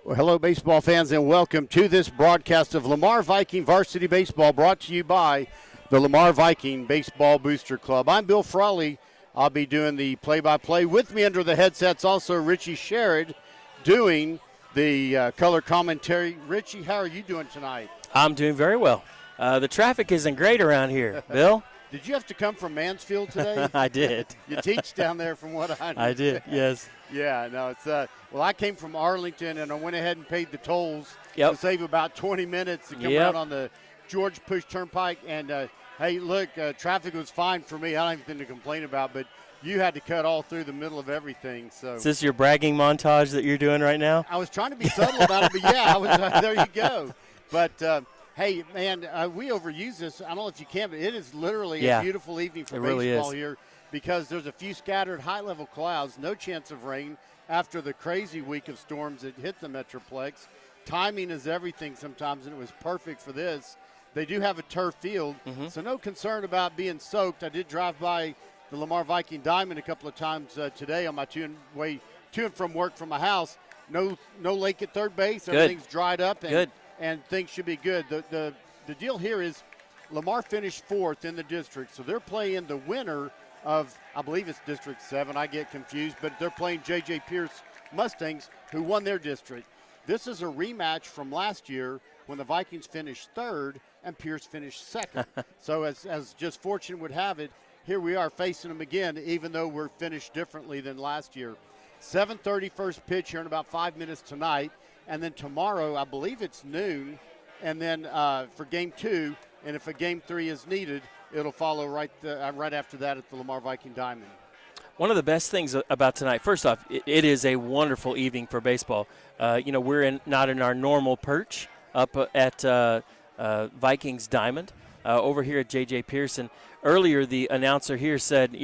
Well, hello, baseball fans, and welcome to this broadcast of Lamar Viking Varsity Baseball, brought to you by the Lamar Viking Baseball Booster Club. I'm Bill Frawley. I'll be doing the play-by-play. With me under the headsets, also Richie Sherrod doing the color commentary. Richie, how are you doing tonight? I'm doing very well. The traffic isn't great around here, Bill. Did you have to come from Mansfield today? I did. You teach down there from what I know. I did, yes. Yeah, no, it's well, I came from Arlington, and I went ahead and paid the tolls to save about 20 minutes to come out on the George Push Turnpike. And, hey, look, traffic was fine for me. I don't have anything to complain about, but you had to cut all through the middle of everything. So is this your bragging montage that you're doing right now? I was trying to be subtle about it, but, yeah, there you go. But, hey, man, we overuse this. I don't know if you can, but it is literally a beautiful evening for baseball here, because there's a few scattered high-level clouds, no chance of rain after the crazy week of storms that hit the Metroplex. Timing is everything sometimes, and it was perfect for this. They do have a turf field, so no concern about being soaked. I did drive by the Lamar Viking Diamond a couple of times today on my to and from work from my house. No lake at third base. Everything's dried up, and things should be good. The deal here is Lamar finished fourth in the district, so they're playing the winner of, I believe it's District 7. I get confused, but they're playing J.J. Pearce Mustangs, who won their district. This is a rematch from last year when the Vikings finished third and Pearce finished second. So as just fortune would have it, here we are facing them again, even though we're finished differently than last year. 7:30 first pitch here in about 5 minutes tonight, and then tomorrow I believe it's noon, and then for Game 2, and if a Game 3 is needed, it'll follow right after that at the Lamar Viking Diamond. One of the best things about tonight, first off, it is a wonderful evening for baseball. We're not in our normal perch up at Vikings Diamond over here at J.J. Pearson. Earlier, the announcer here said,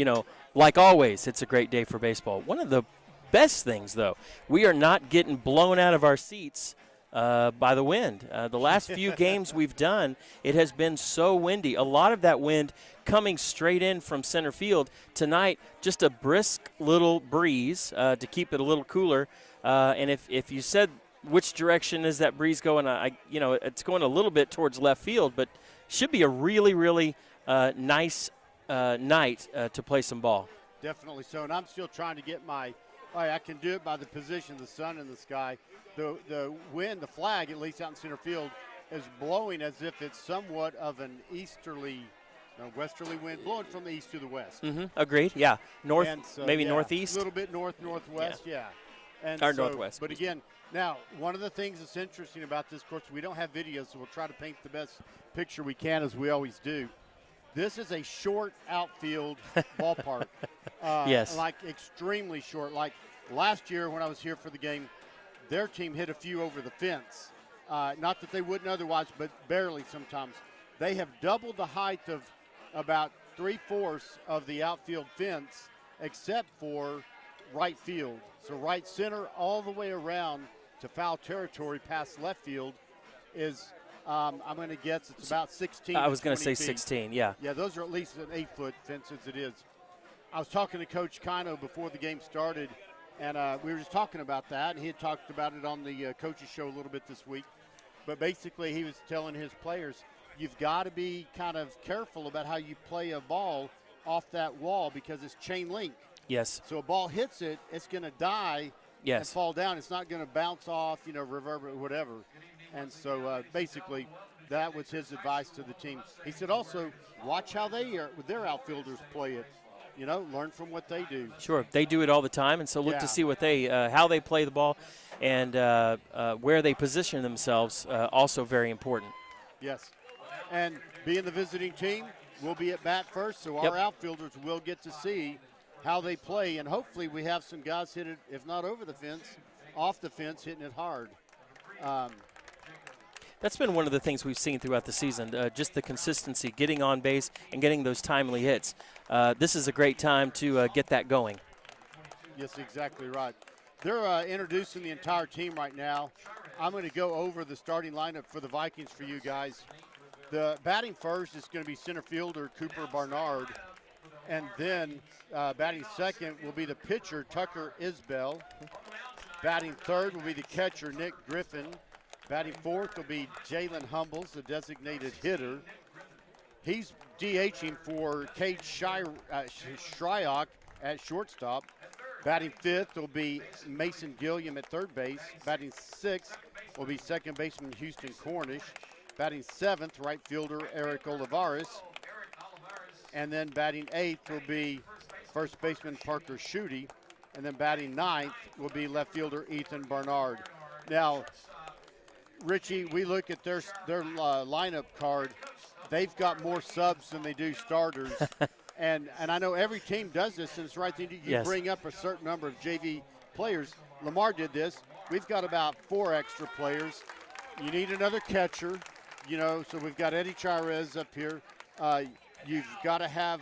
like always, it's a great day for baseball. One of the best things, though, we are not getting blown out of our seats by the wind. The last few games we've done, it has been so windy. A lot of that wind coming straight in from center field. Tonight, just a brisk little breeze to keep it a little cooler. And if you said which direction is that breeze going, it's going a little bit towards left field, but should be a really, really nice night to play some ball. Definitely so. And I'm still trying to get I can do it by the position of the sun in the sky. The wind, the flag, at least out in center field, is blowing as if it's somewhat of an westerly wind blowing from the east to the west. Agreed. Yeah. North, so, maybe northeast. A little bit northwest. Yeah. Or northwest. But again, now one of the things that's interesting about this course, we don't have video, so we'll try to paint the best picture we can, as we always do. This is a short outfield ballpark. Yes. Like extremely short. Like last year when I was here for the game, their team hit a few over the fence. Not that they wouldn't otherwise, but barely sometimes. They have doubled the height of about 3/4 of the outfield fence, except for right field. So right center all the way around to foul territory past left field is, I'm going to guess it's about 16. I was going to say feet. 16, yeah. Yeah, those are at least an 8-foot fence as it is. I was talking to Coach Kino before the game started, and we were just talking about that, and he had talked about it on the coaches show a little bit this week. But basically he was telling his players, you've got to be kind of careful about how you play a ball off that wall because it's chain link. Yes. So a ball hits it, it's going to die and fall down. It's not going to bounce off, reverberate, whatever. And so basically that was his advice to the team. He said also, watch how their outfielders play it. Learn from what they do. Sure, they do it all the time, and so look to see what how they play the ball and where they position themselves, also very important. Yes, and being the visiting team, we'll be at bat first, so our outfielders will get to see how they play, and hopefully we have some guys hit it, if not over the fence, off the fence, hitting it hard. That's been one of the things we've seen throughout the season, just the consistency, getting on base and getting those timely hits. This is a great time to get that going. Yes, exactly right. They're introducing the entire team right now. I'm going to go over the starting lineup for the Vikings for you guys. The batting first is going to be center fielder Cooper Barnard. And then batting second will be the pitcher, Tucker Isbell. Batting third will be the catcher, Nick Griffin. Batting fourth will be Jalen Humbles, the designated hitter. He's DHing for Cade Shryock at shortstop. Batting fifth will be Mason Gilliam at third base. Batting sixth will be second baseman Houston Cornish. Batting seventh, right fielder Eric Olivares. And then batting eighth will be first baseman Parker Schutte. And then batting ninth will be left fielder Ethan Barnard. Now, Richie, we look at their lineup card. They've got more subs than they do starters. and I know every team does this, and it's the right thing to do. You bring up a certain number of JV players. Lamar did this. We've got about 4 extra players. You need another catcher, so we've got Eddie Chirez up here. You've got to have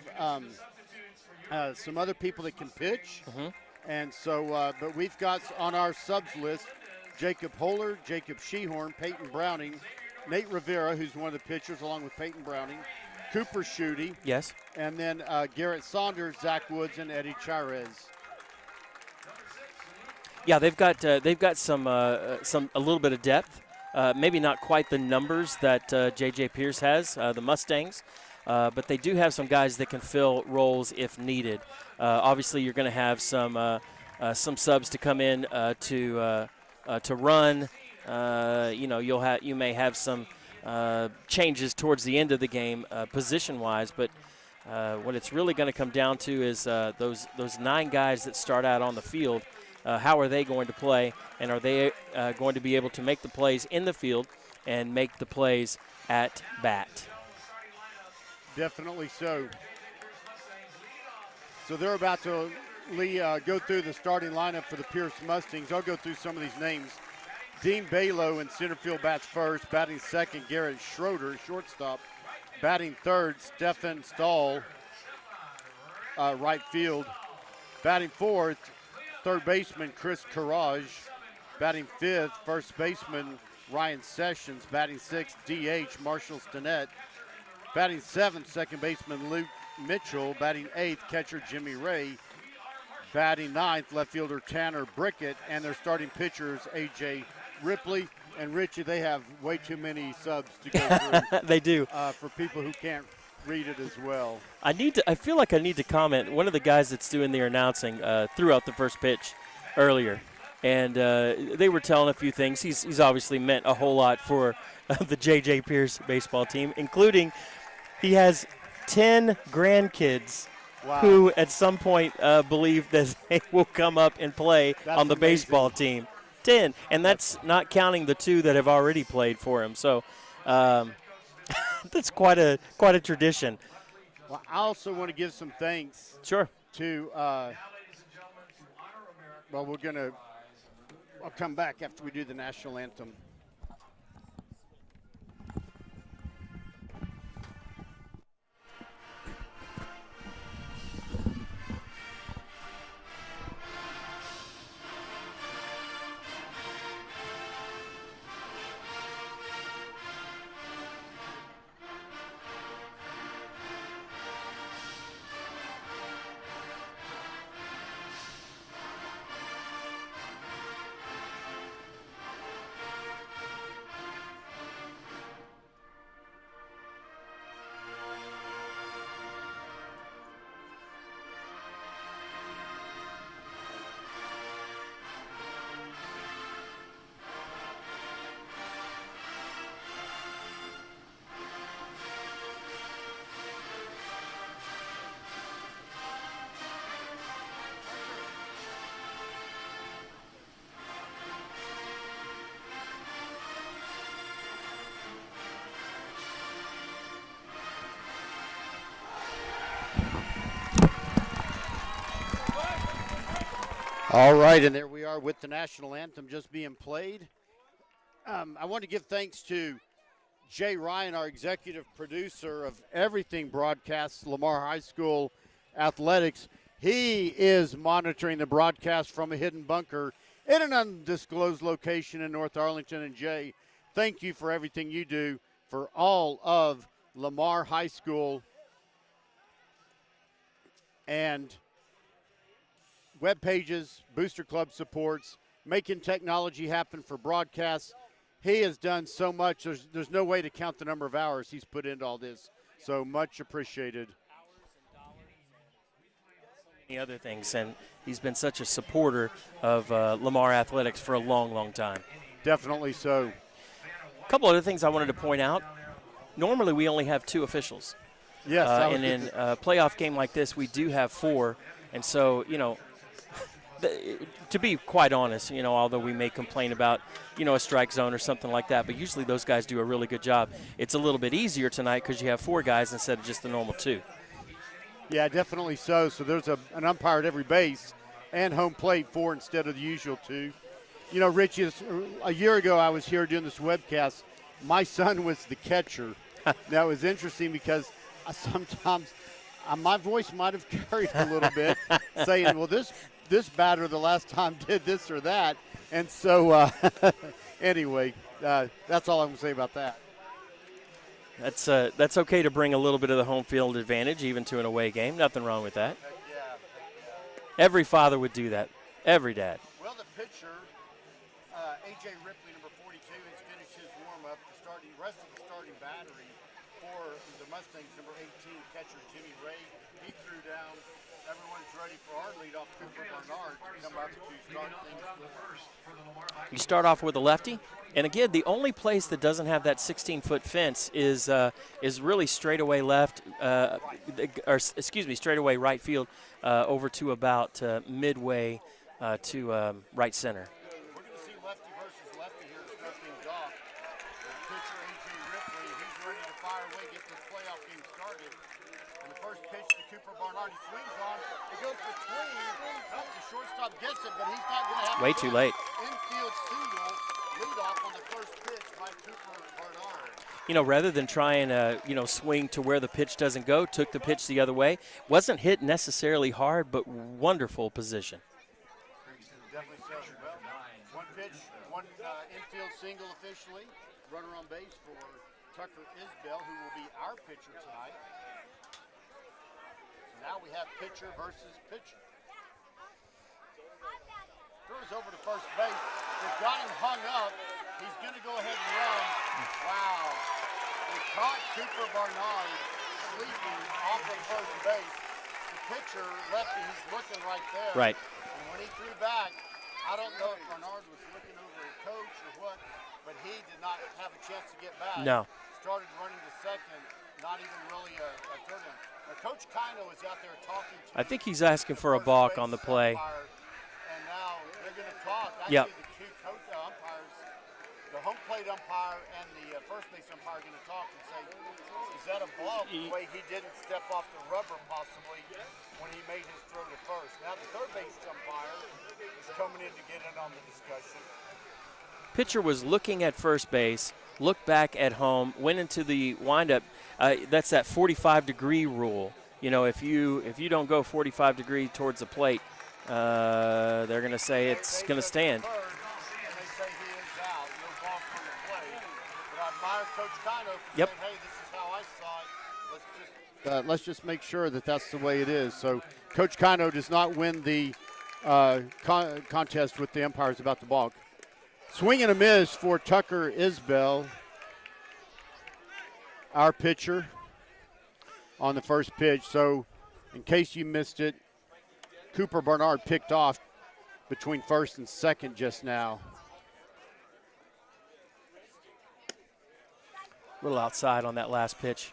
some other people that can pitch. Mm-hmm. And so, but we've got on our subs list Jacob Holler, Jacob Shehorn, Peyton Browning, Nate Rivera, who's one of the pitchers, along with Peyton Browning, Cooper Schutte. Yes. And then Garrett Saunders, Zach Woods, and Eddie Chirez. Yeah, they've got some a little bit of depth. Maybe not quite the numbers that J.J. Pearce has, the Mustangs, but they do have some guys that can fill roles if needed. Obviously, you're going to have some subs to come in to run. You may have some changes towards the end of the game position-wise, but what it's really going to come down to is those 9 guys that start out on the field. How are they going to play, and are they going to be able to make the plays in the field and make the plays at bat? Definitely so. So they're about to go through the starting lineup for the Pearce Mustangs. I'll go through some of these names. Dean Balo in center field bats first. Batting second, Garrett Schroeder, shortstop. Batting third, Stefan Stahl, right field. Batting fourth, third baseman Chris Karage. Batting fifth, first baseman Ryan Sessions. Batting sixth, DH Marshall Stinnett. Batting seventh, second baseman Luke Mitchell. Batting eighth, catcher Jimmy Ray. Batting ninth, left fielder Tanner Brickett. And their starting pitchers, A.J. Ripley and Richie. They have way too many subs to go through. They do. For people who can't read it as well. I feel like I need to comment. One of the guys that's doing the announcing threw out the first pitch earlier, and they were telling a few things. He's obviously meant a whole lot for the J.J. Pearce baseball team, including he has 10 grandkids. Wow. Who at some point believe that they will come up and play on the amazing. Baseball team. 10, and that's not counting the 2 that have already played for him. So that's quite a tradition. Well, I also want to give some thanks. Sure. To I'll come back after we do the national anthem. All right, and there we are with the national anthem just being played. I want to give thanks to Jay Ryan, our executive producer of everything broadcasts Lamar High School athletics. He is monitoring the broadcast from a hidden bunker in an undisclosed location in North Arlington. And Jay, thank you for everything you do for all of Lamar High School and web pages, Booster Club supports, making technology happen for broadcasts. He has done so much. There's no way to count the number of hours he's put into all this. So much appreciated. Other things, and he's been such a supporter of Lamar athletics for a long, long time. Definitely so. A couple other things I wanted to point out. Normally we only have 2 officials. Yes. And in a playoff game like this, we do have 4. And so, to be quite honest, although we may complain about, a strike zone or something like that, but usually those guys do a really good job. It's a little bit easier tonight because you have 4 guys instead of just the normal 2. Yeah, definitely so. So there's an umpire at every base and home plate 4 instead of the usual 2. Rich, a year ago I was here doing this webcast. My son was the catcher. That was interesting because sometimes my voice might have carried a little bit, saying, well, this batter the last time did this or that. And so, anyway, that's all I'm going to say about that. That's okay to bring a little bit of the home field advantage, even to an away game. Nothing wrong with that. Every father would do that. Every dad. Well, the pitcher, A.J. Ripley, number 42, has finished his warm-up. The rest of the starting battery for the Mustangs, number 18, catcher Jimmy Ray. He threw down. Everyone's ready for our leadoff, Cooper Barnard, to come up to start things. You start off with a lefty. And again, the only place that doesn't have that 16-foot fence is really straightaway left, straightaway right field over to about midway to right center. We're going to see lefty versus lefty here to start things off. The pitcher, A.J. Ripley, he's ready to fire away, get this playoff game started. And the first pitch to Cooper Barnard, he swings on. It goes between. Oh, the shortstop gets it, but he's not going to have way too late. Infield single. Leadoff on the first pitch by Cooper Barnard. Rather than try and, swing to where the pitch doesn't go, took the pitch the other way. Wasn't hit necessarily hard, but wonderful position. Definitely so. Well, one pitch, one infield single officially. Runner on base for Tucker Isbell, who will be our pitcher tonight. So now we have pitcher versus pitcher. Throws over to first base. They've got him hung up. He's going to go ahead and run. Wow. They caught Cooper Barnard sleeping off of first base. The pitcher, lefty, he's looking right there. Right. And when he threw back, I don't know if Barnard was looking over a coach or what, but he did not have a chance to get back. No. Started running to second, not even really a third one. Now, Coach Kino is out there talking to I think he's asking for a balk on the play. And now they're going to talk. Actually, the 2 coach umpires, the home plate umpire and the first base umpire are going to talk and say, is that a balk the way he didn't step off the rubber possibly when he made his throw to first? Now the third base umpire is coming in to get in on the discussion. Pitcher was looking at first base, looked back at home, went into the windup. That's that 45-degree rule. If you don't go 45 degrees towards the plate, they're going to say it's going to stand. And they say he is out. No balk on the play. But I admire Coach Kino for saying, hey, this is how I saw it. Let's just make sure that that's the way it is. So Coach Kino does not win the contest with the umpires about the balk. Swing and a miss for Tucker Isbell, our pitcher, on the first pitch. So in case you missed it, Cooper Barnard picked off between first and second just now. A little outside on that last pitch.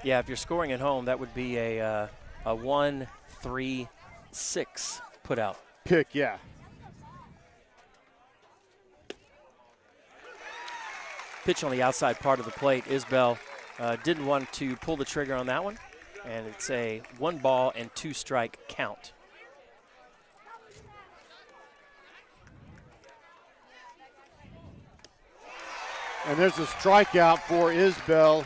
Yeah, if you're scoring at home, that would be a 1-3-6 put out. Pick, yeah. Pitch on the outside part of the plate. Isbell didn't want to pull the trigger on that one, and it's a 1-ball-and-2 strike count. And there's a strikeout for Isbell.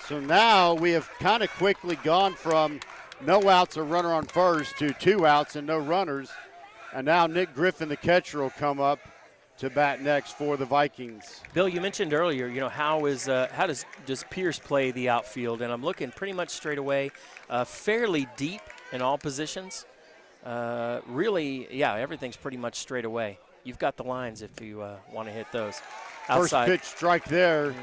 So now we have kind of quickly gone from no outs, a runner on first, to 2 outs and no runners. And now Nick Griffin, the catcher, will come up to bat next for the Vikings. Bill, you mentioned earlier, how does Pearce play the outfield? And I'm looking pretty much straight away, fairly deep in all positions. really, yeah, everything's pretty much straight away. You've got the lines if you want to hit those. Outside. First pitch strike there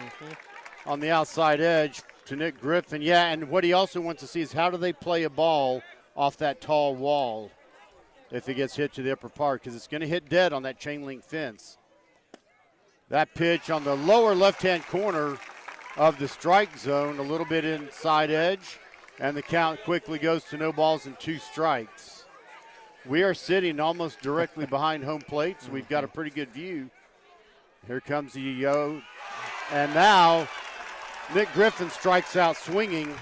on the outside edge to Nick Griffin. Yeah, and what he also wants to see is how do they play a ball off that tall wall if it gets hit to the upper part, because it's going to hit dead on that chain link fence. That pitch on the lower left-hand corner of the strike zone, a little bit inside edge, and the count quickly goes to no balls and 2 strikes. We are sitting almost directly behind home plate, so we've got a pretty good view. Here comes the yo, and now Nick Griffin strikes out swinging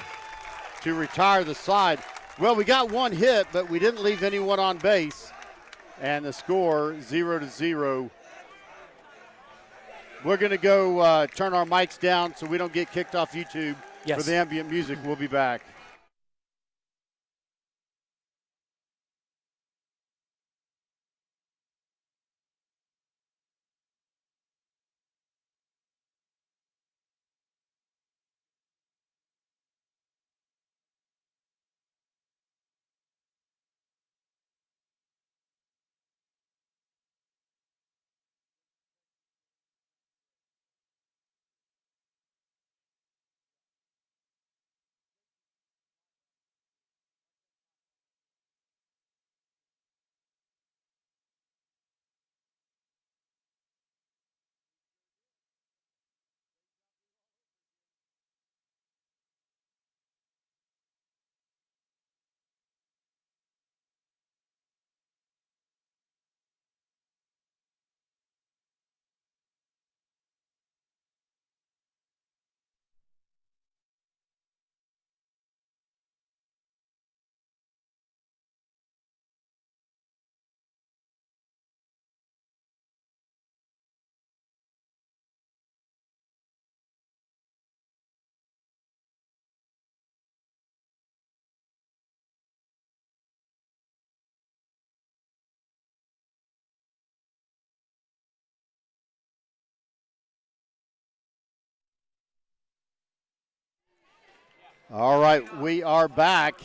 to retire the side. Well, we got 1 hit, but we didn't leave anyone on base, and the score 0-0. We're going to go turn our mics down so we don't get kicked off YouTube for the ambient music. We'll be back. All right, we are back.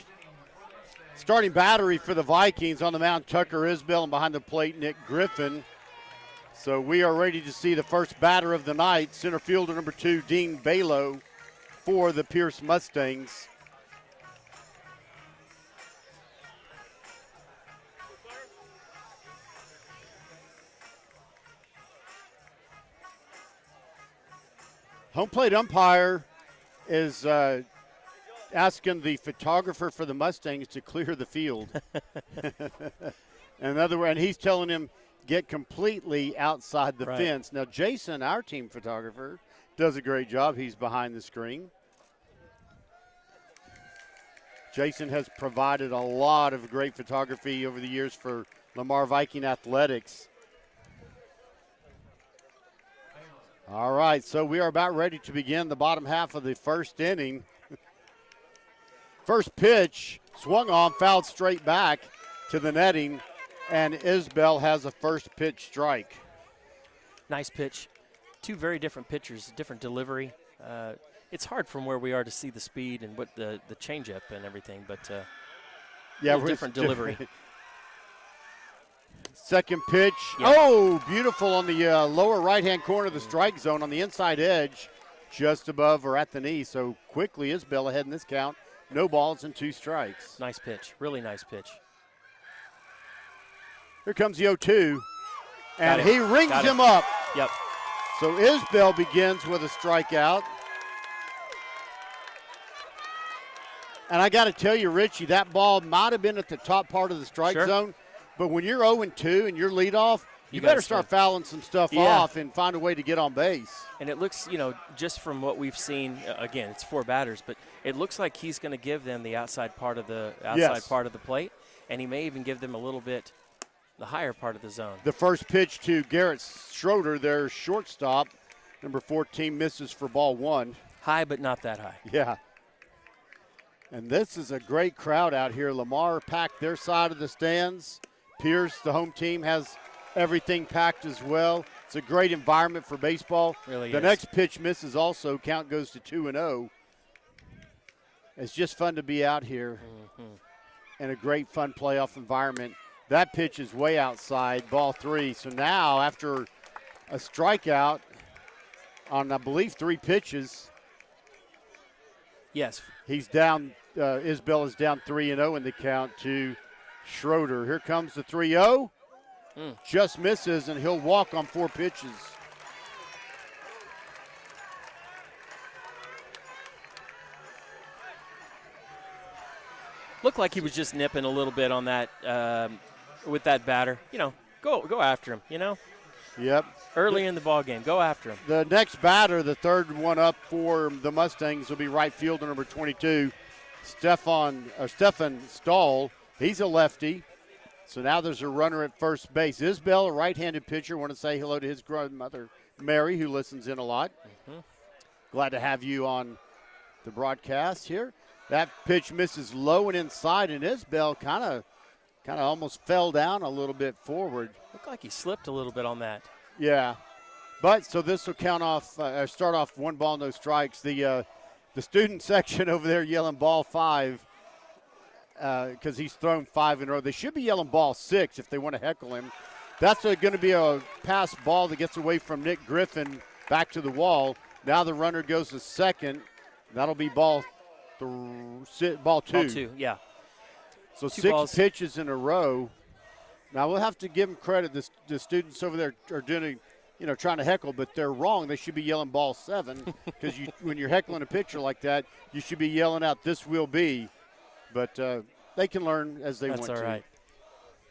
Starting battery for the Vikings on the mound, Tucker Isbell, and behind the plate, Nick Griffin. So we are ready to see the first batter of the night, center fielder number 2, Dean Balo, for the Pearce Mustangs. Home plate umpire is asking the photographer for the Mustangs to clear the field. And he's telling him get completely outside the fence. Now, Jason, our team photographer, does a great job. He's behind the screen. Jason has provided a lot of great photography over the years for Lamar Viking Athletics. All right, so we are about ready to begin the bottom half of the first inning. First pitch, swung on, fouled straight back to the netting, and Isbell has a first pitch strike. Nice pitch. 2 very different pitchers, different delivery. It's hard from where we are to see the speed and what the changeup and everything, but different delivery. Second pitch. Yeah. Oh, beautiful on the lower right-hand corner of the strike zone on the inside edge, just above or at the knee. So quickly, Isbell ahead in this count. No balls and 2 strikes. Nice pitch. Really nice pitch. Here comes the 0-2, and he rings him up. Yep. So Isbell begins with a strikeout. And I got to tell you, Richie, that ball might have been at the top part of the strike zone, but when you're 0-2 and you're leadoff, you better start fouling some stuff off and find a way to get on base. And it looks, just from what we've seen, again, it's 4 batters, but it looks like he's going to give them the outside part of the plate, and he may even give them a little bit the higher part of the zone. The first pitch to Garrett Schroeder, their shortstop, number 14, misses for ball 1. High, but not that high. Yeah. And this is a great crowd out here. Lamar packed their side of the stands. Pearce, the home team, has everything packed as well. It's a great environment for baseball. Really the is. Next pitch misses also. Count goes to 2-0. It's just fun to be out here. and a great fun playoff environment. That pitch is way outside, ball 3. So now after a strikeout on, I believe, 3 pitches. Yes. He's down, Isbell is down 3-0 in the count to Schroeder. Here comes the 3-0. Just misses, and he'll walk on 4 pitches. Looked like he was just nipping a little bit on that with that batter. Go after him, Yep. Early in the ball game, go after him. The next batter, the third one up for the Mustangs, will be right fielder number 22, Stefan Stahl. He's a lefty. So now there's a runner at first base. Isbell, a right-handed pitcher. Want to say hello to his grandmother, Mary, who listens in a lot. Glad to have you on the broadcast here. That pitch misses low and inside, and Isbell kind of almost fell down a little bit forward. Looked like he slipped a little bit on that. Yeah. But so this will start off 1 ball, no strikes. The student section over there yelling ball 5. Because he's thrown 5 in a row. They should be yelling ball 6 if they want to heckle him. That's going to be a pass ball that gets away from Nick Griffin back to the wall. Now the runner goes to second. That'll be ball 2. Ball 2, yeah. So 2 6 balls. pitches in a row. Now we'll have to give them credit. The students over there are doing, trying to heckle, but they're wrong. They should be yelling ball 7 because when you're heckling a pitcher like that, you should be yelling out, "This will be." But they can learn as they want to. That's all right.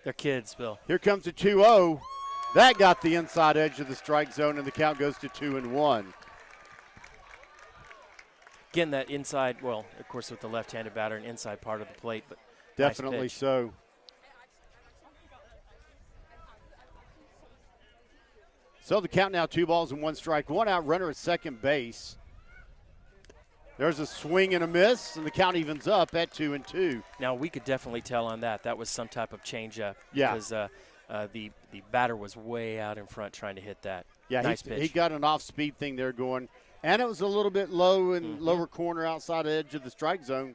They're kids, Bill. Here comes the 2-0. That got the inside edge of the strike zone, and the count goes to 2-1. Again, that inside, well, of course, with the left-handed batter, an inside part of the plate, but definitely nice pitch. so. So the count now 2 balls and 1 strike. 1 out, runner at second base. There's a swing and a miss, and the count evens up at 2-2. Now, we could definitely tell on that. That was some type of change-up. Yeah. Because the batter was way out in front trying to hit that. Yeah, nice pitch. He got an off-speed thing there going. And it was a little bit low in lower corner outside edge of the strike zone,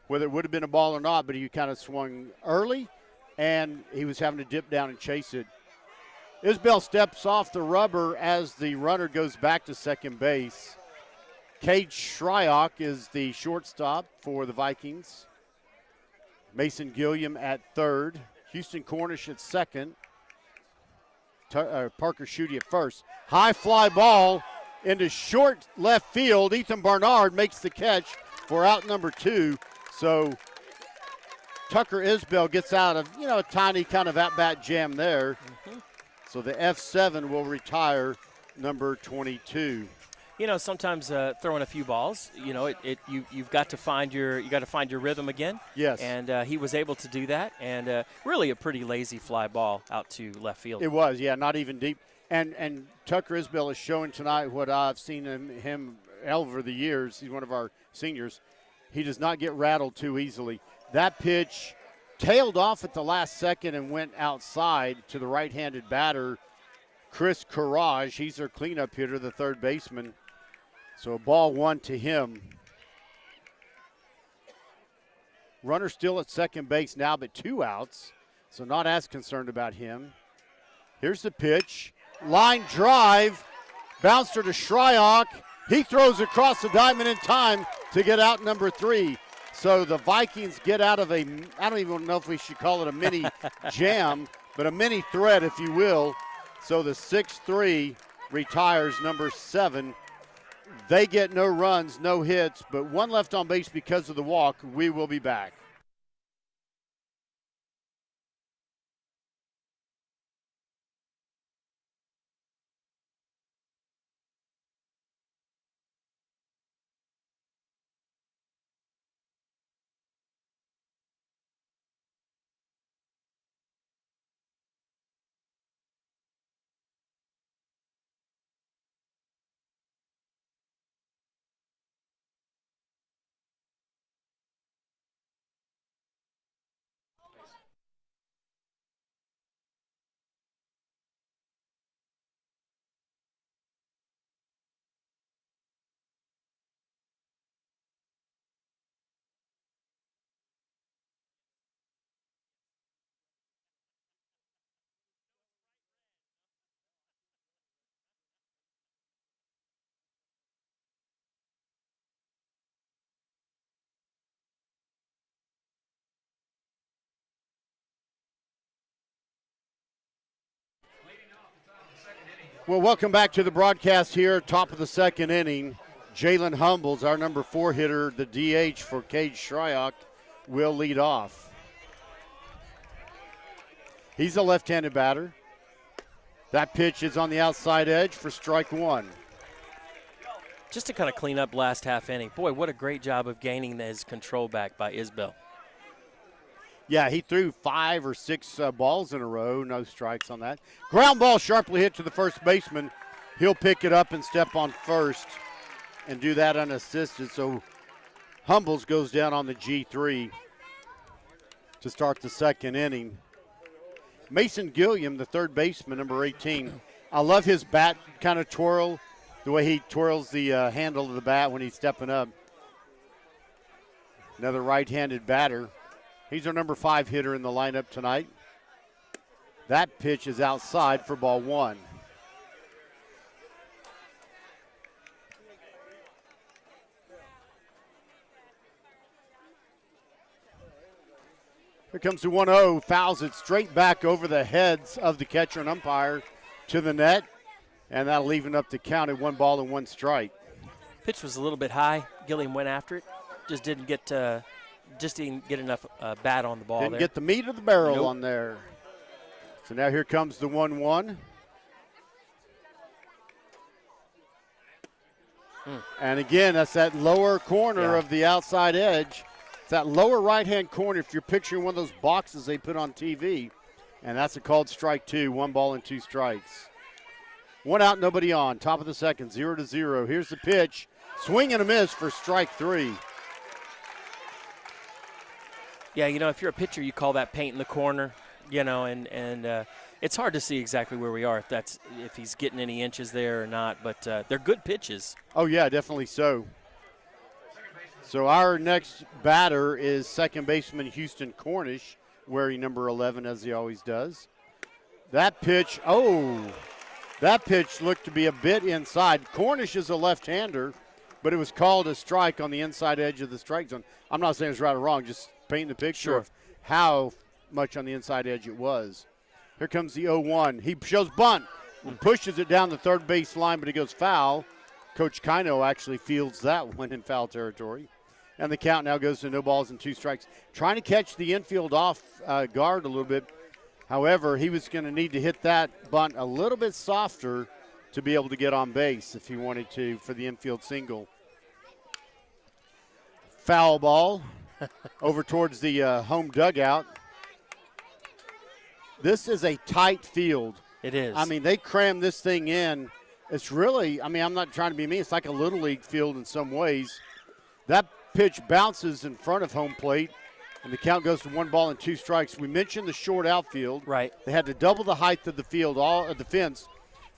whether it would have been a ball or not, but he kind of swung early, and he was having to dip down and chase it. Isbell steps off the rubber as the runner goes back to second base. Cade Shryock is the shortstop for the Vikings. Mason Gilliam at third. Houston Cornish at second. Parker Schutte at first. High fly ball into short left field. Ethan Barnard makes the catch for out number 2. So Tucker Isbell gets out of, a tiny kind of at-bat jam there. So the F7 will retire number 22. Sometimes throwing a few balls, you've got to find your rhythm again. Yes. And he was able to do that, and really a pretty lazy fly ball out to left field. It was, yeah, not even deep. And Tucker Isbell is showing tonight what I've seen him over the years. He's one of our seniors. He does not get rattled too easily. That pitch tailed off at the last second and went outside to the right-handed batter, Chris Karage. He's their cleanup hitter, the third baseman. So ball 1 to him. Runner still at second base now, but 2 outs. So not as concerned about him. Here's the pitch. Line drive. Bouncer to Shryock. He throws across the diamond in time to get out number 3. So the Vikings get out of I don't even know if we should call it a mini jam, but a mini threat, if you will. So the 6-3 retires number 7. They get no runs, no hits, but 1 left on base because of the walk. We will be back. Well, welcome back to the broadcast here, top of the second inning. Jalen Humbles, our number 4 hitter, the DH for Cade Shryock, will lead off. He's a left-handed batter. That pitch is on the outside edge for strike 1. Just to kind of clean up last half inning. Boy, what a great job of gaining his control back by Isbell. Yeah, he threw 5 or 6 balls in a row. No strikes on that. Ground ball sharply hit to the first baseman. He'll pick it up and step on first and do that unassisted. So Humbles goes down on the G3 to start the second inning. Mason Gilliam, the third baseman, number 18. I love his bat kind of twirl, the way he twirls the handle of the bat when he's stepping up. Another right-handed batter. He's our number 5 hitter in the lineup tonight. That pitch is outside for ball 1. Here comes the 1-0, fouls it straight back over the heads of the catcher and umpire to the net, and that'll even up the count at 1 ball and 1 strike. Pitch was a little bit high. Gilliam went after it, just didn't get enough bat on the ball. Didn't get the meat of the barrel on there. So now here comes the 1-1. And again, that's that lower corner of the outside edge. It's that lower right-hand corner if you're picturing one of those boxes they put on TV. And that's a called strike 2, 1 ball and 2 strikes. 1 out, nobody on. Top of the second, 0-0. Here's the pitch. Swing and a miss for strike 3. Yeah, if you're a pitcher, you call that paint in the corner, and it's hard to see exactly where we are if he's getting any inches there or not, but they're good pitches. Oh, yeah, definitely so. So our next batter is second baseman Houston Cornish, wearing number 11 as he always does. That pitch looked to be a bit inside. Cornish is a left-hander, but it was called a strike on the inside edge of the strike zone. I'm not saying it's right or wrong, just painting the picture of how much on the inside edge it was. Here comes the 0-1. He shows bunt and pushes it down the third base line, but it goes foul. Coach Kino actually fields that one in foul territory. And the count now goes to no balls and 2 strikes. Trying to catch the infield off guard a little bit. However, he was going to need to hit that bunt a little bit softer to be able to get on base if he wanted to for the infield single. Foul ball over towards the home dugout. This is a tight field. It is. I mean, they cram this thing in. It's really, I'm not trying to be mean. It's like a Little League field in some ways. That pitch bounces in front of home plate, and the count goes to 1 ball and 2 strikes. We mentioned the short outfield. Right. They had to double the height of the field, all of the fence,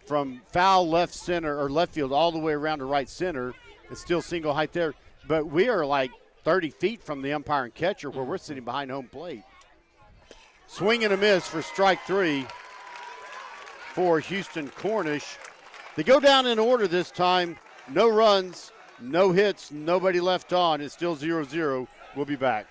from foul left center or left field all the way around to right center. It's still single height there. But we are like 30 feet from the umpire and catcher where we're sitting behind home plate. Swing and a miss for strike 3 for Houston Cornish. They go down in order this time. No runs, no hits, nobody left on. It's still 0-0. We'll be back.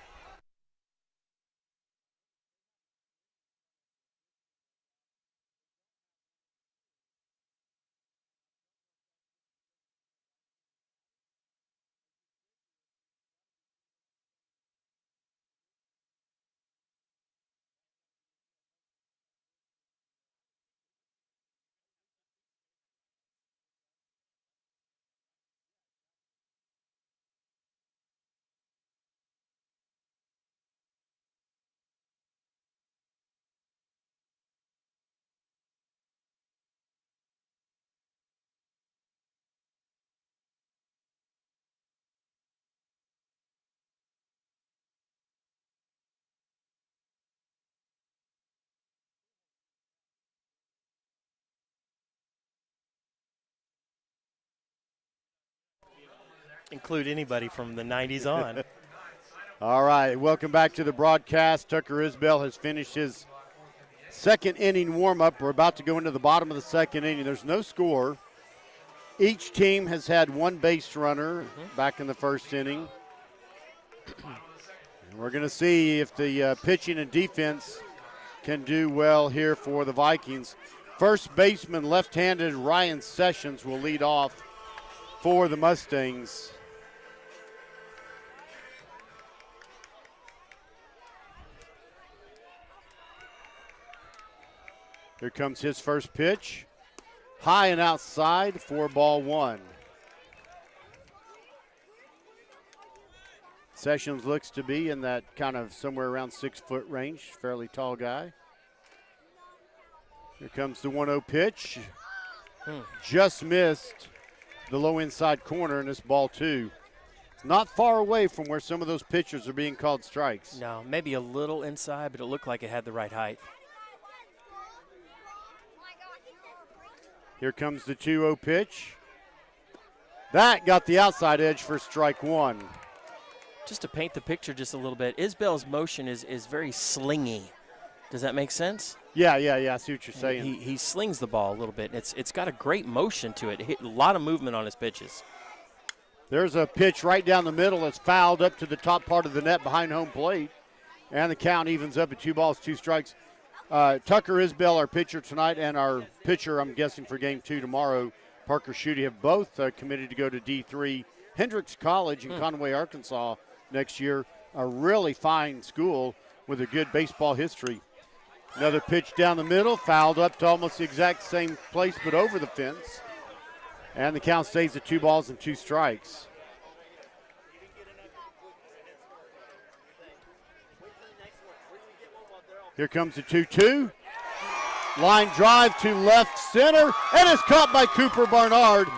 Include anybody from the 90s on. All right, welcome back to the broadcast. Tucker Isbell has finished his second inning warm-up. We're about to go into the bottom of the second inning. There's no score. Each team has had 1 base runner back in the first inning. And we're going to see if the pitching and defense can do well here for the Vikings. First baseman, left-handed Ryan Sessions will lead off for the Mustangs. Here comes his first pitch. High and outside for ball one. Sessions looks to be in that kind of somewhere around 6 foot range, fairly tall guy. Here comes the 1-0 pitch. Just missed the low inside corner in this ball two. It's not far away from where some of those pitchers are being called strikes. No, maybe a little inside, but it looked like it had the right height. Here comes the 2-0 pitch. That got the outside edge for strike one. Just to paint the picture just a little bit, Isbell's motion is very slingy. Does that make sense? Yeah. I see what you're saying. He slings the ball a little bit. It's got a great motion to it. A lot of movement on his pitches. There's a pitch right down the middle that's fouled up to the top part of the net behind home plate. And the count evens up at 2 balls, 2 strikes. Tucker Isbell, our pitcher tonight, and our pitcher, I'm guessing, for game 2 tomorrow, Parker Schutte, have both committed to go to D3 Hendrix College in Conway, Arkansas next year. A really fine school with a good baseball history. Another pitch down the middle, fouled up to almost the exact same place but over the fence. And the count stays at 2 balls and 2 strikes. Here comes the 2-2. Line drive to left center, and it's caught by Cooper Barnard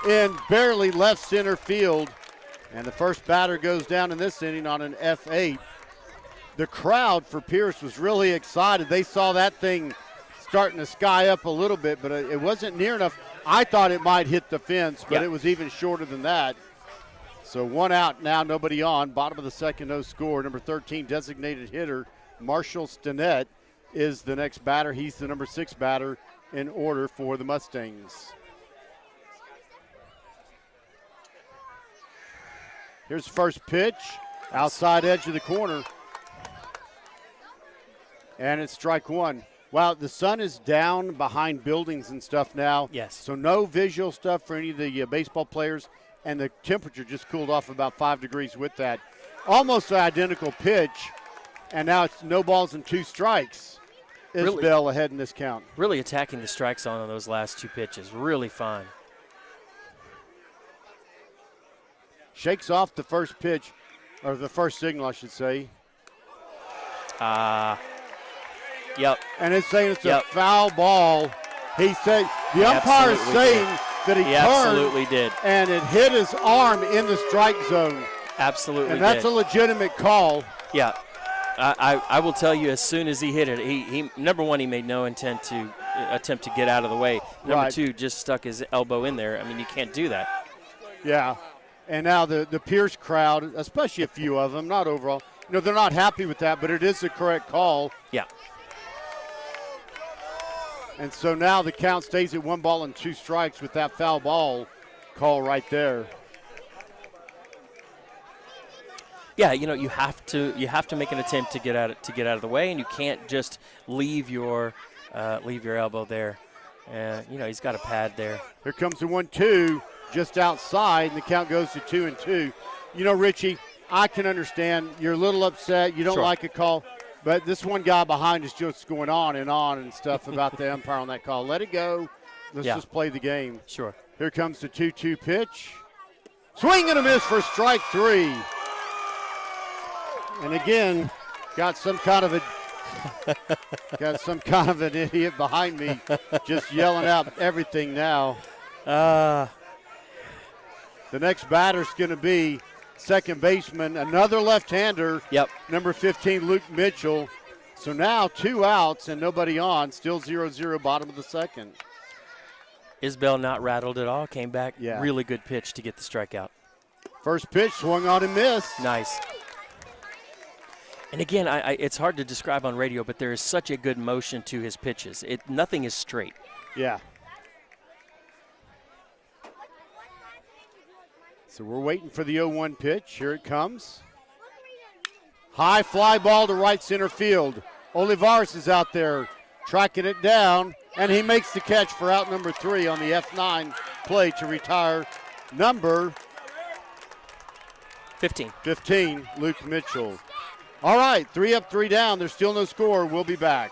in barely left center field. And the first batter goes down in this inning on an F8. The crowd for Pearce was really excited. They saw that thing starting to sky up a little bit, but it wasn't near enough. I thought it might hit the fence, but it was even shorter than that. So 1 out now, nobody on. Bottom of the second, no score. Number 13 designated hitter, Marshall Stinnett, is the next batter. He's the number 6 batter in order for the Mustangs. Here's the first pitch, outside edge of the corner. And it's strike one. Wow, the sun is down behind buildings and stuff now. Yes. So no visual stuff for any of the baseball players, and the temperature just cooled off about 5 degrees with that. Almost an identical pitch, and now it's no balls and 2 strikes. Isbell ahead in this count. Really attacking the strike zone on those last 2 pitches. Really fine. Shakes off the first pitch, or the first signal, I should say. Yep. And it's saying it's a foul ball. He said the umpire is saying that he turned absolutely did, and it hit his arm in the strike zone. Absolutely, and that's a legitimate call. Yeah, I will tell you, as soon as he hit it, he number one, he made no attempt to get out of the way. Number 2, just stuck his elbow in there. I mean, you can't do that. Yeah, and now the Pearce crowd, especially a few of them, not overall, they're not happy with that, but it is the correct call. Yeah. And so now the count stays at 1 ball and 2 strikes with that foul ball call right there. Yeah, you have to make an attempt to get out of the way, and you can't just leave your elbow there. He's got a pad there. Here comes the 1-2 just outside, and the count goes to 2-2. Richie, I can understand you're a little upset. You don't like a call. But this one guy behind is just going on and stuff about the umpire on that call. Let it go. Let's just play the game. Sure. Here comes the 2-2 pitch. Swing and a miss for strike 3. And again, got some kind of an idiot behind me just yelling out everything now. The next batter's going to be second baseman, another left-hander. Yep. Number 15, Luke Mitchell. So now 2 outs and nobody on. Still 0-0, bottom of the second. Isbell not rattled at all. Came back. Yeah. Really good pitch to get the strikeout. First pitch, swung on and missed. Nice. And again, it's hard to describe on radio, but there is such a good motion to his pitches. Nothing is straight. Yeah. So we're waiting for the 0-1 pitch. Here it comes. High fly ball to right center field. Olivares is out there tracking it down, and he makes the catch for out number 3 on the F9 play to retire number 15, Luke Mitchell. All right, 3 up, 3 down. There's still no score. We'll be back.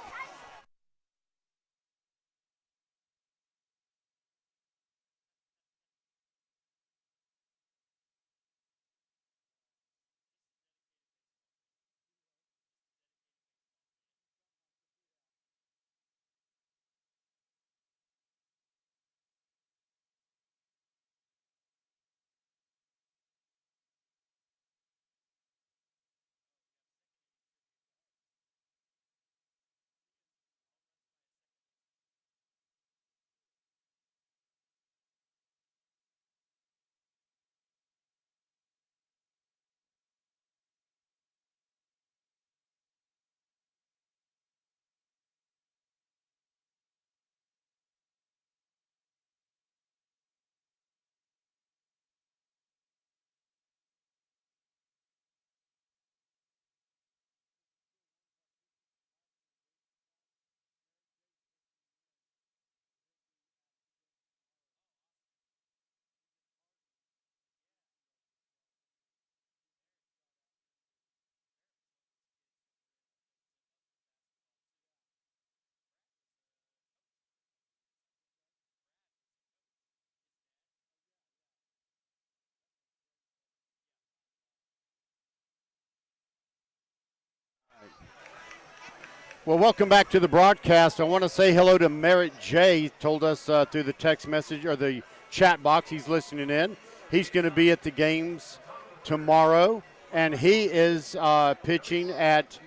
Well, welcome back to the broadcast. I want to say hello to Merritt J. Told us through the text message or the chat box he's listening in. He's going to be at the games tomorrow, and he is pitching at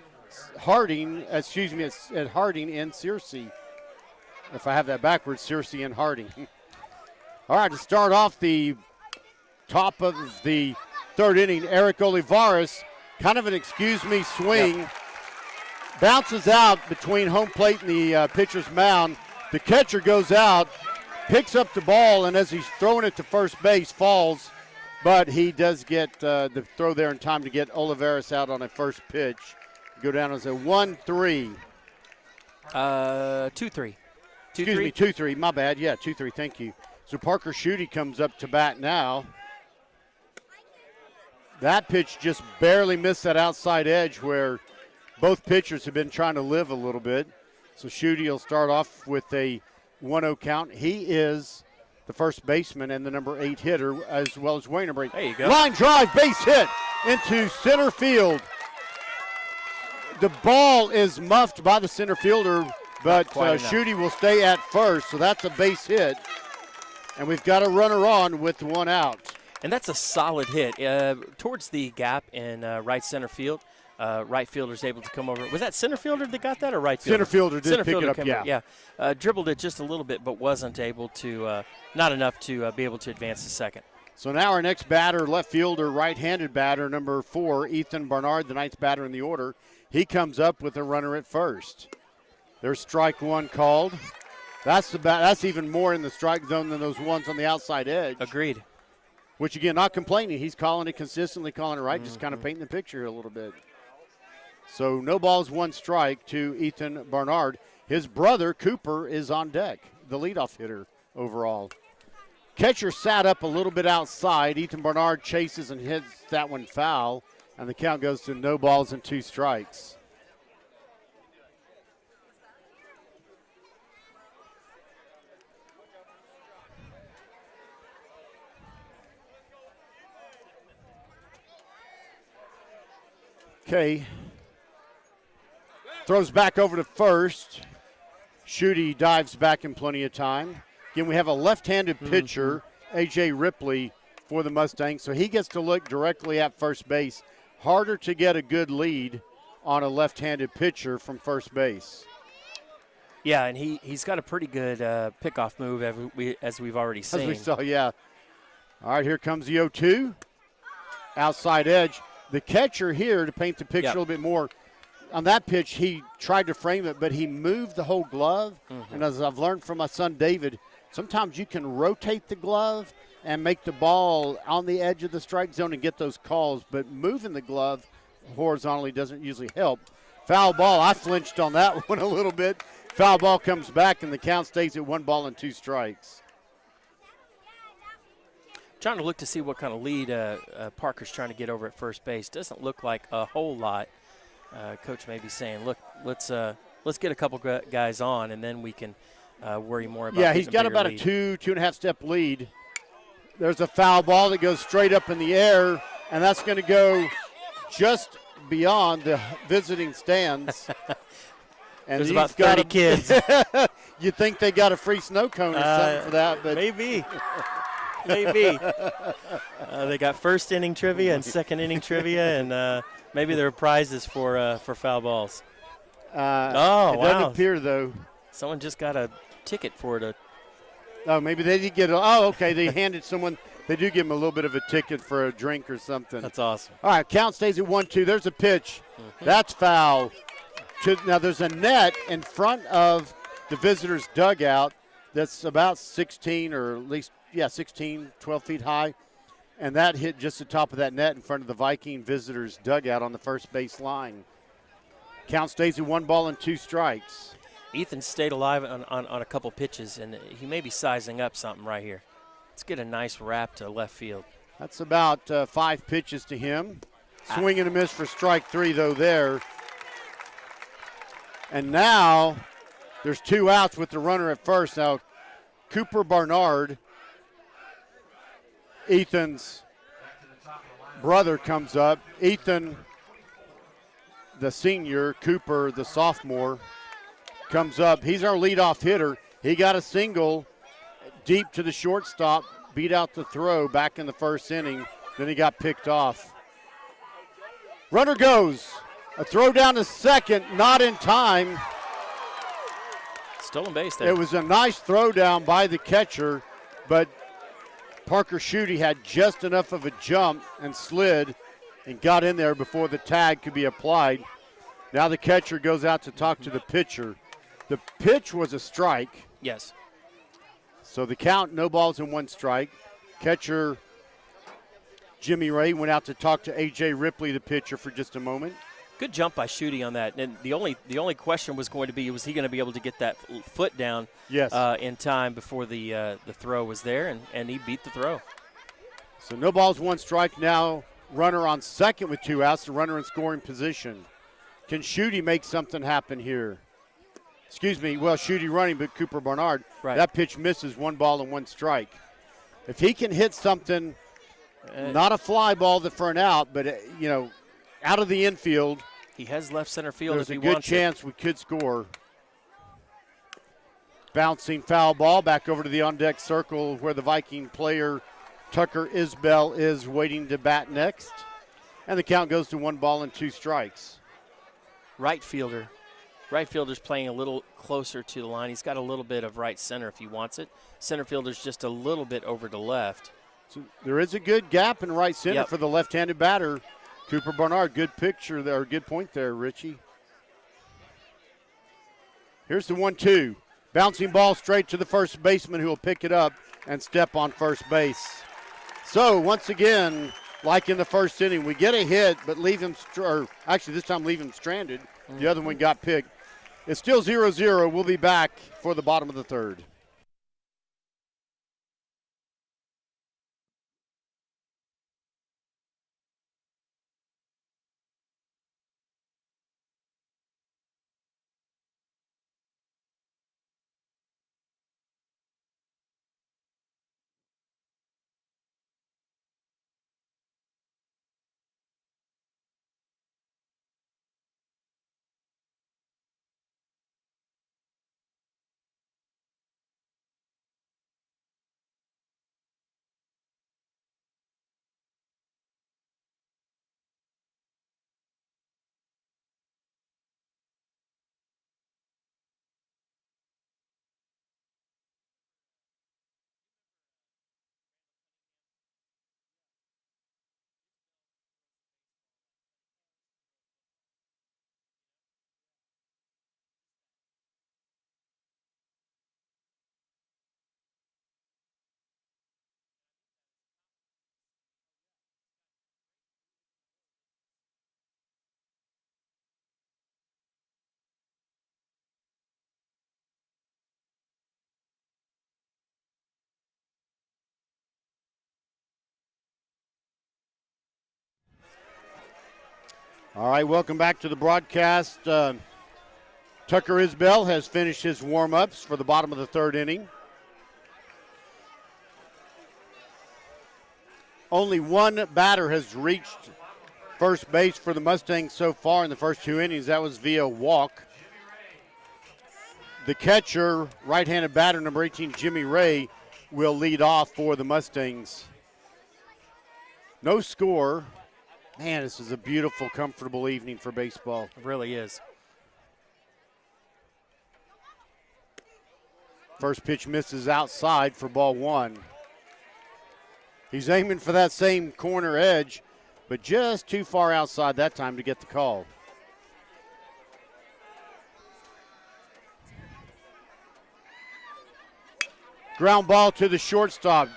Harding. At Harding in Searcy. If I have that backwards, Searcy and Harding. All right, to start off the top of the third inning, Eric Olivares, kind of an excuse me swing. Yep. Bounces out between home plate and the pitcher's mound. The catcher goes out, picks up the ball, and as he's throwing it to first base, falls. But he does get the throw there in time to get Olivares out on a first pitch. Go down as a 1-3. 2-3. Excuse me, 2-3. My bad. Yeah, 2-3. Thank you. So Parker Schutte comes up to bat now. That pitch just barely missed that outside edge where both pitchers have been trying to live a little bit. So Schutte will start off with a 1-0 count. He is the first baseman and the number 8 hitter, as well as Wainwright. There you go. Line drive, base hit into center field. The ball is muffed by the center fielder, but Schutte will stay at first, so that's a base hit. And we've got a runner on with 1 out. And that's a solid hit towards the gap in right center field. Right fielder's able to come over. Was that center fielder that got that or right fielder? Center fielder did pick it up, yeah. Dribbled it just a little bit, but wasn't able to, not enough to be able to advance to second. So now our next batter, left fielder, right-handed batter, number 4, Ethan Barnard, the 9th batter in the order. He comes up with a runner at first. There's strike 1 called. That's even more in the strike zone than those ones on the outside edge. Agreed. Which, again, not complaining. He's calling it consistently, calling it right, just kind of painting the picture a little bit. So no balls, 1 strike to Ethan Barnard. His brother, Cooper, is on deck, the leadoff hitter overall. Catcher sat up a little bit outside. Ethan Barnard chases and hits that one foul, and the count goes to no balls and 2 strikes. Okay. Throws back over to first. Schutte dives back in plenty of time. Again, we have a left-handed pitcher, A.J. Ripley, for the Mustangs, so he gets to look directly at first base. Harder to get a good lead on a left-handed pitcher from first base. Yeah, and he's got a pretty good pickoff move as we've already seen. As we saw, yeah. All right, here comes the 0-2. Outside edge. The catcher here, to paint the picture a little bit more, on that pitch, he tried to frame it, but he moved the whole glove. And as I've learned from my son David, sometimes you can rotate the glove and make the ball on the edge of the strike zone and get those calls, but moving the glove horizontally doesn't usually help. Foul ball. I flinched on that one a little bit. Foul ball comes back, and the count stays at 1 ball and 2 strikes. Trying to look to see what kind of lead Parker's trying to get over at first base. Doesn't look like a whole lot. Coach may be saying, look, let's get a couple guys on, and then we can worry more about. Yeah, he's got about lead. a 2.5 step lead. There's a foul ball that goes straight up in the air, and that's going to go just beyond the visiting stands. And there's about 30 kids. You'd think they got a free snow cone or something for that, but maybe. Maybe. They got first inning trivia and second inning trivia, and maybe there are prizes for foul balls. It doesn't appear, though. Someone just got a ticket for it. Oh, maybe they did get okay. They handed someone, they do give them a little bit of a ticket for a drink or something. That's awesome. All right, count stays at 1-2. There's a pitch. Mm-hmm. That's foul. Now, there's a net in front of the visitors' dugout that's about 16 or at least, 16, 12 feet high. And that hit just the top of that net in front of the Viking visitors' dugout on the first base line. Count stays at 1 ball and 2 strikes. Ethan stayed alive on a couple pitches, and he may be sizing up something right here. Let's get a nice wrap to left field. That's about 5 pitches to him. Swing and a miss for strike 3, though, there. And now there's 2 outs with the runner at first. Now, Cooper Barnard, Ethan's brother, comes up. Ethan, the senior, Cooper, the sophomore, comes up. He's our leadoff hitter. He got a single deep to the shortstop, beat out the throw back in the first inning. Then he got picked off. Runner goes. A throw down to second, not in time. Stolen base there. It was a nice throw down by the catcher, but Parker Schutte had just enough of a jump and slid and got in there before the tag could be applied. Now the catcher goes out to talk to the pitcher. The pitch was a strike. Yes. So the count, no balls and 1 strike. Catcher Jimmy Ray went out to talk to A.J. Ripley, the pitcher, for just a moment. Good jump by Schutte on that. And the only question was going to be, was he going to be able to get that foot down in time before the throw was there, and he beat the throw. So no balls, 1 strike. Now runner on second with 2 outs, the runner in scoring position. Can Schutte make something happen here? Excuse me, Schutte running, but Cooper Barnard. Right. That pitch misses, 1 ball and 1 strike. If he can hit something, not a fly ball for an out, but, out of the infield. He has left center field if he wants. There's a good chance we could score. Bouncing foul ball back over to the on-deck circle where the Viking player Tucker Isbell is waiting to bat next. And the count goes to 1 ball and 2 strikes. Right fielder's playing a little closer to the line. He's got a little bit of right center if he wants it. Center fielder's just a little bit over to left. So there is a good gap in right center for the left-handed batter. Cooper Barnard, good picture there, good point there, Richie. Here's the 1-2. Bouncing ball straight to the first baseman who will pick it up and step on first base. So once again, like in the first inning, we get a hit, but leave him, this time leave him stranded. The other one got picked. It's still 0-0. We'll be back for the bottom of the 3rd. All right, welcome back to the broadcast. Tucker Isbell has finished his warm-ups for the bottom of the third inning. Only one batter has reached first base for the Mustangs so far in the first 2 innings. That was via walk. The catcher, right-handed batter, number 18, Jimmy Ray, will lead off for the Mustangs. No score. Man, this is a beautiful, comfortable evening for baseball. It really is. First pitch misses outside for ball one. He's aiming for that same corner edge, but just too far outside that time to get the call. Ground ball to the shortstop.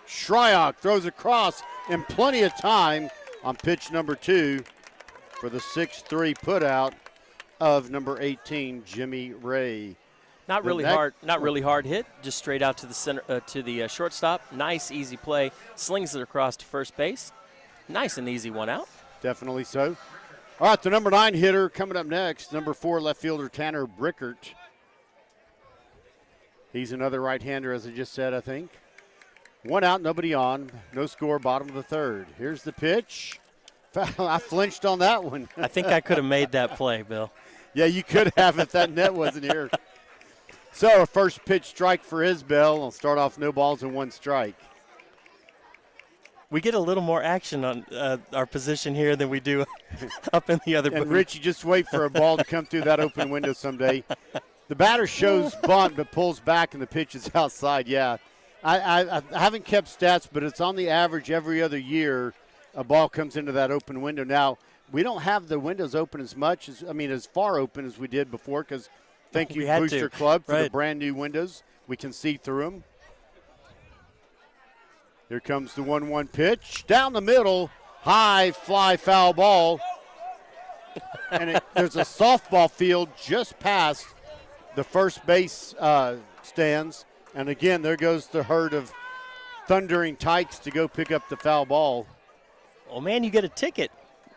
Shryock throws across in plenty of time on pitch number 2 for the 6-3 putout of number 18, Jimmy Ray. Not really hard hit, just straight out to the center, to the shortstop. Nice, easy play. Slings it across to first base. Nice and easy one out. Definitely so. All right, the number 9 hitter coming up next, number 4 left fielder Tanner Brickert. He's another right-hander, as I just said, I think. One out, nobody on. No score, bottom of the third. Here's the pitch. I flinched on that one. I think I could have made that play, Bill. Yeah, you could have if that net wasn't here. So a first pitch strike for Isbell. I'll start off no balls and 1 strike. We get a little more action on our position here than we do up in the other booth. And Richie, just wait for a ball to come through that open window someday. The batter shows bunt but pulls back and the pitch is outside. Yeah, I haven't kept stats, but it's on the average every other year a ball comes into that open window. Now, we don't have the windows open as much, as far open as we did before, because thank you, Booster Club, for the brand new windows. We can see through them. Here comes the 1-1 pitch. Down the middle, high fly foul ball. And there's a softball field just past the first base stands. And again, there goes the herd of thundering tykes to go pick up the foul ball. Oh, man, you get a ticket.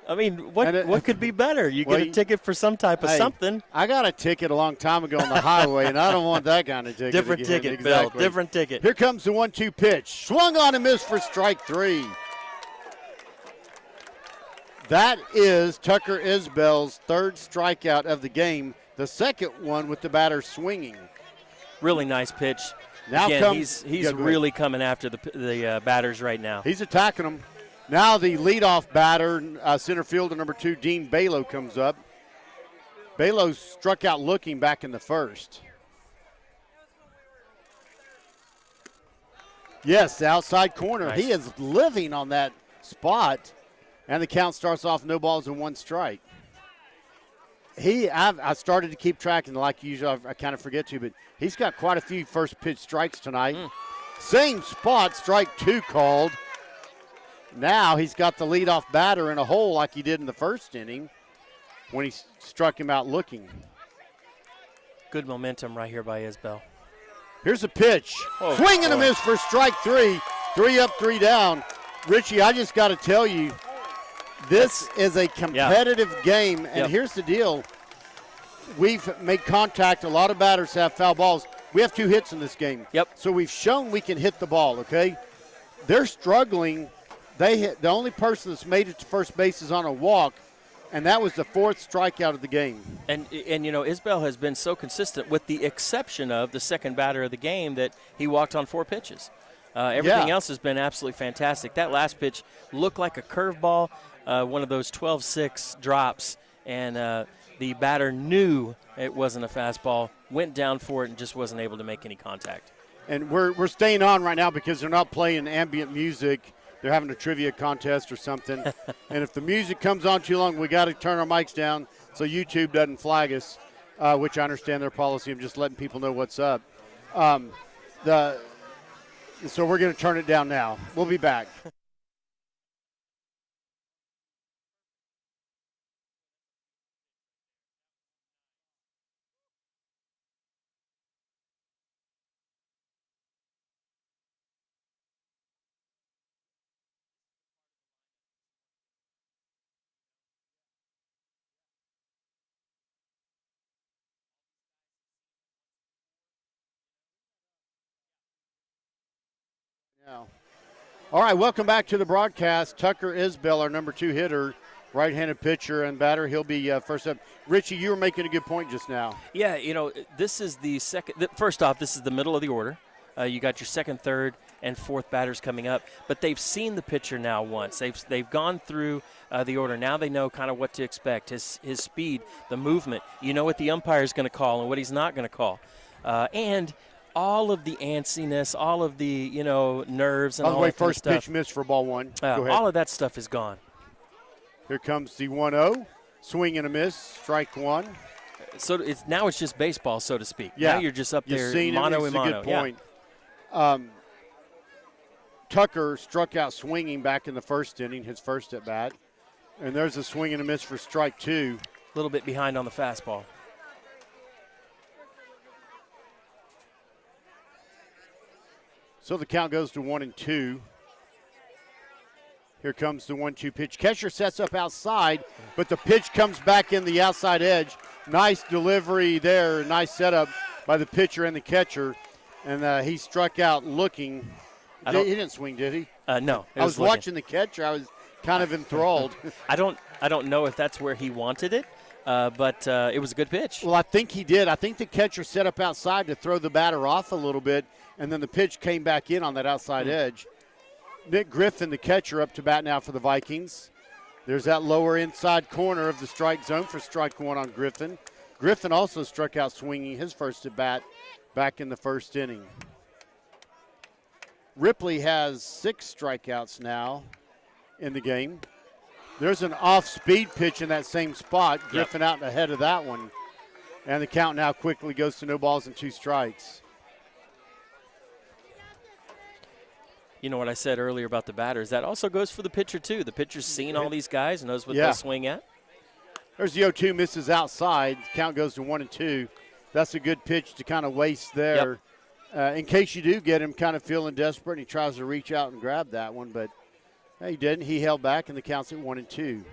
I mean, what could be better? You get a ticket for some type of something. I got a ticket a long time ago on the highway, and I don't want that kind of ticket. Different again. ticket, Exactly. Bill. Different ticket. Here comes the 1-2 pitch. Swung on and missed for strike 3. That is Tucker Isbell's 3rd strikeout of the game, the second one with the batter swinging. Really nice pitch. Now again, he's really coming after the batters right now. He's attacking them. Now the leadoff batter, center fielder number 2, Dean Balo, comes up. Balo struck out looking back in the first. Yes, the outside corner. Nice. He is living on that spot. And the count starts off no balls and 1 strike. I started to keep track, and like usual, I kind of forget to, but he's got quite a few first pitch strikes tonight. Same spot, strike 2 called. Now he's got the leadoff batter in a hole like he did in the first inning when he struck him out looking. Good momentum right here by Isbell. Here's a pitch. Swing and a miss for strike 3. 3 up, 3 down. Richie, I just got to tell you, this is a competitive game, and here's the deal. We've made contact. A lot of batters have foul balls. We have 2 hits in this game. So we've shown we can hit the ball, okay? They're struggling. The only person that's made it to first base is on a walk, and that was the 4th strikeout of the game. And you know, Isbell has been so consistent, with the exception of the second batter of the game, that he walked on 4 pitches. Everything else has been absolutely fantastic. That last pitch looked like a curveball, one of those 12-6 drops, and the batter knew it wasn't a fastball, went down for it, and just wasn't able to make any contact. And we're staying on right now because they're not playing ambient music. They're having a trivia contest or something. And if the music comes on too long, we got to turn our mics down so YouTube doesn't flag us, which I understand their policy of just letting people know what's up. So we're going to turn it down now. We'll be back. All right, welcome back to the broadcast. Tucker Isbell, our number 2 hitter, right-handed pitcher and batter. He'll be first up. Richie, you were making a good point just now. Yeah, this is the second. First off, this is the middle of the order. You got your second, third, and fourth batters coming up. But they've seen the pitcher now once. They've gone through the order. Now they know kind of what to expect, his speed, the movement. You know what the umpire is going to call and what he's not going to call. And all of the antsiness, all of the, nerves and all that stuff. By the way, first pitch missed for ball 1. Go ahead. All of that stuff is gone. Here comes the 1-0. Swing and a miss, strike 1. So it's just baseball, so to speak. Yeah. Now you're just up there mano a mano. That's a good point. Yeah. Tucker struck out swinging back in the first inning, his first at bat. And there's a swing and a miss for strike 2. A little bit behind on the fastball. So the count goes to 1-2. Here comes the 1-2 pitch. Catcher sets up outside, but the pitch comes back in the outside edge. Nice delivery there. Nice setup by the pitcher and the catcher. And he struck out looking. He didn't swing, did he? No. I was watching the catcher. I was kind of enthralled. I don't know if that's where he wanted it, but it was a good pitch. Well, I think he did. I think the catcher set up outside to throw the batter off a little bit, and then the pitch came back in on that outside edge. Nick Griffin, the catcher, up to bat now for the Vikings. There's that lower inside corner of the strike zone for strike 1 on Griffin. Griffin also struck out swinging his first at bat back in the first inning. Ripley has 6 strikeouts now in the game. There's an off-speed pitch in that same spot. Griffin out ahead of that one. And the count now quickly goes to no balls and 2 strikes. You know what I said earlier about the batters? That also goes for the pitcher, too. The pitcher's seen all these guys, knows what they'll swing at. There's the 0-2, misses outside. Count goes to 1-2. That's a good pitch to kind of waste there. In case you do get him kind of feeling desperate and he tries to reach out and grab that one, but he didn't. He held back, and the count's at 1-2.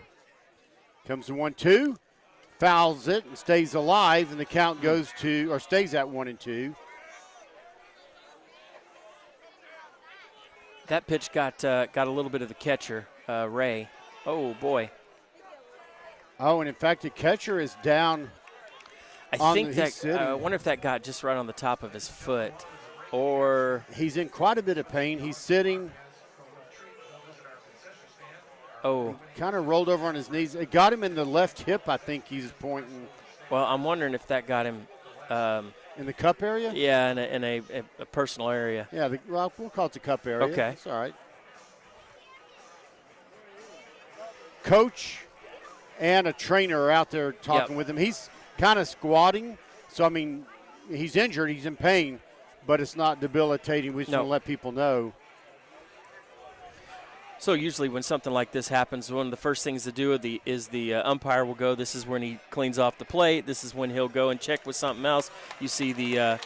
Comes to 1-2, fouls it and stays alive, and the count goes to, or stays at 1-2. That pitch got a little bit of the catcher, Ray. Oh, boy. Oh, and in fact, the catcher is down. I wonder if that got just right on the top of his foot, or he's in quite a bit of pain. He's sitting. Oh, kind of rolled over on his knees. It got him in the left hip, I think he's pointing. Well, I'm wondering if that got him in the cup area. Yeah, in a personal area. Yeah, we'll call it the cup area. Okay, that's all right. Coach and a trainer are out there talking with him. He's kind of squatting, so I mean, he's injured, he's in pain, but it's not debilitating. We just want to let people know. So usually when something like this happens, one of the first things to do is the umpire will go, this is when he cleans off the plate, this is when he'll go and check with something else. You see the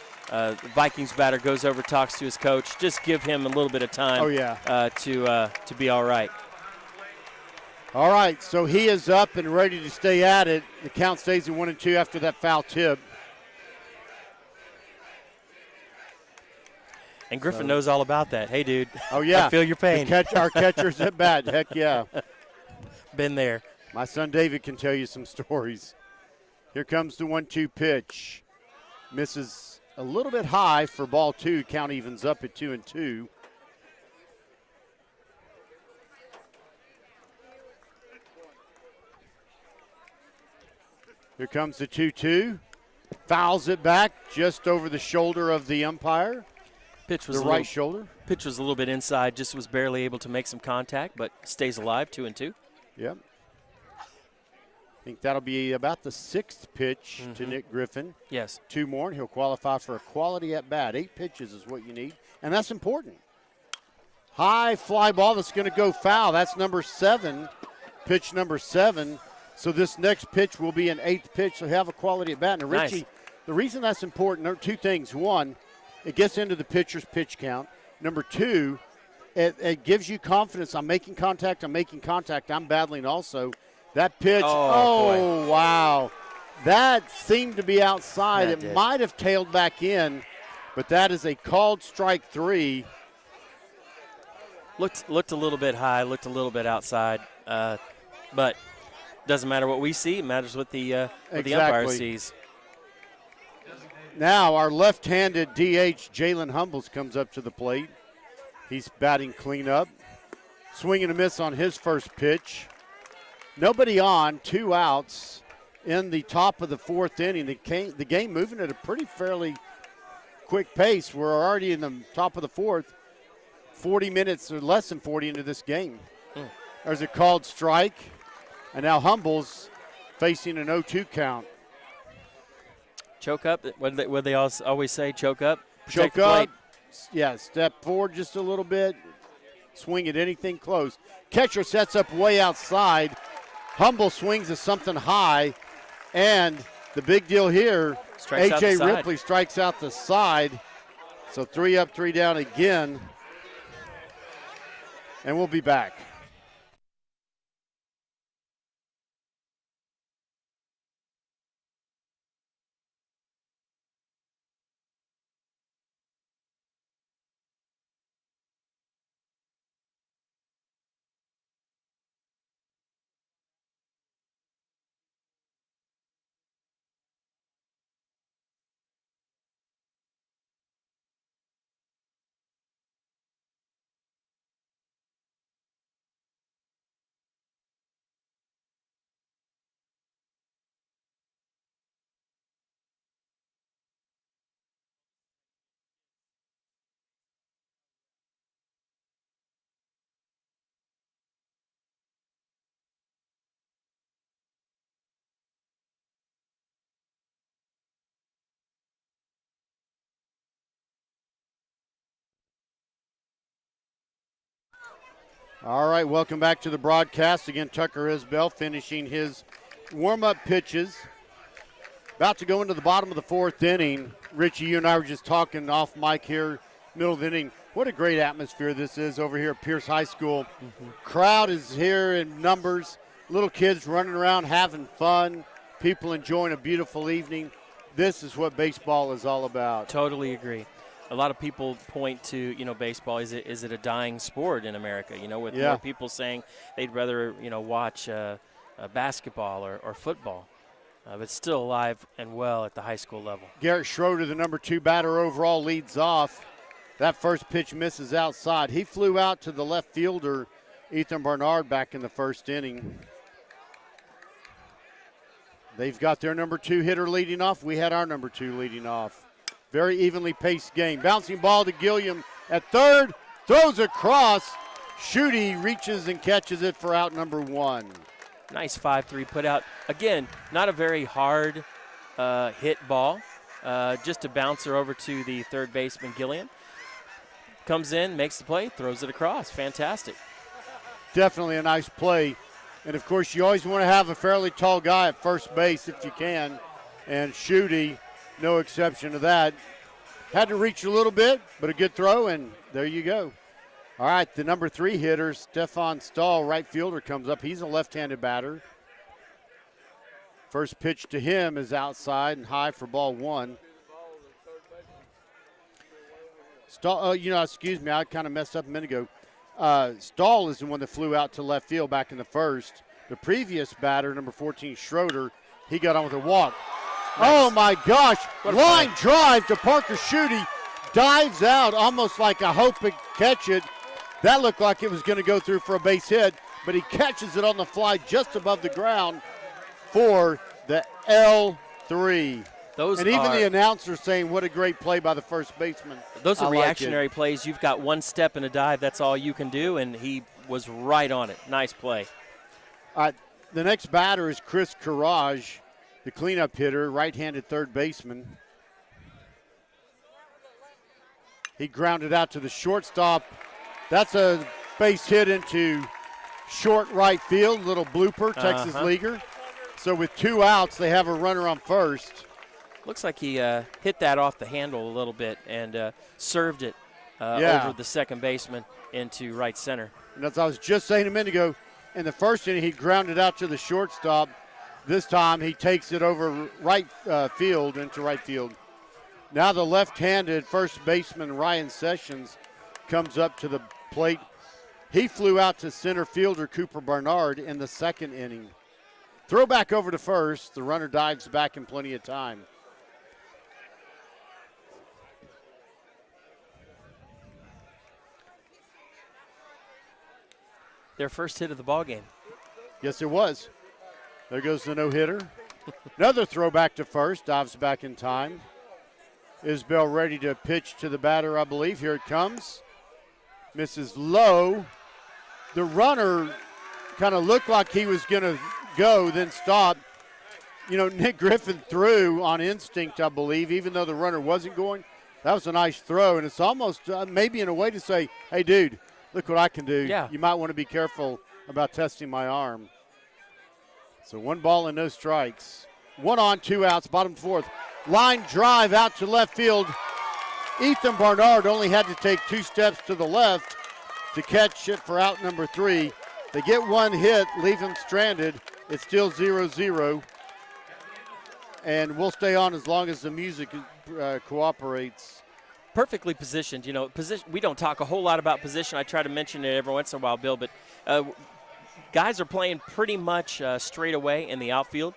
Vikings batter goes over, talks to his coach, just give him a little bit of time to be all right. All right, so he is up and ready to stay at it. The count stays at 1-2 after that foul tip. And Griffin knows all about that. Hey, dude. Oh, yeah. I feel your pain. Our catcher's at bat. Heck, yeah. Been there. My son David can tell you some stories. Here comes the 1-2 pitch. Misses a little bit high for ball 2. Count evens up at 2-2. Here comes the 2-2. Fouls it back just over the shoulder of the umpire. Pitch was the right shoulder. Pitch was a little bit inside, just was barely able to make some contact, but stays alive, 2-2. Yep. I think that'll be about the 6th pitch to Nick Griffin. Yes. 2 more, and he'll qualify for a quality at bat. 8 pitches is what you need, and that's important. High fly ball that's going to go foul. That's number 7, pitch number 7. So this next pitch will be an 8th pitch. So have a quality at bat. And Richie, the reason that's important, there are 2 things. One, it gets into the pitcher's pitch count. Number 2, it gives you confidence. I'm making contact. I'm battling also. That pitch, wow. That seemed to be outside. It might have tailed back in, but that is a called strike 3. Looked a little bit high, looked a little bit outside, but doesn't matter what we see. It matters what the umpire sees. Now our left-handed DH, Jalen Humbles, comes up to the plate. He's batting cleanup. Swing and a miss on his first pitch. Nobody on, 2 outs in the top of the 4th inning. The game moving at a pretty fairly quick pace. We're already in the top of the 4th, 40 minutes or less than 40 into this game. There's a called strike, and now Humbles facing an 0-2 count. Choke up. What they always say, choke up. Choke up. Yeah, step forward just a little bit. Swing at anything close. Catcher sets up way outside. Humble swings at something high. And the big deal here, A.J. Ripley strikes out the side. So 3 up, 3 down again. And we'll be back. All right, welcome back to the broadcast. Again, Tucker Isbell finishing his warm-up pitches. About to go into the bottom of the 4th inning. Richie, you and I were just talking off mic here, middle of the inning. What a great atmosphere this is over here at Pearce High School. Crowd is here in numbers. Little kids running around having fun. People enjoying a beautiful evening. This is what baseball is all about. Totally agree. A lot of people point to, baseball. Is it a dying sport in America? With more people saying they'd rather, watch basketball or football. But still alive and well at the high school level. Garrett Schroeder, the number 2 batter overall, leads off. That first pitch misses outside. He flew out to the left fielder, Ethan Barnard, back in the 1st inning. They've got their number 2 hitter leading off. We had our number 2 leading off. Very evenly paced game. Bouncing ball to Gilliam at third. Throws across. Schutte reaches and catches it for out number 1. Nice 5-3 put out. Again, not a very hard hit ball. Just a bouncer over to the third baseman, Gilliam. Comes in, makes the play, throws it across. Fantastic. Definitely a nice play. And, of course, you always want to have a fairly tall guy at first base if you can. And Schutte, no exception to that. Had to reach a little bit, but a good throw, and there you go. All right, the number 3 hitter, Stefan Stahl, right fielder, comes up. He's a left-handed batter. First pitch to him is outside and high for ball 1. Stahl, excuse me, I kind of messed up a minute ago. Stahl is the one that flew out to left field back in the 1st. The previous batter, number 14, Schroeder, he got on with a walk. Nice. Oh, my gosh. Line drive to Parker Schutte. Dives out almost like I hope it catch it. That looked like it was going to go through for a base hit, but he catches it on the fly just above the ground for the L3. Even the announcer saying what a great play by the first baseman. Those are reactionary plays. You've got one step and a dive. That's all you can do, and he was right on it. Nice play. The next batter is Chris Karage, the cleanup hitter, right-handed third baseman. He grounded out to the shortstop. That's a base hit into short right field, little blooper, Texas leaguer. So with 2 outs, they have a runner on first. Looks like he hit that off the handle a little bit and served it over the second baseman into right center. And as I was just saying a minute ago, in the first inning, he grounded out to the shortstop. This time, he takes it over right field into right field. Now the left-handed first baseman, Ryan Sessions, comes up to the plate He flew out to center fielder Cooper Barnard in the second inning. Throw back over to first. The runner dives back in plenty of time. Their first hit of the ball game. Yes, it was. There goes the no-hitter. Another throw back to first. Dives back in time. Isbell ready to pitch to the batter, I believe. Here it comes. Misses low. The runner kind of looked like he was going to go, then stop. You know, Nick Griffin threw on instinct, I believe, even though the runner wasn't going. That was a nice throw, and it's almost maybe in a way to say, hey, dude, look what I can do. Yeah. You might want to be careful about testing my arm. So 1 ball and no strikes. 1 on, 2 outs, bottom 4th. Line drive out to left field. Ethan Barnard only had to take 2 steps to the left to catch it for out number 3. They get 1 hit, leave him stranded. It's still 0-0. And we'll stay on as long as the music cooperates. Perfectly positioned. You know, we don't talk a whole lot about position. I try to mention it every once in a while, Bill, but guys are playing pretty much straight away in the outfield.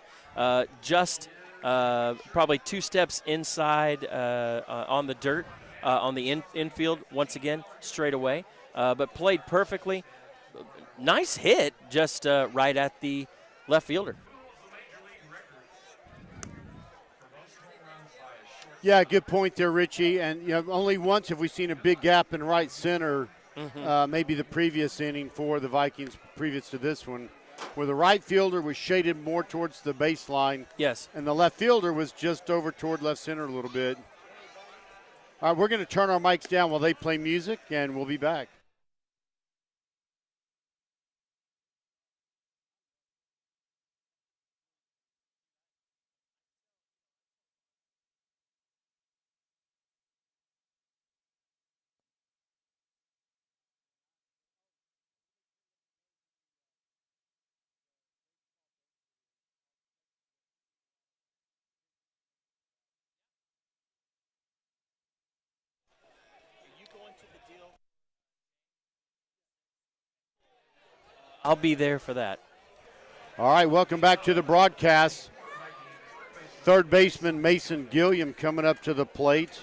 Just probably 2 steps inside on the dirt, on the infield, once again, straight away. But played perfectly. Nice hit, just right at the left fielder. Yeah, good point there, Richie. And you know, only once have we seen a big gap in right center. Maybe the previous inning for the Vikings, previous to this one, where the right fielder was shaded more towards the baseline. Yes. And the left fielder was just over toward left center a little bit. All right, we're going to turn our mics down while they play music, and we'll be back. I'll be there for that. All right, welcome back to the broadcast. Third baseman Mason Gilliam coming up to the plate.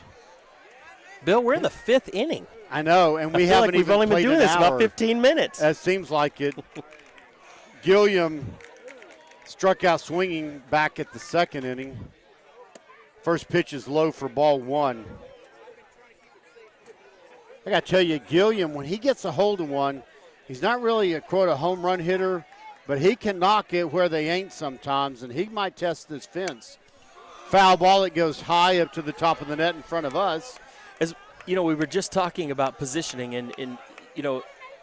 Bill, we're in the 5th inning. I know, and we haven't we've even only been played doing an this hour. about 15 minutes. That seems like it. Gilliam struck out swinging back at the second inning. First pitch is low for ball 1. I got to tell you, Gilliam, when he gets a hold of one, he's not really a, quote, a home run hitter, but he can knock it where they ain't sometimes, and he might test this fence. Foul ball, it goes high up to the top of the net in front of us. As you know, we were just talking about positioning, and you know,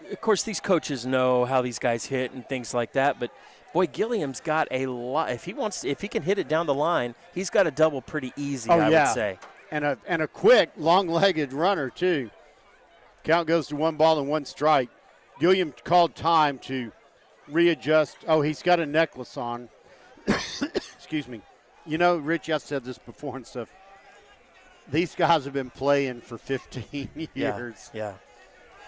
of course, these coaches know how these guys hit and things like that, but boy, Gilliam's got a lot. If he can hit it down the line, he's got a double pretty easy, I would say. And a quick, long-legged runner, too. Count goes to 1 ball and 1 strike. Gilliam called time to readjust. Oh, he's got a necklace on. Excuse me. You know, Rich, I said this before and stuff. These guys have been playing for 15 years. Yeah.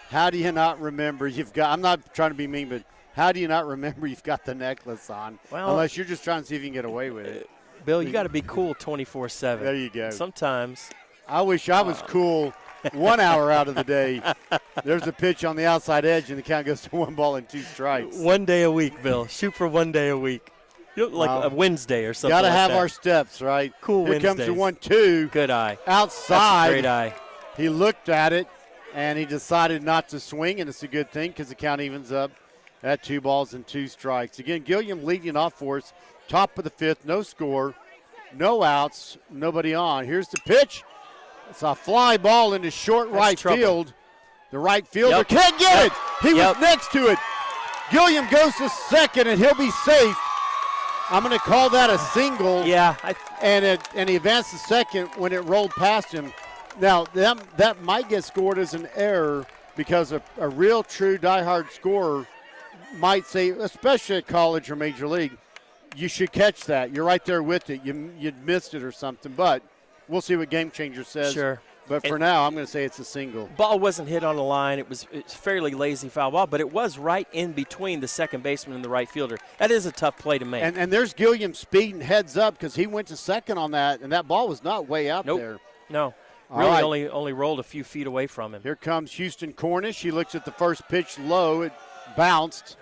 How do you not remember you've got – I'm not trying to be mean, but how do you not remember you've got the necklace on? Well, unless you're just trying to see if you can get away with it. Bill, you got to be cool 24/7. There you go. Sometimes. I wish I was cool 1 hour out of the day. There's a pitch on the outside edge, and the count goes to 1 ball and 2 strikes. 1 day a week, Bill. Shoot for 1 day a week. Like a Wednesday or something. Got to like have that. our steps, right? Cool Here Wednesdays. comes the 1-2. Good eye. Outside. That's a great eye. He looked at it, and he decided not to swing, and it's a good thing because the count evens up at 2 balls and 2 strikes. Again, Gilliam leading off for us. Top of the 5th, no score, no outs, nobody on. Here's the pitch. It's a fly ball into short right field. The right fielder can't get it. He was next to it. Gilliam goes to second, and he'll be safe. I'm going to call that a single. Yeah. And he advanced to second when it rolled past him. Now, that might get scored as an error because a real true diehard scorer might say, especially at college or major league, you should catch that. You're right there with it. You missed it or something. But we'll see what Game Changer says. Sure. But for now, I'm going to say it's a single. Ball wasn't hit on the line. It's fairly lazy foul ball, but it was right in between the second baseman and the right fielder. That is a tough play to make. And there's Gilliam speeding heads up because he went to second on that, and that ball was not way out there. No. All really right. only rolled a few feet away from him. Here comes Houston Cornish. He looks at the first pitch low. It bounced.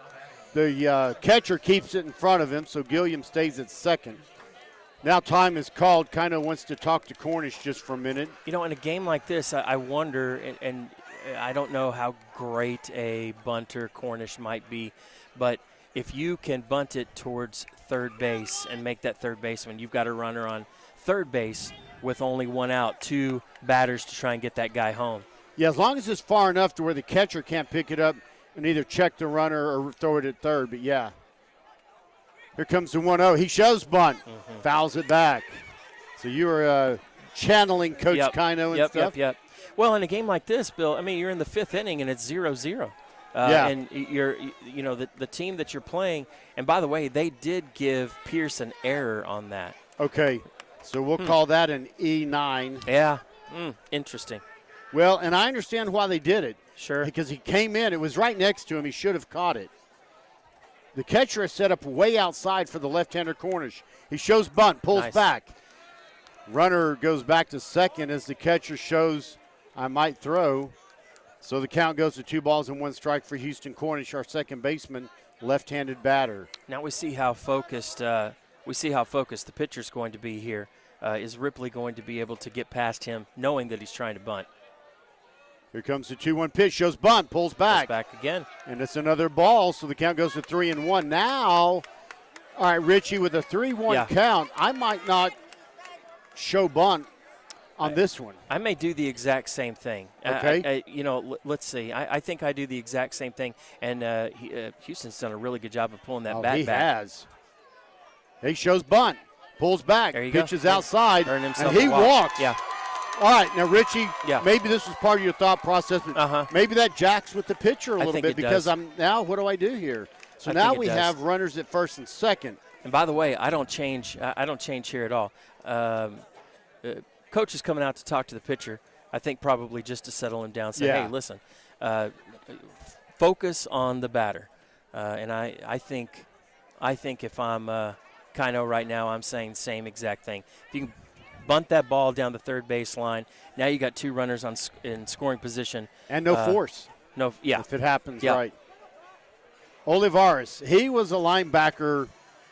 The catcher keeps it in front of him, so Gilliam stays at second. Now time is called. Kind of wants to talk to Cornish just for a minute. In a game like this, I wonder, and I don't know how great a bunter Cornish might be, but if you can bunt it towards third base and make that third baseman, you've got a runner on third base with only one out, 2 batters to try and get that guy home. Yeah, as long as it's far enough to where the catcher can't pick it up and either check the runner or throw it at third, but yeah. Here comes the 1-0. He shows bunt, fouls it back. So you were channeling Coach Kino and stuff? Yep. Well, in a game like this, Bill, you're in the 5th inning and it's 0-0. And you're, the team that you're playing, and by the way, they did give Pearce an error on that. Okay, so we'll call that an E9. Yeah, interesting. Well, and I understand why they did it. Sure. Because he came in. It was right next to him. He should have caught it. The catcher is set up way outside for the left-hander Cornish. He shows bunt, pulls back. Runner goes back to second as the catcher shows I might throw. So the count goes to 2 balls and 1 strike for Houston Cornish, our second baseman, left-handed batter. Now we see how focused the pitcher's going to be here. Is Ripley going to be able to get past him knowing that he's trying to bunt? Here comes the 2-1 pitch, shows bunt, pulls back. Back again. And it's another ball, so the count goes to 3-1. Now, all right, Richie, with a 3-1 count, I might not show bunt on this one. I may do the exact same thing. Okay. Let's see. I think I do the exact same thing, and Houston's done a really good job of pulling that bat back. He has. He shows bunt, pulls back, pitches outside, and he walks. Yeah. All right, now, Richie, maybe this was part of your thought process, but maybe that jacks with the pitcher a little bit because what do I do here? So now we have runners at first and second. And by the way, I don't change here at all. Coach is coming out to talk to the pitcher, I think probably just to settle him down, say, hey, listen, focus on the batter. And I think if I'm Kino right now, I'm saying the same exact thing. If you can bunt that ball down the third base line, now you got 2 runners in scoring position. And no force. If it happens right. Olivares, he was a linebacker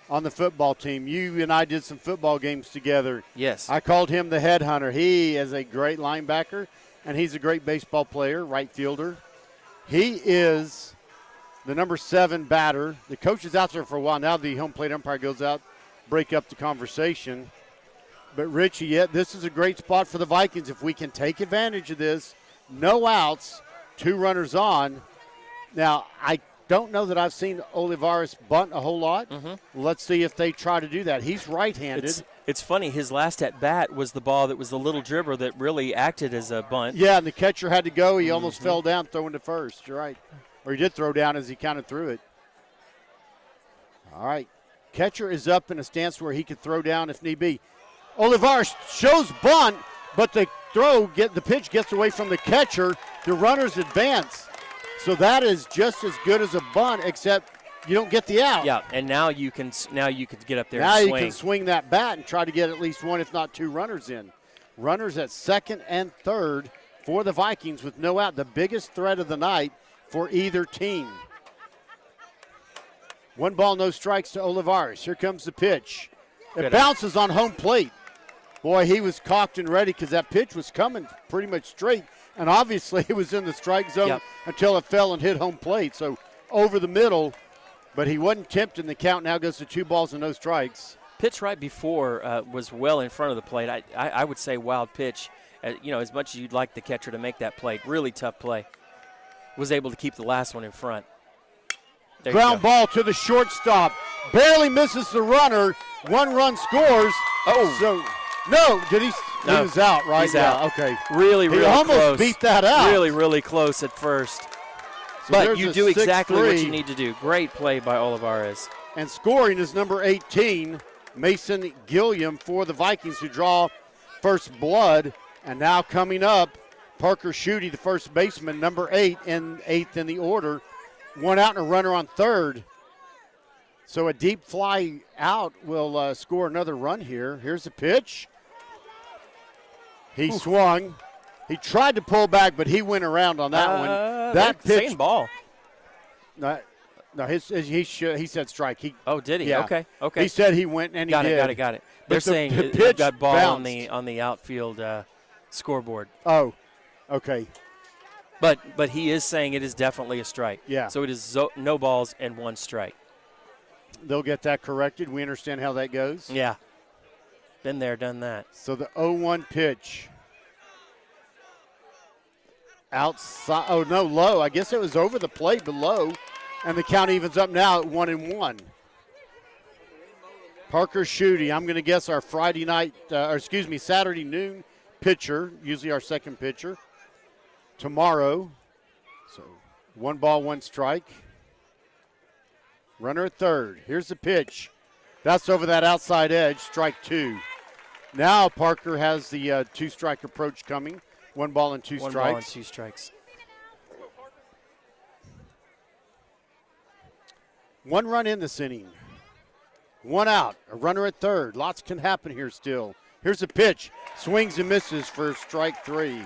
on the football team. You and I did some football games together. Yes. I called him the headhunter. He is a great linebacker, and he's a great baseball player, right fielder. He is the number 7 batter. The coach is out there for a while. Now the home plate umpire goes out, break up the conversation. But, Richie, this is a great spot for the Vikings. If we can take advantage of this, no outs, 2 runners on. Now, I don't know that I've seen Olivares bunt a whole lot. Let's see if they try to do that. He's right-handed. It's funny. His last at-bat was the ball that was the little dribber that really acted as a bunt. Yeah, and the catcher had to go. He almost fell down throwing to first. You're right. Or he did throw down as he kind of threw it. All right. Catcher is up in a stance where he could throw down if need be. Olivares shows bunt, but the pitch gets away from the catcher. The runners advance. So that is just as good as a bunt, except you don't get the out. Yeah, and now you can get up there now and swing. Now you can swing that bat and try to get at least 1, if not 2 runners in. Runners at second and third for the Vikings with no out. The biggest threat of the night for either team. 1 ball, no strikes to Olivares. Here comes the pitch. It bounces on home plate. Boy, he was cocked and ready because that pitch was coming pretty much straight. And obviously it was in the strike zone until it fell and hit home plate. So over the middle, but he wasn't tipped, and the count now goes to 2 balls and no strikes. Pitch right before was well in front of the plate. I would say wild pitch. As much as you'd like the catcher to make that play, really tough play. Was able to keep the last one in front. Ground ball to the shortstop. Barely misses the runner. 1 run scores. No, he was out, right? He's out. Okay. Really he close. Almost beat that out. Really, really close at first. So but you do exactly what you need to do. Great play by Olivares. And scoring is number 18, Mason Gilliam for the Vikings, who draw first blood And now coming up, Parker Schutte, the first baseman, number 8 in 8th in the order. One out and a runner on third. So a deep fly out will score another run here. Here's the pitch. He swung. He tried to pull back, but he went around on that one. That pitch. Same ball. No, he said strike. Did he? Yeah. Okay. He said he went and he did. Got it. They're saying the they've got ball bounced on the outfield scoreboard. Oh, okay. But he is saying it is definitely a strike. Yeah. So it is no balls and 1 strike. They'll get that corrected. We understand how that goes. Yeah. Been there, done that. So the 0-1 pitch. Outside. Oh, no, low. I guess it was over the plate, but low. And the count evens up now at 1-1. Parker Schutte, I'm going to guess our Saturday noon pitcher, usually our second pitcher, tomorrow. So 1 ball, 1 strike. Runner at third. Here's the pitch. That's over that outside edge, strike 2. Now Parker has the 2-strike approach coming. 1 ball and 2 strikes. 1 ball and 2 strikes. 1 run in this inning. 1 out. A runner at third. Lots can happen here still. Here's the pitch. Swings and misses for strike 3.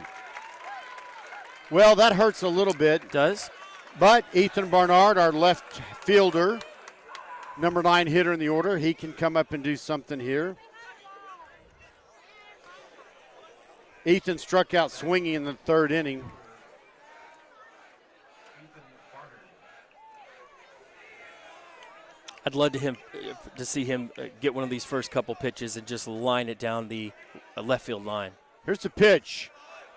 Well, that hurts a little bit. Does. But Ethan Barnard, our left fielder, number 9 hitter in the order, he can come up and do something here. Ethan struck out swinging in the 3rd inning. I'd love to see him get one of these first couple pitches and just line it down the left field line. Here's the pitch.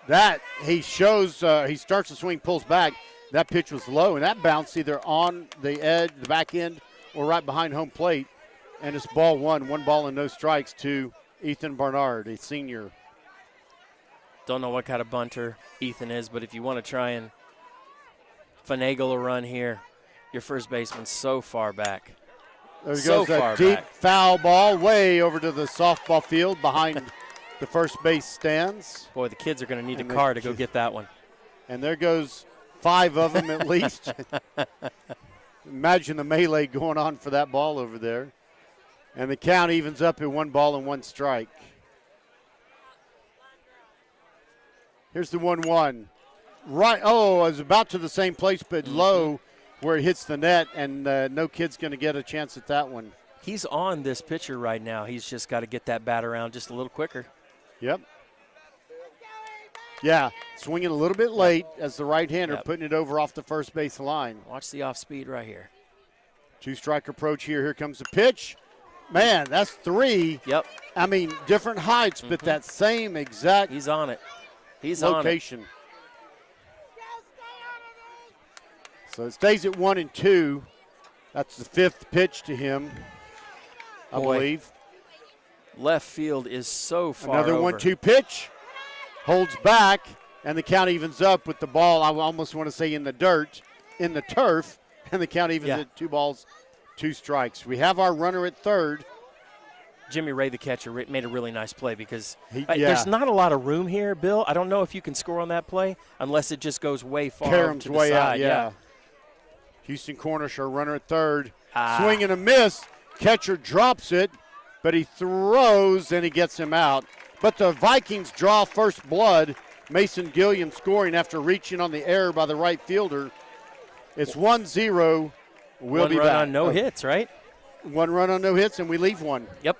That he shows, he starts to swing, pulls back. That pitch was low, and that bounced either on the edge, the back end, or right behind home plate. And it's ball 1, 1 ball and no strikes to Ethan Barnard, a senior. Don't know what kind of bunter Ethan is, but if you want to try and finagle a run here, your first baseman's so far back. There goes a deep foul ball way over to the softball field behind the first base stands. Boy, the kids are going to need a car to go get that one. And there goes 5 of them at least. Imagine the melee going on for that ball over there. And the count evens up at 1 ball and 1 strike. Here's the 1-1. Right, I was about to the same place, but low where it hits the net, and no kid's going to get a chance at that one. He's on this pitcher right now. He's just got to get that bat around just a little quicker. Yep. Yeah, swinging a little bit late as the right-hander, putting it over off the first base line. Watch the off-speed right here. 2-strike approach here. Here comes the pitch. Man, that's 3. Yep. I mean, different heights, but that same exact He's on it. He's location. on it. So it stays at 1-2. That's the 5th pitch to him, I believe. Left field is so far Another over. 1-2 pitch. Holds back, and the count evens up with the ball, I almost want to say in the dirt, in the turf, and the count evens at 2 balls, 2 strikes. We have our runner at third. Jimmy Ray, the catcher, made a really nice play because there's not a lot of room here, Bill. I don't know if you can score on that play unless it just goes way far to the way side. out, Houston Cornish, our runner at third. Swing and a miss. Catcher drops it, but he throws and he gets him out. But the Vikings draw first blood. Mason Gilliam scoring after reaching on the error by the right fielder. It's 1-0. We'll be back. 1 run on no hits, right? 1 run on no hits, and we leave 1. Yep.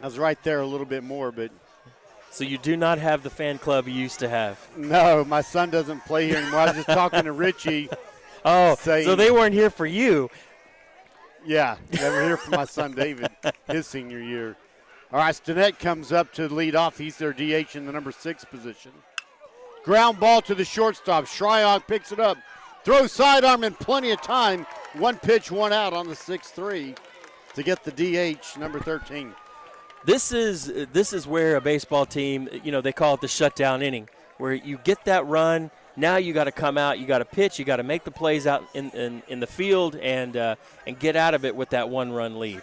I was right there a little bit more, but. So you do not have the fan club you used to have? No, my son doesn't play here anymore. I was just talking to Richie. Oh, so they weren't here for you. Yeah, they were here for my son David, his senior year. All right, Stinnett comes up to lead off. He's their DH in the number 6 position. Ground ball to the shortstop. Shryock picks it up. Throws sidearm in plenty of time. 1 pitch, 1 out on the 6-3 to get the DH, number 13. This is where a baseball team, they call it the shutdown inning, where you get that run. Now you got to come out, you got to pitch, you got to make the plays out in the field and get out of it with that 1-run lead.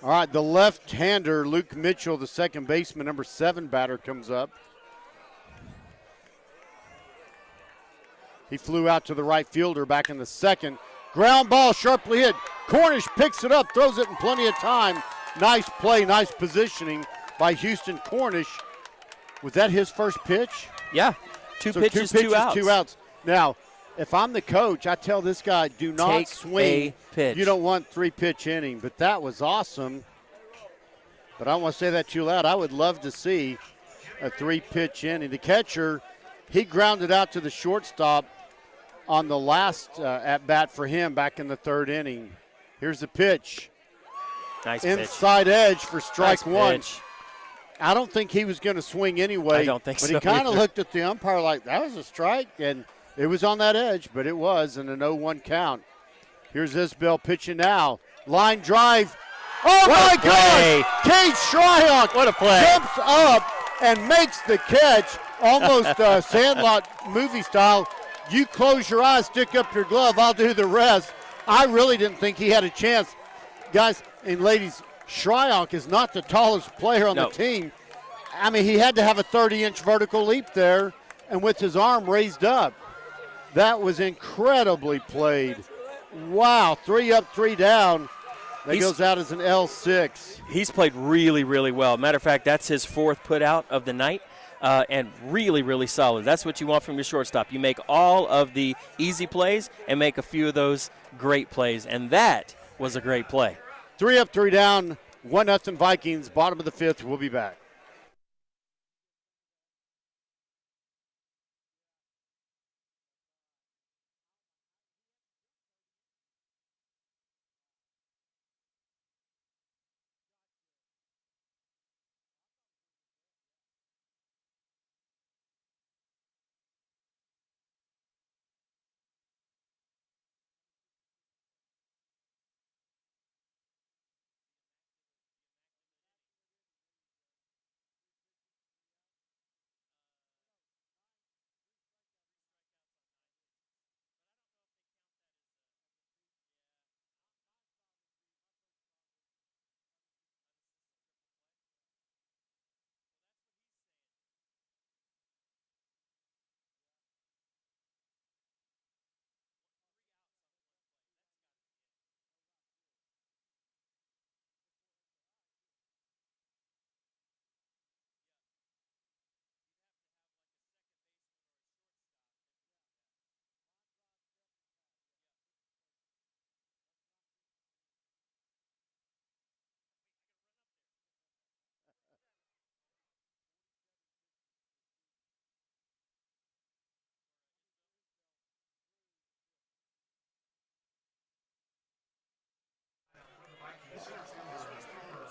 All right, the left-hander, Luke Mitchell, the second baseman, number 7 batter, comes up. He flew out to the right fielder back in the second. Ground ball, sharply hit. Cornish picks it up, throws it in plenty of time. Nice play, nice positioning by Houston Cornish. Was that his first pitch? Yeah, two pitches, 2 outs. 2 outs. Now, if I'm the coach, I tell this guy, do not swing. A pitch. You don't want 3-pitch inning, but that was awesome. But I don't want to say that too loud. I would love to see a 3-pitch inning. The catcher, he grounded out to the shortstop on the last at-bat for him back in the 3rd inning. Here's the pitch. Nice Inside pitch. edge for strike nice 1. Pitch. I don't think he was going to swing anyway. I don't think but so. But he kind of either. looked at the umpire like, that was a strike, and it was on that edge, but it was in an 0-1 count. Here's Isbell pitching now. Line drive. Oh, my God! Cade Shryock what a play. jumps up and makes the catch, almost Sandlot movie style. You close your eyes, stick up your glove, I'll do the rest. I really didn't think he had a chance. Guys and ladies, Shryock is not the tallest player on the team. I mean, he had to have a 30-inch vertical leap there, and with his arm raised up. That was incredibly played. Wow, 3 up, 3 down. That goes out as an L6. He's played really, really well. Matter of fact, that's his 4th put out of the night, and really, really solid. That's what you want from your shortstop. You make all of the easy plays and make a few of those great plays, and that was a great play. 3 up, 3 down, 1-0 Vikings, bottom of the 5th. We'll be back.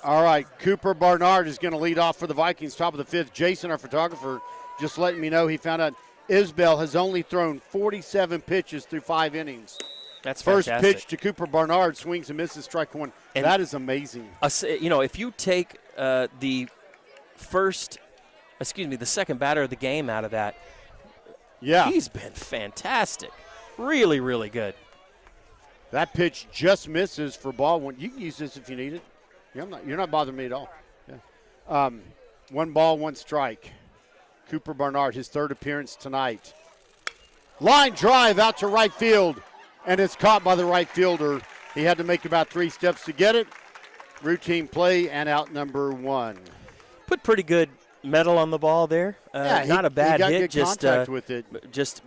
All right, Cooper Barnard is going to lead off for the Vikings, top of the 5th. Jason, our photographer, just letting me know he found out Isbell has only thrown 47 pitches through 5 innings. That's First fantastic. pitch to Cooper Barnard, swings and misses, strike 1. And that is amazing. If you take the second batter of the game out of that, he's been fantastic. Really, really good. That pitch just misses for ball 1. You can use this if you need it. You're not bothering me at all. Yeah. 1 ball, 1 strike. Cooper Barnard, his 3rd appearance tonight. Line drive out to right field, and it's caught by the right fielder. He had to make about 3 steps to get it. Routine play and out number 1. Put pretty good metal on the ball there. Not a bad he got hit. Good contact with it. Just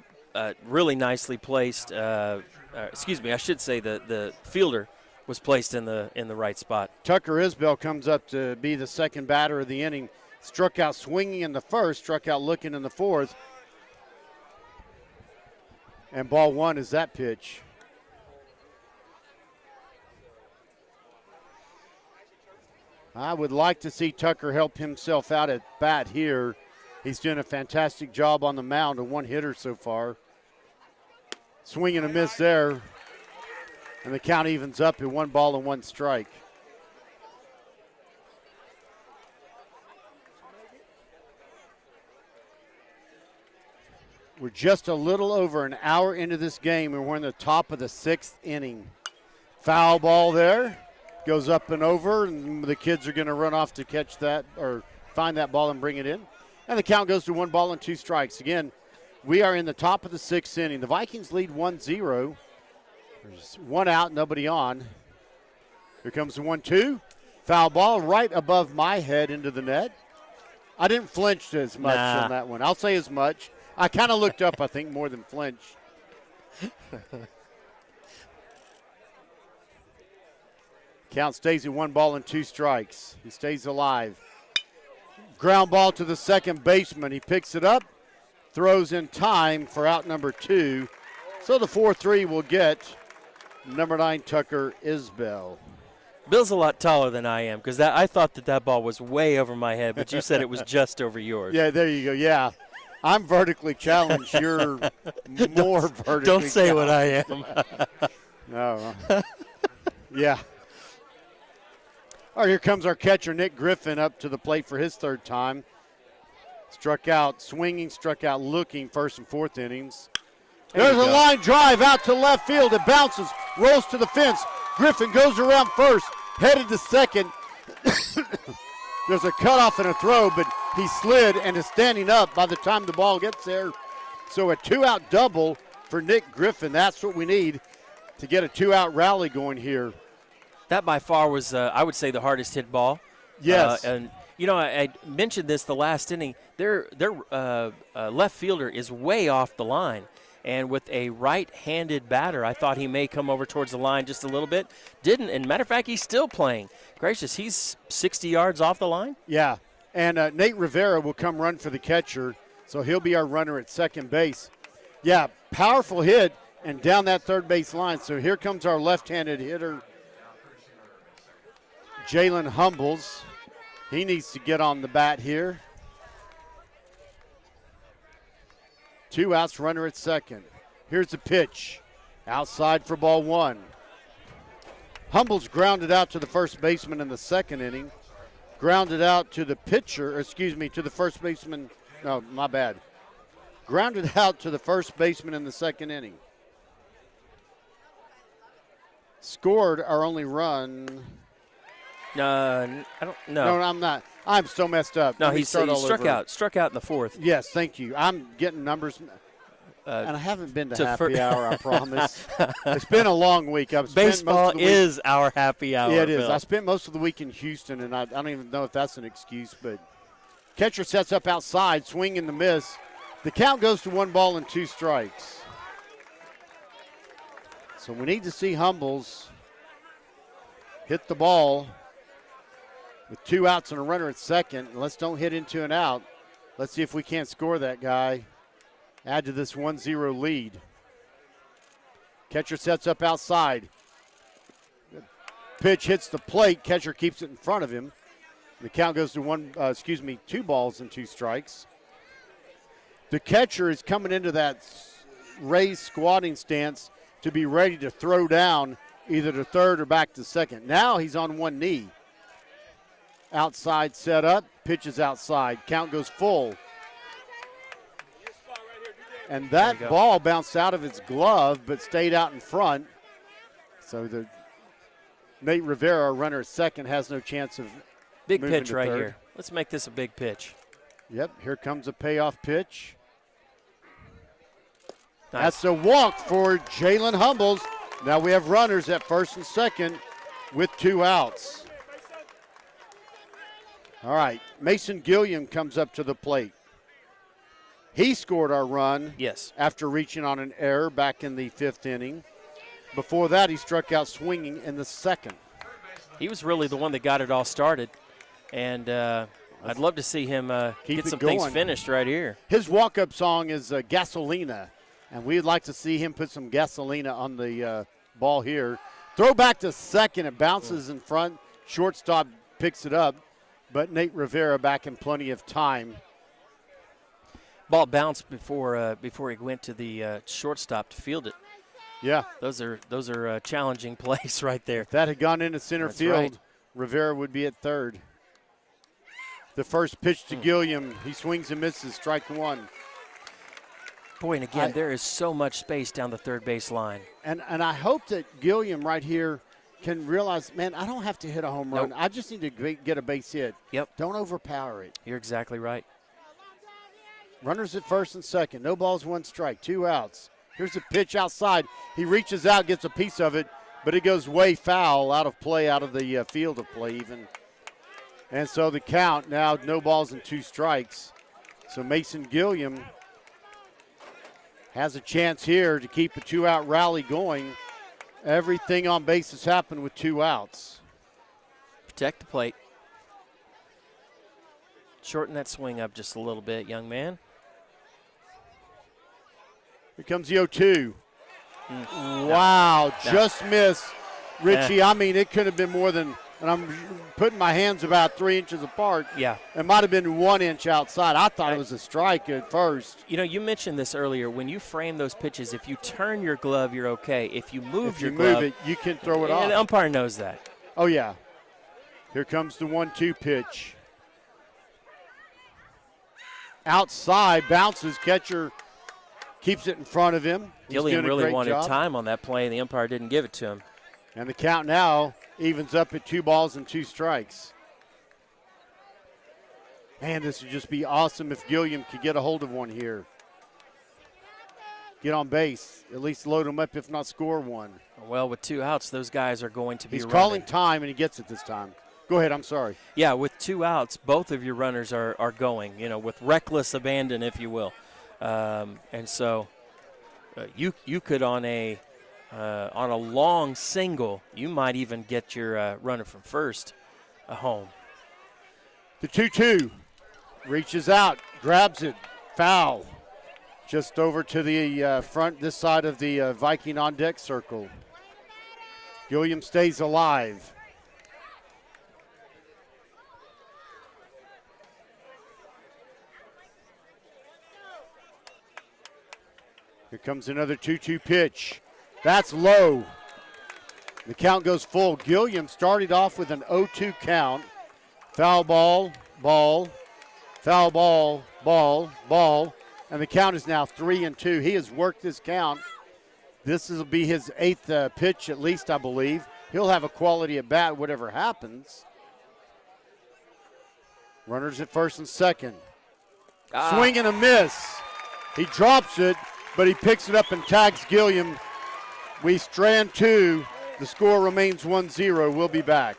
really nicely placed. I should say the fielder was placed in the right spot. Tucker Isbell comes up to be the second batter of the inning. Struck out swinging in the first, struck out looking in the fourth. And ball one is that pitch. I would like to see Tucker help himself out at bat here. He's doing a fantastic job on the mound, a one-hitter so far. Swing and a miss there. And the count evens up at 1 strike. We're just a little over an hour into this game, and we're in the top of the 6th inning. Foul ball there. Goes up and over, and the kids are going to run off to catch that or find that ball and bring it in. And the count goes to 1 strikes. Again, we are in the top of the 6th inning. The Vikings lead 1-0. There's one out, nobody on. Here comes the 1-2. Foul ball right above my head into the net. I didn't flinch as much on that one. I'll say as much. I kind of looked up, I think, more than flinched. Count stays at 1 strikes. He stays alive. Ground ball to the second baseman. He picks it up, throws in time for out number 2. So the 4-3 will get number 9, Tucker Isbell. Bill's a lot taller than I am because I thought that ball was way over my head, but you said it was just over yours. Yeah, there you go. Yeah. I'm vertically challenged. You're more vertically Don't say challenged. what I am. No. Yeah. All right, here comes our catcher, Nick Griffin, up to the plate for his 3rd time. Struck out swinging, struck out looking, 1st and 4th innings. There's a line drive out to left field. It bounces, rolls to the fence. Griffin goes around first, headed to second. There's a cutoff and a throw, but he slid and is standing up by the time the ball gets there. So a 2-out double for Nick Griffin. That's what we need to get a 2-out rally going here. That by far was, I would say, the hardest hit ball. Yes. And, you know, I mentioned this the last inning. Their left fielder is way off the line. And with a right-handed batter, I thought he may come over towards the line just a little bit. Didn't. And matter of fact, he's still playing. Gracious, he's 60 yards off the line. Yeah. And Nate Rivera will come run for the catcher, so he'll be our runner at second base. Yeah, powerful hit and down that third base line. So here comes our left-handed hitter, Jalen Humbles. He needs to get on the bat here. 2 outs, runner at second. Here's the pitch. Outside for ball 1. Humbles grounded out to the first baseman in the 2nd inning. Grounded out to the pitcher, to the first baseman. No, my bad. Grounded out to the first baseman in the 2nd inning. Scored our only run. I don't know. No, I'm not. I'm so messed up. No, he struck out in the 4th. Yes, thank you. I'm getting numbers. And I haven't been to happy hour, I promise. It's been a long week. Baseball is our happy hour. Yeah, it is. Bill. I spent most of the week in Houston, and I don't even know if that's an excuse. But catcher sets up outside, swing and the miss. The count goes to 1 strikes. So we need to see Humbles hit the ball with 2 outs and a runner at second. Let's don't hit into an out. Let's see if we can't score that guy. Add to this 1-0 lead. Catcher sets up outside. Pitch hits the plate. Catcher keeps it in front of him. The count goes to 2 strikes. The catcher is coming into that raised squatting stance to be ready to throw down either to third or back to second. Now he's on one knee. Outside set up, pitches outside. Count goes full. And that ball bounced out of his glove but stayed out in front. So Nate Rivera, our runner at second, has no chance of big moving pitch to right third. here. Let's make this a big pitch. Yep, here comes a payoff pitch. Nice. That's a walk for Jalen Humbles. Now we have runners at first and second with 2 outs. All right, Mason Gilliam comes up to the plate. He scored our run Yes. after reaching on an error back in the 5th inning. Before that, he struck out swinging in the second. He was really the one that got it all started, and I'd love to see him get some things finished right here. His walk-up song is Gasolina, and we'd like to see him put some gasolina on the ball here. Throw back to second. It bounces in front. Shortstop picks it up, but Nate Rivera back in plenty of time. Ball bounced before he went to the shortstop to field it. Yeah. Those are challenging plays right there. If that had gone into center field, right. Rivera would be at third. The first pitch to Gilliam. He swings and misses. Strike one. Boy, and again, there is so much space down the third base line. And I hope that Gilliam right here can realize, man, I don't have to hit a home run. I just need to get a base hit. Yep. Don't overpower it. You're exactly right. Runners at first and second. No balls, one strike. 2 outs. Here's a pitch outside. He reaches out, gets a piece of it, but it goes way foul, out of play, out of the field of play even. And so the count now, no balls and 2 strikes. So Mason Gilliam has a chance here to keep a 2-out rally going. Everything on base has happened with 2 outs. Protect the plate. Shorten that swing up just a little bit, young man. Here comes the 0-2. Wow, just missed. Richie, I mean, it could have been more than, and I'm putting my hands about 3 inches apart. Yeah. It might have been 1 inch outside. I thought it was a strike at first. You know, you mentioned this earlier. When you frame those pitches, if you turn your glove, you're okay. If you move your glove, it, you can throw it off. And the umpire knows that. Oh, yeah. Here comes the 1-2 pitch. Outside, bounces, catcher keeps it in front of him. Gilliam really wanted time on that play, and the umpire didn't give it to him. And the count now evens up at 2 balls and 2 strikes. Man, this would just be awesome if Gilliam could get a hold of one here. Get on base, at least load them up, if not score one. Well, with 2 outs, those guys are going to be He's running. calling time, and he gets it this time. Go ahead, I'm sorry. Yeah, with 2 outs, both of your runners are going, with reckless abandon, if you will. And so you could on a long single, you might even get your runner from first home. The 2-2 reaches out, grabs it, foul. Just over to the front, this side of the Viking on deck circle. Gilliam stays alive. Here comes another 2-2 pitch. That's low. The count goes full. Gilliam started off with an 0-2 count. Foul ball, ball, foul ball, ball, ball. And the count is now 3-2. He has worked this count. This will be his 8th pitch at least, I believe. He'll have a quality at bat, whatever happens. Runners at first and second. Swing and a miss. He drops it, but he picks it up and tags Gilliam. We strand 2. The score remains 1-0. We'll be back.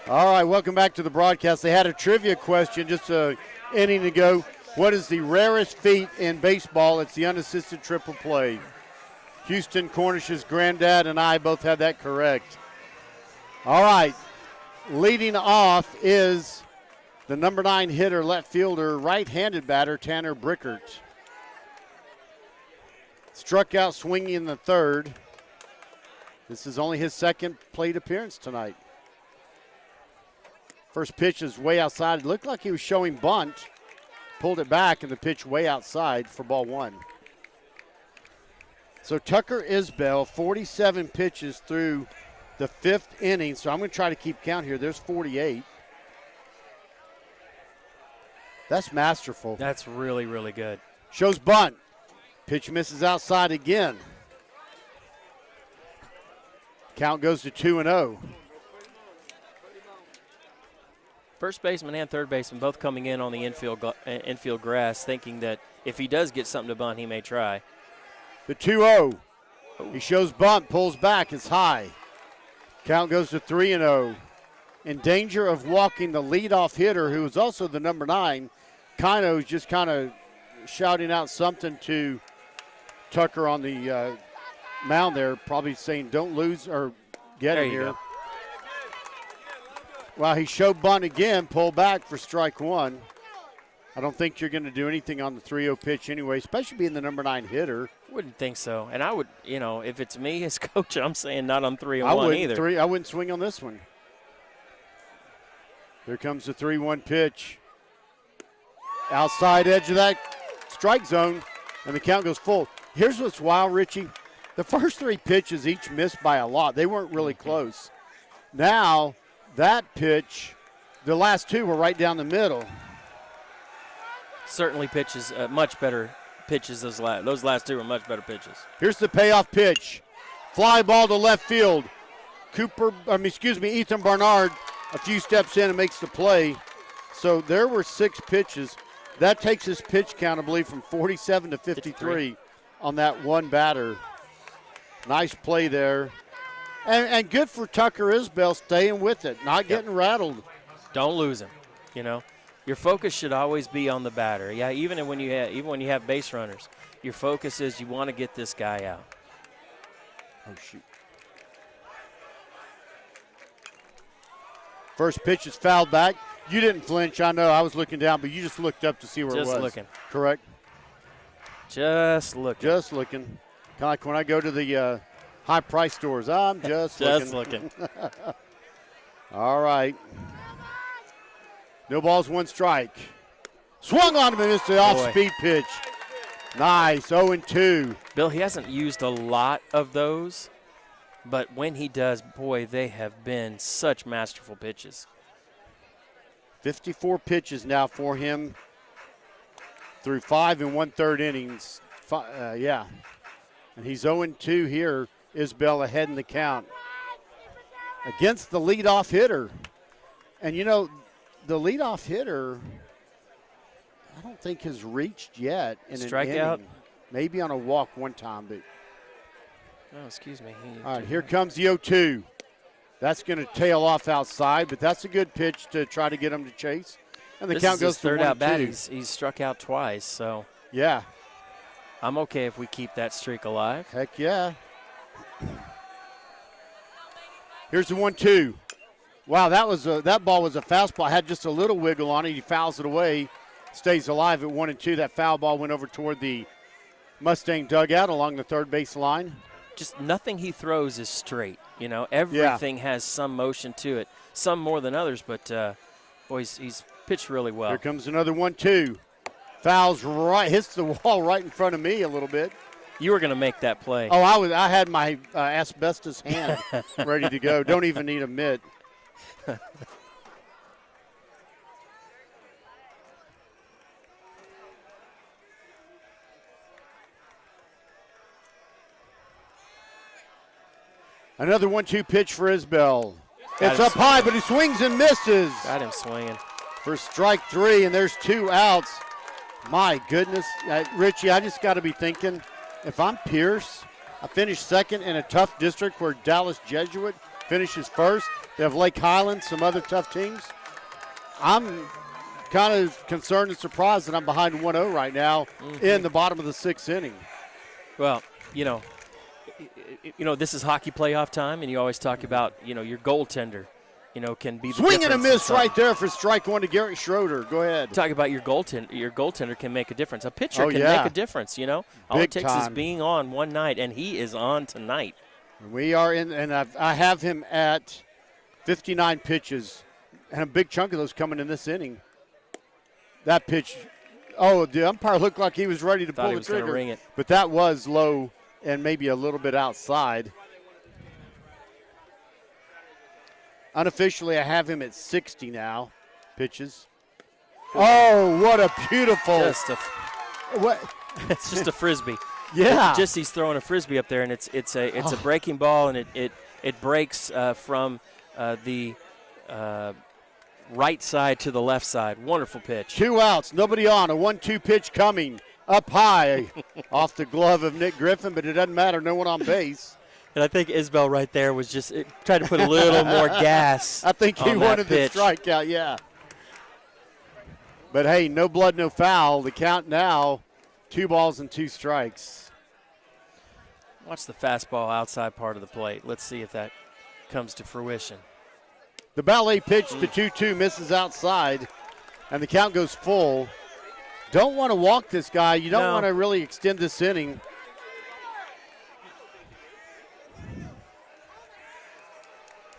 All right, welcome back to the broadcast. They had a trivia question just an inning ago. What is the rarest feat in baseball? It's the unassisted triple play. Houston Cornish's granddad and I both had that correct. All right. Leading off is the number 9 hitter, left fielder, right-handed batter, Tanner Brickert. Struck out swinging in the third. This is only his second plate appearance tonight. First pitch is way outside. It looked like he was showing bunt. Pulled it back, and the pitch way outside for ball 1. So Tucker Isbell, 47 pitches through the 5th inning. So I'm going to try to keep count here. There's 48. That's masterful. That's really, really good. Shows bunt. Pitch misses outside again. Count goes to 2-0. First baseman and third baseman both coming in on the infield grass, thinking that if he does get something to bunt, he may try. The 2-0. He shows bunt, pulls back, it's high. Count goes to 3-0. In danger of walking the leadoff hitter, who is also the number 9. Kino's just kind of shouting out something to Tucker on the mound there, probably saying don't lose or get it here. Go. Well, he showed bunt again, pull back for strike 1. I don't think you're going to do anything on the 3-0 pitch anyway, especially being the number 9 hitter. Wouldn't think so. And I would, if it's me as coach, I'm saying not on 3-1 either. I wouldn't swing on this one. Here comes the 3-1 pitch. Outside edge of that strike zone, and the count goes full. Here's what's wild, Richie. The first 3 pitches each missed by a lot. They weren't really close. Now, that pitch, the last 2 were right down the middle. Certainly pitches, much better pitches. Those last 2 were much better pitches. Here's the payoff pitch. Fly ball to left field. Ethan Barnard a few steps in and makes the play. So there were 6 pitches. That takes his pitch count, I believe, from 47 to 53 on that one batter. Nice play there. And good for Tucker Isbell staying with it, not getting rattled. Don't lose him. Your focus should always be on the batter. Yeah, even when you have base runners, your focus is you want to get this guy out. Oh, shoot. First pitch is fouled back. You didn't flinch, I know. I was looking down, but you just looked up to see where it was. Just looking. Correct? Just looking. Just looking. Kind of like when I go to the high price stores. I'm just looking. Just looking. All right. No balls, 1 strike. Swung on him and missed the off-speed pitch. Nice, 0-2. Bill, he hasn't used a lot of those, but when he does, boy, they have been such masterful pitches. 54 pitches now for him through 5 1/3 innings. And he's 0-2 here. Isbell ahead in the count against the leadoff hitter. And, the leadoff hitter, I don't think has reached yet in an inning. Maybe on a walk one time, but. Oh, excuse me. All right, here comes the 0-2. That's going to tail off outside, but that's a good pitch to try to get him to chase. And the count goes to 1-2. Third out bat. He's struck out twice, so. Yeah. I'm okay if we keep that streak alive. Heck yeah. Here's the 1-2. Wow, that ball was a fastball. Had just a little wiggle on it. He fouls it away, stays alive at 1-2. That foul ball went over toward the Mustang dugout along the third base line. Just nothing he throws is straight. Everything has some motion to it. Some more than others, but boy, he's pitched really well. Here comes another 1-2. Fouls right, hits the wall right in front of me a little bit. You were going to make that play. Oh, I had my asbestos hand ready to go. Don't even need a mitt. Another 1-2 pitch for Isbell. It's up high, but he swings and misses. Got him swinging. For strike 3, and there's 2 outs. My goodness. Richie, I just got to be thinking, if I'm Pearce, I finished second in a tough district where Dallas Jesuit finishes first. They have Lake Highlands, some other tough teams. I'm kind of concerned and surprised that I'm behind 1-0 right now in the bottom of the 6th inning. Well, this is hockey playoff time, and you always talk about, your goaltender, can be the swing and a difference miss right there for strike one to Garrett Schroeder. Go ahead. Talk about your goaltender. Your goaltender can make a difference. A pitcher can make a difference, All it takes is being on one night, and he is on tonight. We are in, and I have him at 59 pitches, and a big chunk of those coming in this inning. That pitch, the umpire looked like he was ready to pull the trigger. Ring it. But that was low and maybe a little bit outside. Unofficially, I have him at 60 now, pitches. Oh, what a beautiful. It's just a Frisbee. Yeah. He's throwing a Frisbee up there, and it's a breaking ball, and it breaks from the right side to the left side. Wonderful pitch. 2 outs, nobody on. A 1-2 pitch coming up high off the glove of Nick Griffin, but it doesn't matter. No one on base. And I think Isbell right there was just trying to put a little more gas. I think he wanted the strikeout, yeah. But, hey, no blood, no foul. The count now, 2 balls and 2 strikes. Watch the fastball outside part of the plate. Let's see if that comes to fruition. The ballet pitch, the 2-2 misses outside, and the count goes full. Don't want to walk this guy. You don't want to really extend this inning.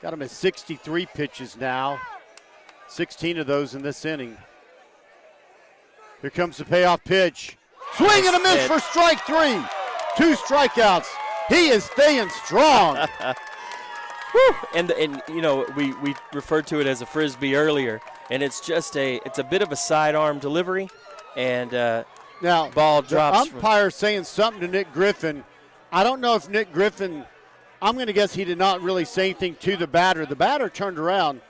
Got him at 63 pitches now. 16 of those in this inning. Here comes the payoff pitch. Swing and a miss for strike 3. 2 strikeouts. He is staying strong. And we referred to it as a Frisbee earlier, and it's just it's a bit of a sidearm delivery, and now ball drops. The umpire saying something to Nick Griffin. I don't know if Nick Griffin, I'm going to guess he did not really say anything to the batter. The batter turned around.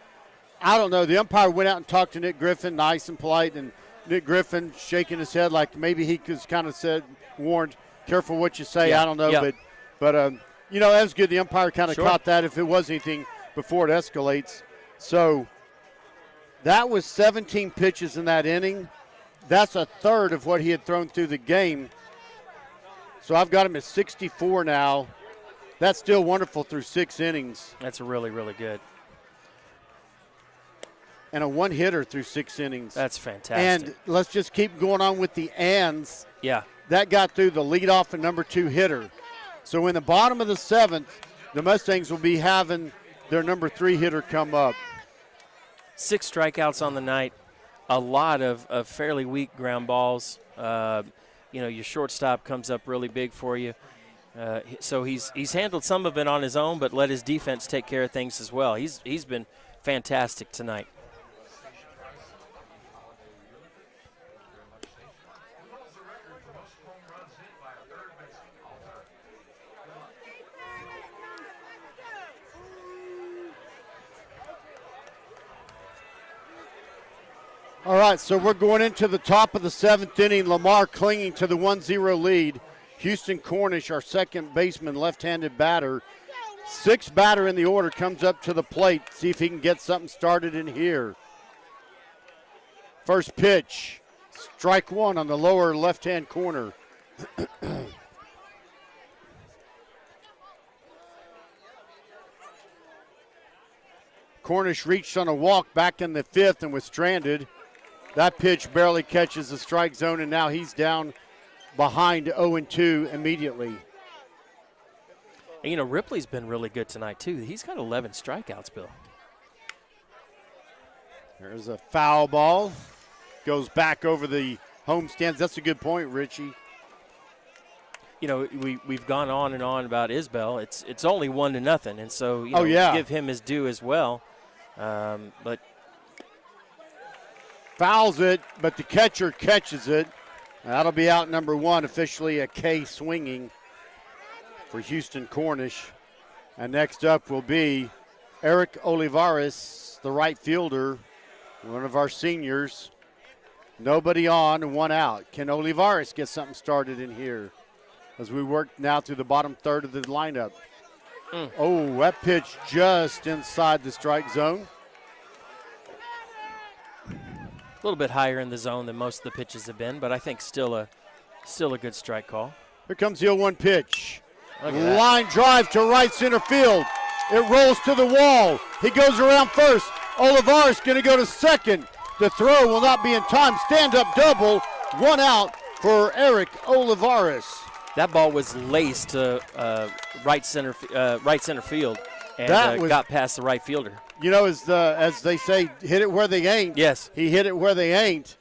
I don't know. The umpire went out and talked to Nick Griffin, nice and polite, and Nick Griffin shaking his head like maybe he was kind of warned, careful what you say. I don't know, but that was good. The umpire kind of caught that if it was anything before it escalates. So that was 17 pitches in that inning. That's a third of what he had thrown through the game. So I've got him at 64 now. That's still wonderful through 6 innings. That's really, really good. And a 1-hitter through 6 innings. That's fantastic. And let's just keep going on with the ands. Yeah. That got through the leadoff and number 2 hitter. So in the bottom of the 7th, the Mustangs will be having their number 3 hitter come up. 6 strikeouts on the night. A lot of fairly weak ground balls. Your shortstop comes up really big for you. So he's handled some of it on his own, but let his defense take care of things as well. He's been fantastic tonight. All right, so we're going into the top of the 7th inning. Lamar clinging to the 1-0 lead. Houston Cornish, our second baseman, left-handed batter. 6th batter in the order comes up to the plate. See if he can get something started in here. First pitch, strike 1 on the lower left-hand corner. Cornish reached on a walk back in the 5th and was stranded. That pitch barely catches the strike zone, and now he's down behind 0-2 immediately. And, Ripley's been really good tonight, too. He's got 11 strikeouts, Bill. There's a foul ball. Goes back over the home stands. That's a good point, Richie. We've gone on and on about Isbell. It's only 1-0, and so, give him his due as well. But fouls it, but the catcher catches it. That'll be out number 1, officially a K swinging for Houston Cornish. And next up will be Eric Olivares, the right fielder, one of our seniors. Nobody on and 1 out. Can Olivares get something started in here as we work now through the bottom third of the lineup? Oh, that pitch just inside the strike zone. A little bit higher in the zone than most of the pitches have been, but I think still a good strike call. Here comes the 0-1 pitch. Line drive to right center field. It rolls to the wall. He goes around first. Olivares going to go to second. The throw will not be in time. Stand-up double. 1 out for Eric Olivares. That ball was laced to right center field and got past the right fielder. You know, as they say, hit it where they ain't. Yes. He hit it where they ain't.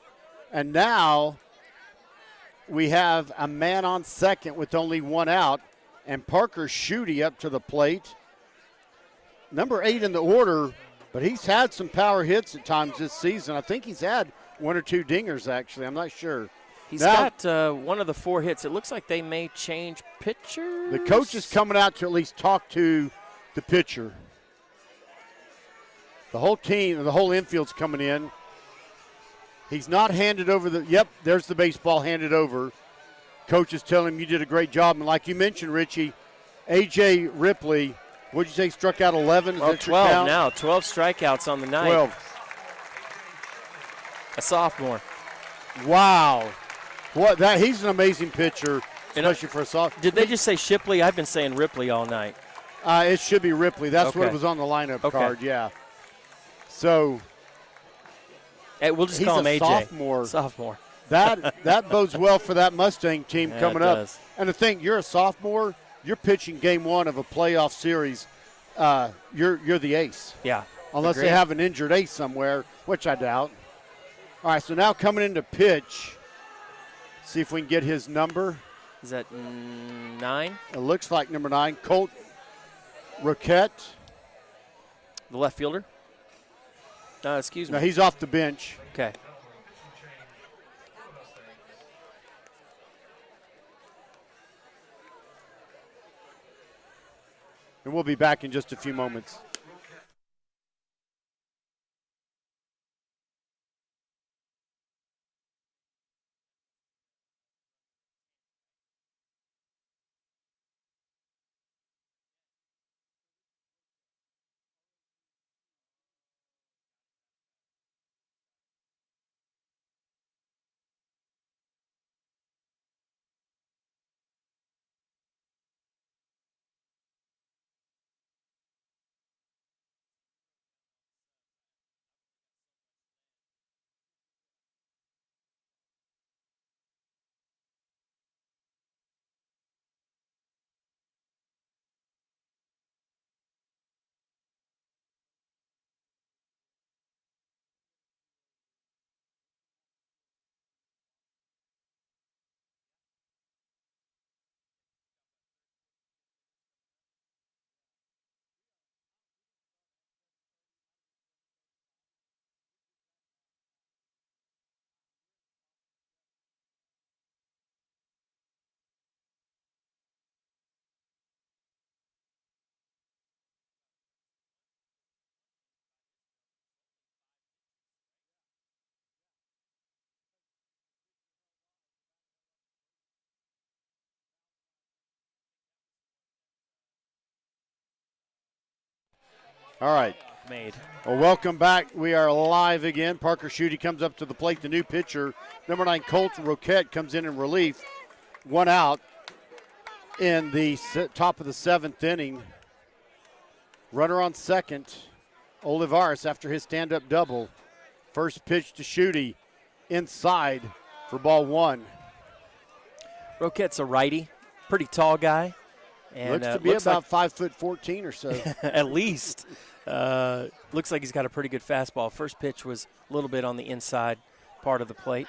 And now we have a man on second with only 1 out. And Parker Schutte up to the plate. Number 8 in the order, but he's had some power hits at times this season. I think he's had 1 or 2 dingers, actually. I'm not sure. He's got 1 of the 4 hits. It looks like they may change pitchers. The coach is coming out to at least talk to the pitcher. The whole team, the whole infield's coming in. He's not handed over there's the baseball handed over. Coach is telling him you did a great job. And like you mentioned, Richie, A.J. Ripley, what'd you say, struck out 11? Well, 12 now. 12 strikeouts on the night. 12. A sophomore. Wow. He's an amazing pitcher, especially for a sophomore. Did they just say Shipley? I've been saying Ripley all night. It should be Ripley. That's what was on the lineup card, yeah. So we'll just call him AJ. Sophomore. That bodes well for that Mustang team coming up. Does. And the thing, you're a sophomore, you're pitching game 1 of a playoff series. You're the ace. Yeah. Unless they have an injured ace somewhere, which I doubt. All right, so now coming into pitch. See if we can get his number. Is that 9? It looks like number 9, Colt Roquette. The left fielder? Excuse me. No, he's off the bench. Okay. And we'll be back in just a few moments. All right. Well, welcome back. We are live again. Parker Schutte comes up to the plate. The new pitcher, number 9, Colt Roquette, comes in relief. 1 out in the top of the 7th inning. Runner on second, Olivares after his stand-up double. First pitch to Schutte inside for ball 1. Roquette's a righty, pretty tall guy. And looks to be about 5'14" or so. At least. Looks like he's got a pretty good fastball. First pitch was a little bit on the inside part of the plate.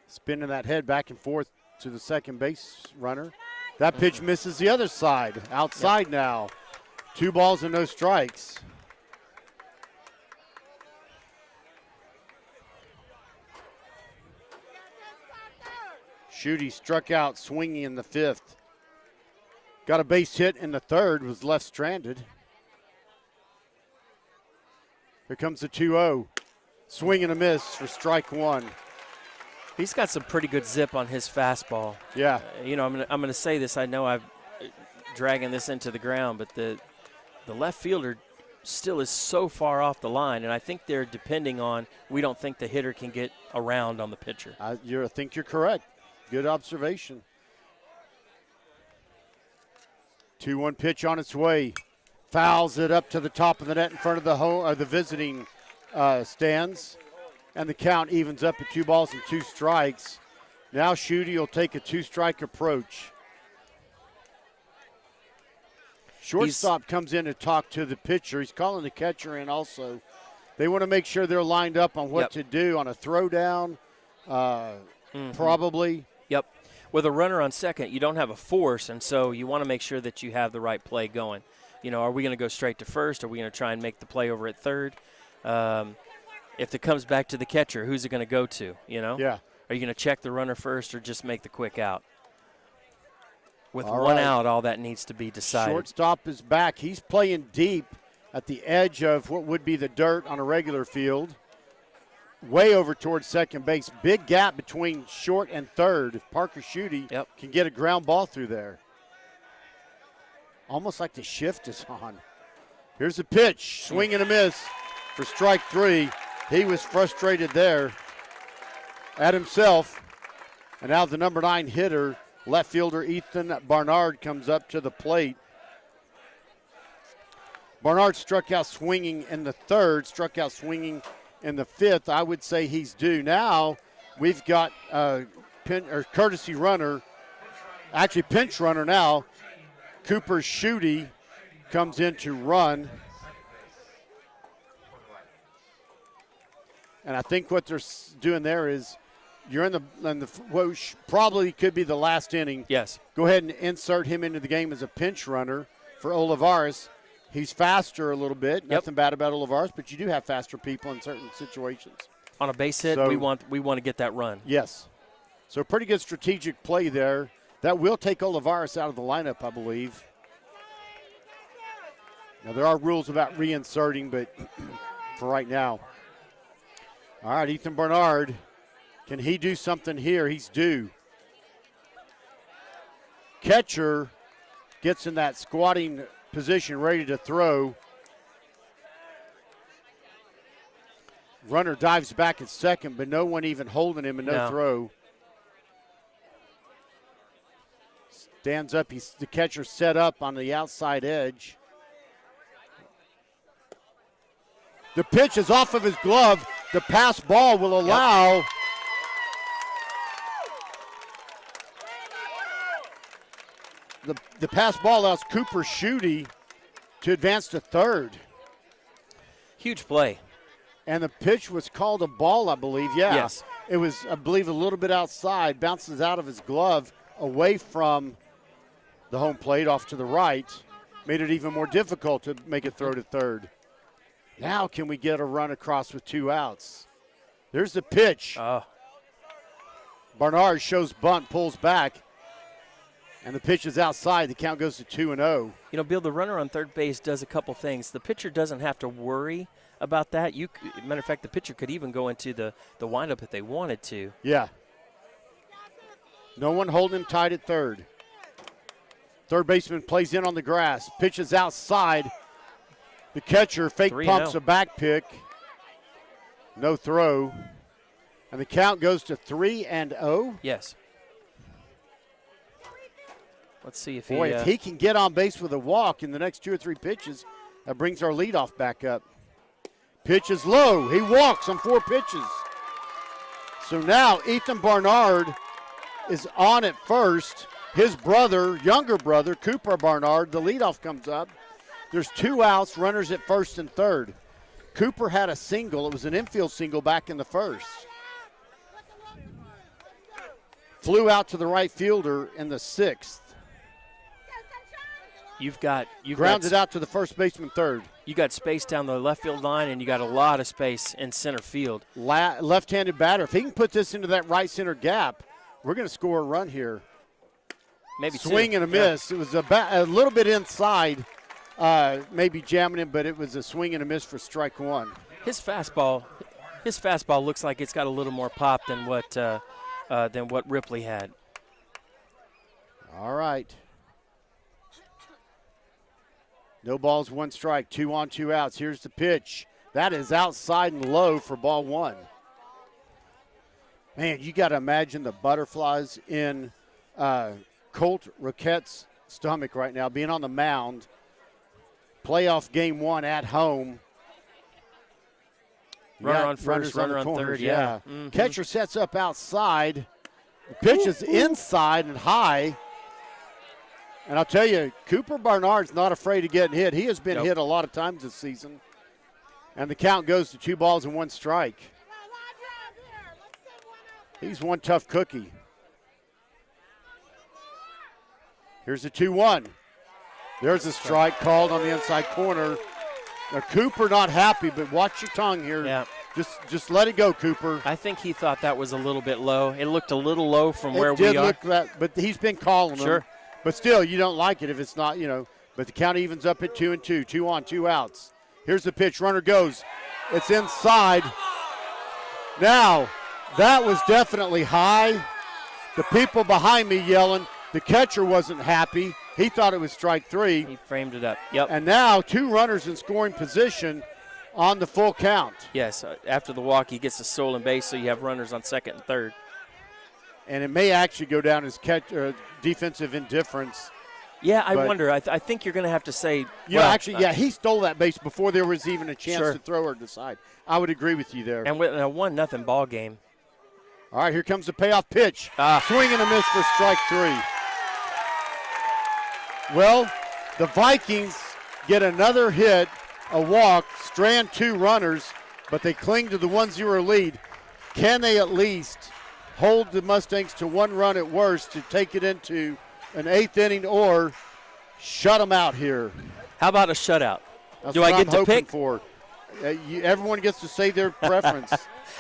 Spinning that head back and forth to the second base runner. That pitch misses the other side. Outside now. 2 balls and no strikes. Schutte struck out swinging in the 5th. Got a base hit in the 3rd, was left stranded. Here comes the 2-0. Swing and a miss for strike 1. He's got some pretty good zip on his fastball. Yeah. I'm gonna say this. I know I'm dragging this into the ground, but the left fielder still is so far off the line, and I think they're depending on, we don't think the hitter can get around on the pitcher. I think you're correct. Good observation. 2-1 pitch on its way. Fouls it up to the top of the net in front of the visiting stands. And the count evens up at 2 balls and 2 strikes. Now Schutte will take a 2-strike approach. Shortstop comes in to talk to the pitcher. He's calling the catcher in also. They want to make sure they're lined up on what to do on a throwdown, probably. Yep. With a runner on second, you don't have a force, and so you want to make sure that you have the right play going. Are we going to go straight to first? Are we going to try and make the play over at third? If it comes back to the catcher, who's it going to go to, Yeah. Are you going to check the runner first or just make the quick out? With one out, all that needs to be decided. Shortstop is back. He's playing deep at the edge of what would be the dirt on a regular field. Way over towards second base. Big gap between short and third. If Parker Schutte can get a ground ball through there. Almost like the shift is on. Here's a pitch. Swing and a miss for strike 3. He was frustrated there at himself. And now the number 9 hitter, left fielder Ethan Barnard, comes up to the plate. Barnard struck out swinging in the 3rd, struck out swinging in the 5th. I would say he's due. Now we've got courtesy runner, actually pinch runner now. Cooper Schutte comes in to run. And I think what they're doing there is you're in the what probably could be the last inning. Yes. Go ahead and insert him into the game as a pinch runner for Olivares. He's faster a little bit. Nothing bad about Olivares, but you do have faster people in certain situations. On a base hit, we want to get that run. Yes. So pretty good strategic play there. That will take Olivares out of the lineup, I believe. Now, there are rules about reinserting, but for right now. All right, Ethan Barnard. Can he do something here? He's due. Catcher gets in that squatting position, ready to throw. Runner dives back at second, but no one even holding him and no throw. Stands up. The catcher set up on the outside edge. The pitch is off of his glove. The pass ball will allow the pass ball allows Cooper Schutte to advance to third. Huge play. And the pitch was called a ball, I believe. Yeah. Yes. It was, I believe, a little bit outside, bounces out of his glove away from the home plate off to the right. Made it even more difficult to make a throw to third. Now can we get a run across with 2 outs? There's the pitch. Barnard shows bunt, pulls back, and the pitch is outside. The count goes to 2-0. Bill, the runner on third base does a couple things. The pitcher doesn't have to worry about that. Matter of fact, the pitcher could even go into the windup if they wanted to. Yeah. No one holding him tight at third. Third baseman plays in on the grass. Pitches outside. The catcher fake pumps a back pick. No throw. And the count goes to 3-0. Yes. Let's see if if he can get on base with a walk in the next 2 or 3 pitches, that brings our leadoff back up. Pitch is low. He walks on 4 pitches. So now Ethan Barnard is on at first. His brother, younger brother, Cooper Barnard, the leadoff comes up. There's 2 outs, runners at first and third. Cooper had a single. It was an infield single back in the first. Flew out to the right fielder in the 6th. You've grounded out to the first baseman third. You got space down the left field line, and you got a lot of space in center field. Left-handed batter. If he can put this into that right center gap, we're going to score a run here. Maybe swing and a miss. It was a little bit inside, maybe jamming him, but it was a swing and a miss for strike 1. His fastball looks like it's got a little more pop than what Ripley had. All right. No balls, 1 strike, 2 on, 2 outs. Here's the pitch. That is outside and low for ball 1. Man, you got to imagine the butterflies in Colt Roquette's stomach right now, being on the mound. Playoff game 1 at home. Runner on first, runner on third, yeah. Mm-hmm. Catcher sets up outside. The pitch is inside and high. And I'll tell you, Cooper Barnard's not afraid of getting hit. He has been hit a lot of times this season. And the count goes to 2 balls and 1 strike. He's one tough cookie. Here's the 2-1. There's a strike called on the inside corner. Now, Cooper not happy, but watch your tongue here. Yeah. Just let it go, Cooper. I think he thought that was a little bit low. It looked a little low from where we are. It did look that, but he's been calling them. But still, you don't like it if it's not, But the count evens up at 2-2. 2 on, 2 outs. Here's the pitch. Runner goes. It's inside. Now, that was definitely high. The people behind me yelling. The catcher wasn't happy. He thought it was strike 3. He framed it up. Yep. And now 2 runners in scoring position on the full count. Yes, after the walk, he gets a stolen base, so you have runners on second and third. And it may actually go down as defensive indifference. Yeah, I wonder. I think you're going to have to say. He stole that base before there was even a chance to throw or decide. I would agree with you there. And with a 1-0 ball game. All right, here comes the payoff pitch. Swing and a miss for strike 3. Well, the Vikings get another hit, a walk, strand 2 runners, but they cling to the 1-0 lead. Can they at least hold the Mustangs to 1 run at worst to take it into an 8th inning or shut them out here? How about a shutout? That's Do what I get I'm to pick? For. Everyone gets to say their preference.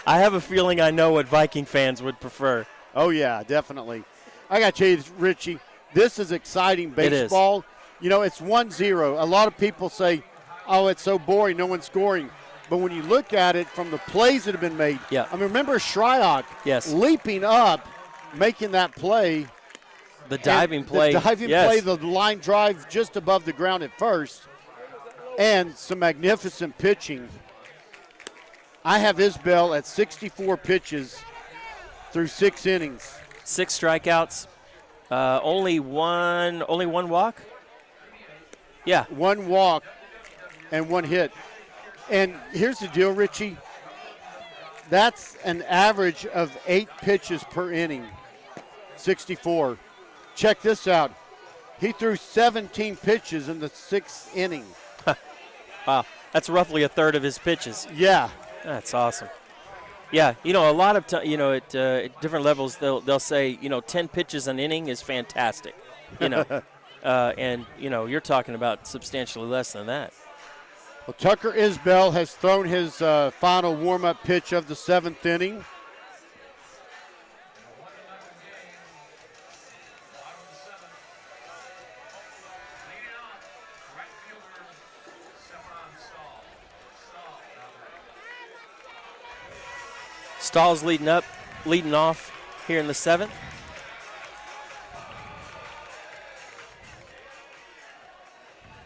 I have a feeling I know what Viking fans would prefer. Oh, yeah, definitely. I got to tell you, Richie, this is exciting baseball. It is. It's 1-0. A lot of people say, oh, it's so boring, no one's scoring. But when you look at it from the plays that have been made, remember Shryock leaping up, making that play. The diving play. The line drive just above the ground at first, and some magnificent pitching. I have Isbell at 64 pitches through 6 innings. 6 strikeouts. Only one walk? Yeah. 1 walk and 1 hit. And here's the deal, Richie. That's an average of 8 pitches per inning, 64. Check this out. He threw 17 pitches in the 6th inning. Wow. That's roughly a third of his pitches. Yeah. That's awesome. Yeah, a lot of at different levels they'll say 10 pitches an inning is fantastic, and you're talking about substantially less than that. Well, Tucker Isbell has thrown his final warm-up pitch of the 7th inning. Stahl's leading off here in the 7th.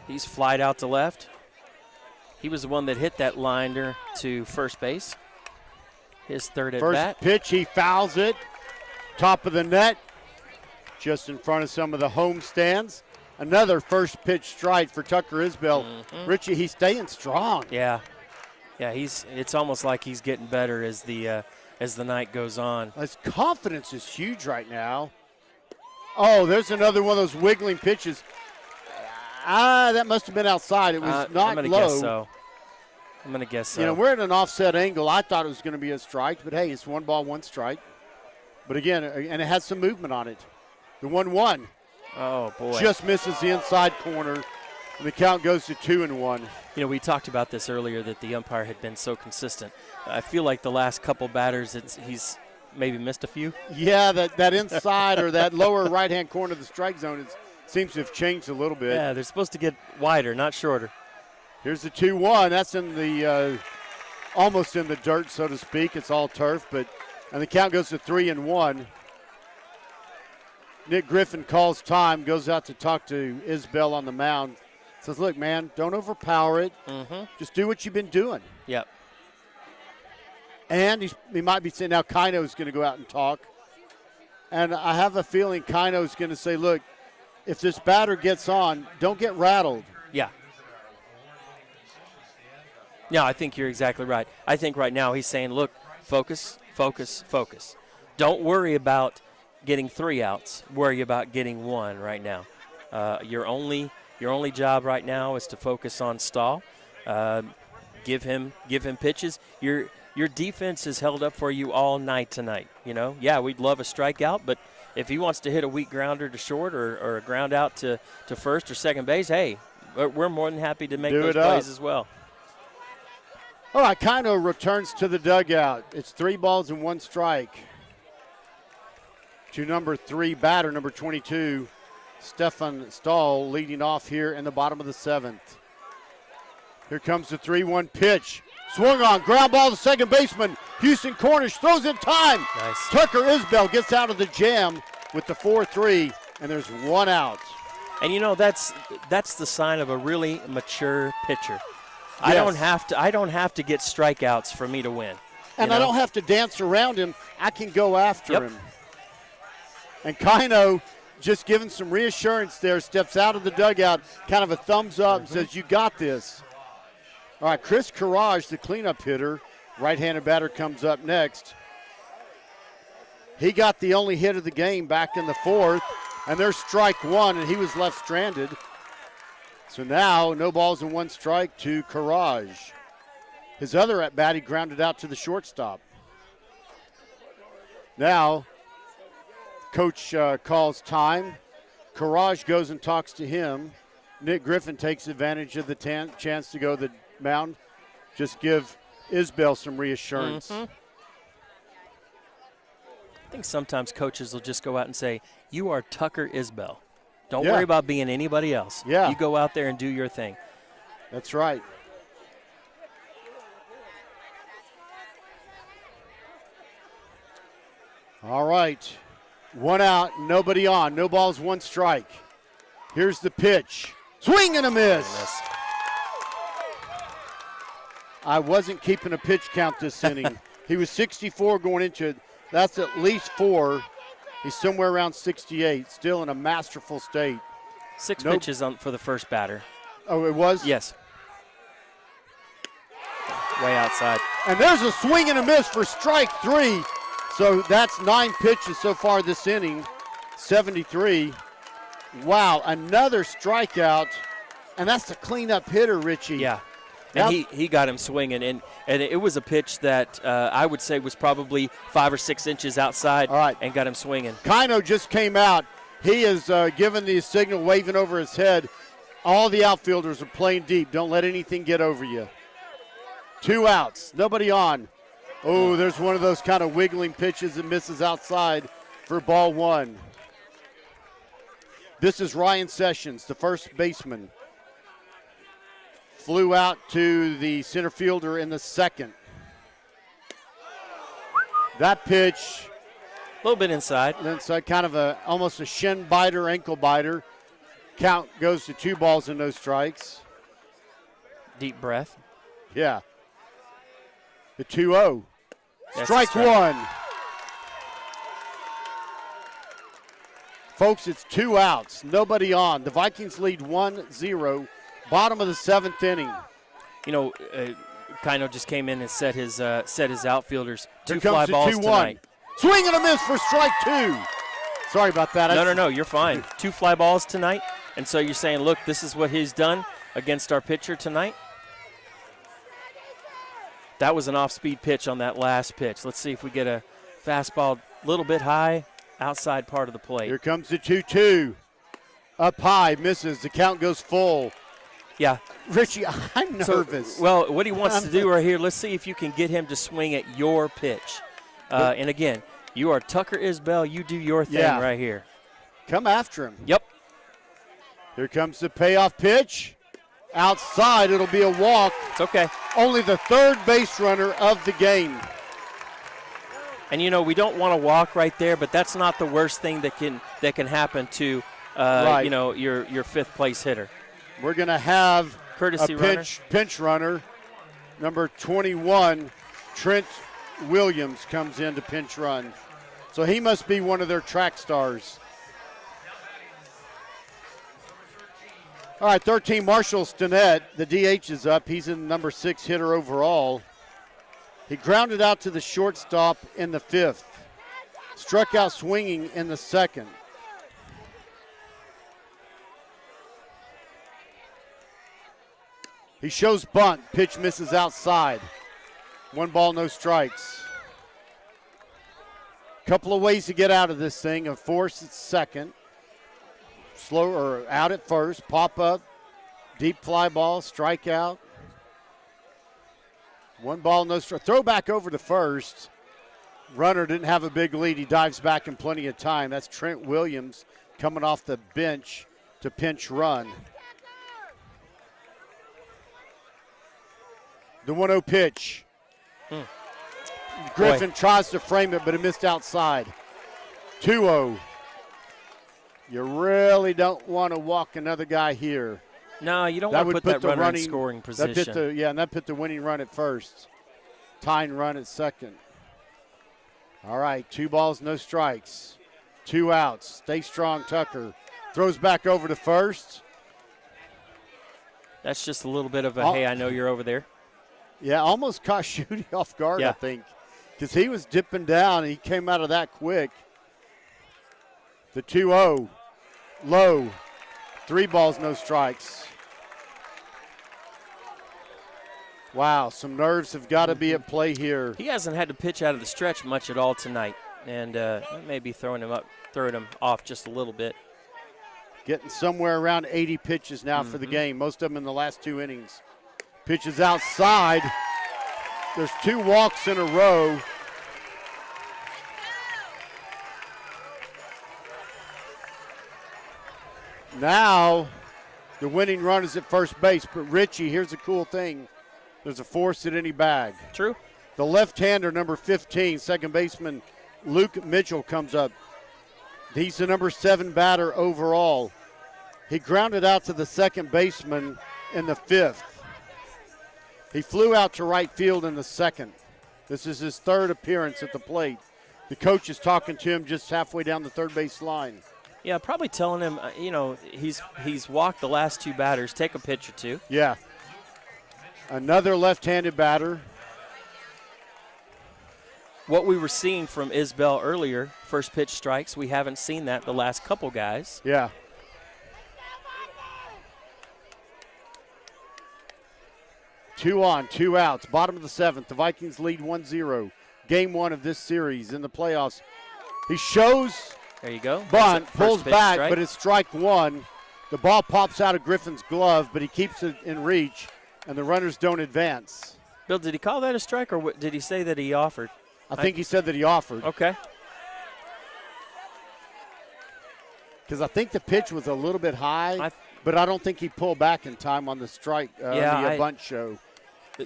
He's flied out to left. He was the one that hit that liner to first base. His third at bat. First pitch, he fouls it. Top of the net, just in front of some of the home stands. Another first pitch strike for Tucker Isbell. Mm-hmm. Richie, he's staying strong. Yeah. Yeah, it's almost like he's getting better as the night goes on. His confidence is huge right now. Oh, there's another one of those wiggling pitches. That must have been outside. It was not I'm gonna low. Guess so. I'm going to guess so. We're at an offset angle. I thought it was going to be a strike, but hey, it's 1 ball, 1 strike. But again, and it has some movement on it. The 1-1. Oh, boy. Just misses the inside corner, and the count goes to 2-1. We talked about this earlier that the umpire had been so consistent. I feel like the last couple batters, he's maybe missed a few. Yeah, that inside or that lower right-hand corner of the strike zone seems to have changed a little bit. Yeah, they're supposed to get wider, not shorter. Here's the 2-1. That's in the almost in the dirt, so to speak. It's all turf, and the count goes to 3-1. Nick Griffin calls time, goes out to talk to Isbell on the mound. Says, look, man, don't overpower it. Just do what you've been doing. Yep. And he might be saying now Kaino's going to go out and talk. And I have a feeling Kaino's going to say, look, if this batter gets on, don't get rattled. Yeah. No, I think you're exactly right. I think right now he's saying, look, focus, focus, focus. Don't worry about getting 3 outs. Worry about getting 1 right now. Your only job right now is to focus on Stahl. Give him pitches. Your defense has held up for you all night tonight. Yeah, we'd love a strikeout, but if he wants to hit a weak grounder to short or a ground out to first or second base, hey, we're more than happy to make those plays as well. All right, Kaino returns to the dugout. It's 3 balls and 1 strike to number 3 batter, number 22, Stefan Stahl, leading off here in the bottom of the 7th. Here comes the 3-1 pitch. Swung on, ground ball to second baseman. Houston Cornish throws in time. Nice. Tucker Isbell gets out of the jam with the 4-3, and there's 1 out. And that's the sign of a really mature pitcher. Yes. I don't have to get strikeouts for me to win. And I don't have to dance around him. I can go after him. And Kaino, just giving some reassurance there, steps out of the dugout, kind of a thumbs up and says, you got this. All right, Chris Karage, the cleanup hitter, right-handed batter, comes up next. He got the only hit of the game back in the 4th, and there's strike 1, and he was left stranded. So now, no balls and 1 strike to Karage. His other at-bat, he grounded out to the shortstop. Now, coach calls time. Karage goes and talks to him. Nick Griffin takes advantage of the chance to go to the mound. Just give Isbell some reassurance. I think sometimes coaches will just go out and say, you are Tucker Isbell. Don't worry about being anybody else. Yeah. You go out there and do your thing. That's right. All right. 1 out, nobody on. No balls, 1 strike. Here's the pitch. Swing and a miss. I wasn't keeping a pitch count this inning. He was 64 going into it. That's at least 4. He's somewhere around 68, still in a masterful state. 6 pitches for the first batter. Oh, it was? Yes. Way outside. And there's a swing and a miss for strike 3. So that's 9 pitches so far this inning, 73. Wow, another strikeout, and that's the cleanup hitter, Richie. Yeah. And he got him swinging, and it was a pitch that I would say was probably 5 or 6 inches outside. All right. And got him swinging. Kaino just came out. He is giving the signal, waving over his head. All the outfielders are playing deep. Don't let anything get over you. 2 outs, nobody on. Oh, there's one of those kind of wiggling pitches that misses outside for ball 1. This is Ryan Sessions, the first baseman. Flew out to the center fielder in the 2nd. That pitch. A little bit inside. Inside, kind of almost a shin biter, ankle biter. Count goes to 2 balls and no strikes. Deep breath. Yeah. The 2-0. Strike 1. Folks, it's 2 outs. Nobody on. The Vikings lead 1-0. Bottom of the 7th inning. Kaino just came in and set his outfielders. 2 Here fly comes balls the 2-1. tonight. Swing and a miss for strike 2. Sorry about that. No, you're fine. 2 fly balls tonight, and so you're saying, look, this is what he's done against our pitcher tonight. That was an off-speed pitch on that last pitch. Let's see if we get a fastball a little bit high, outside part of the plate. Here comes the 2-2. Up high, misses. The count goes full. Yeah. Richie, I'm nervous. So, well, what he wants to do right here, let's see if you can get him to swing at your pitch. And again, you are Tucker Isbell. You do your thing right here. Come after him. Yep. Here comes the payoff pitch. Outside, it'll be a walk. It's okay. Only the 3rd base runner of the game. And we don't want to walk right there, but that's not the worst thing that can happen to your 5th place hitter. we're going to have courtesy pinch runner. Number 21, Trent Williams comes in to pinch run. So he must be one of their track stars. All right, 13, Marshall Stinnett. The DH is up. He's in number 6 hitter overall. He grounded out to the shortstop in the 5th. Struck out swinging in the 2nd. He shows bunt. Pitch misses outside. 1 ball, no strikes. Couple of ways to get out of this thing. A force at second. Slow or out at first. Pop up. Deep fly ball. Strike out. 1 ball, no strike. Throw back over to first. Runner didn't have a big lead. He dives back in plenty of time. That's Trent Williams coming off the bench to pinch run. The 1-0 pitch. Griffin tries to frame it, but it missed outside. 2-0. You really don't want to walk another guy here. No, you don't want to put that runner in scoring position. And that put the winning run at first. Tying run at second. All right, 2 balls, no strikes. 2 outs. Stay strong, Tucker. Throws back over to first. That's just a little bit of a, hey, I know you're over there. Yeah, almost caught Schutte off guard, I think, because he was dipping down and he came out of that quick. The 2-0, low, 3 balls, no strikes. Wow, some nerves have got to be at play here. He hasn't had to pitch out of the stretch much at all tonight, and that may be throwing him off just a little bit. Getting somewhere around 80 pitches now for the game, most of them in the last 2 innings. Pitches outside. There's 2 walks in a row. Now the winning run is at first base, but Richie, here's the cool thing. There's a force at any bag. True. The left-hander, number 15, second baseman Luke Mitchell comes up. He's the number 7 batter overall. He grounded out to the second baseman in the 5th. He flew out to right field in the 2nd. This is his 3rd appearance at the plate. The coach is talking to him just halfway down the third base line. Yeah, probably telling him, he's walked the last 2 batters. Take a pitch or 2. Yeah. Another left-handed batter. What we were seeing from Isbell earlier, first pitch strikes, we haven't seen that the last couple guys. Yeah. Two on, 2 outs. Bottom of the 7th. The Vikings lead 1-0. Game 1 of this series in the playoffs. He shows. There you go. Bunt, pulls back, but it's strike 1. The ball pops out of Griffin's glove, but he keeps it in reach, and the runners don't advance. Bill, did he call that a strike, or did he say that he offered? I think he said that he offered. Okay. Because I think the pitch was a little bit high, but I don't think he pulled back in time on the strike, the bunt show.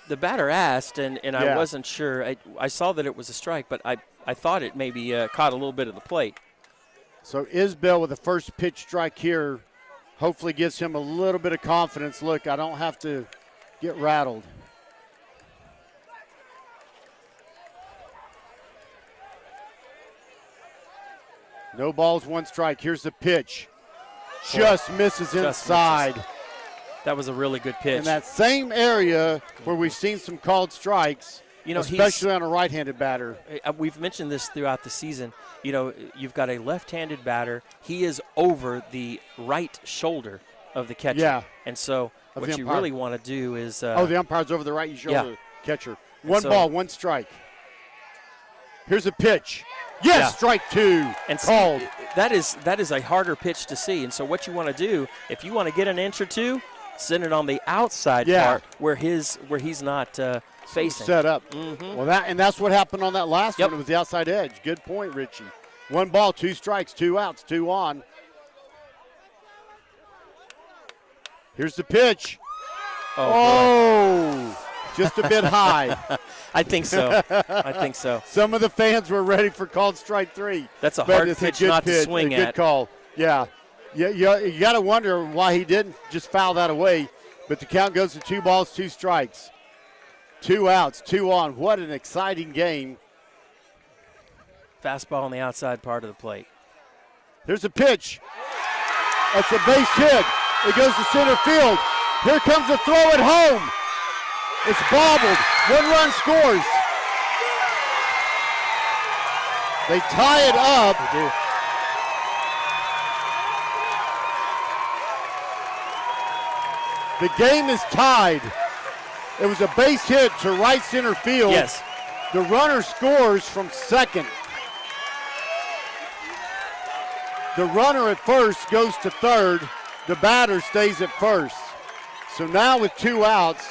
The batter asked, and I wasn't sure. I saw that it was a strike, but I thought it maybe caught a little bit of the plate. So Isbell with the first pitch strike here hopefully gives him a little bit of confidence. Look, I don't have to get rattled. No balls, 1 strike. Here's the pitch. Just misses inside. That was a really good pitch. In that same area where we've seen some called strikes, especially on a right-handed batter. We've mentioned this throughout the season. You've got a left-handed batter. He is over the right shoulder of the catcher. Yeah. And so what you really want to do is the umpire's over the right shoulder catcher. 1 ball, 1 strike. Here's a pitch. Yes, strike 2. And called. That is a harder pitch to see. And so what you want to do, if you want to get an inch or 2, send it on the outside part where he's not facing. Set up. Well, that's what happened on that last one. It was the outside edge. Good point, Richie. 1 ball, 2 strikes, 2 outs, 2 on. Here's the pitch. Oh, just a bit high. I think so. Some of the fans were ready for called strike 3. That's a hard pitch not to swing at. Good call. Yeah. You got to wonder why he didn't just foul that away. But the count goes to 2 balls, 2 strikes. 2 outs, 2 on. What an exciting game. Fastball on the outside part of the plate. There's a pitch. That's a base hit. It goes to center field. Here comes the throw at home. It's bobbled. 1 run scores. They tie it up. They do. The game is tied. It was a base hit to right center field. Yes. The runner scores from second. The runner at first goes to third. The batter stays at first. So now with 2 outs,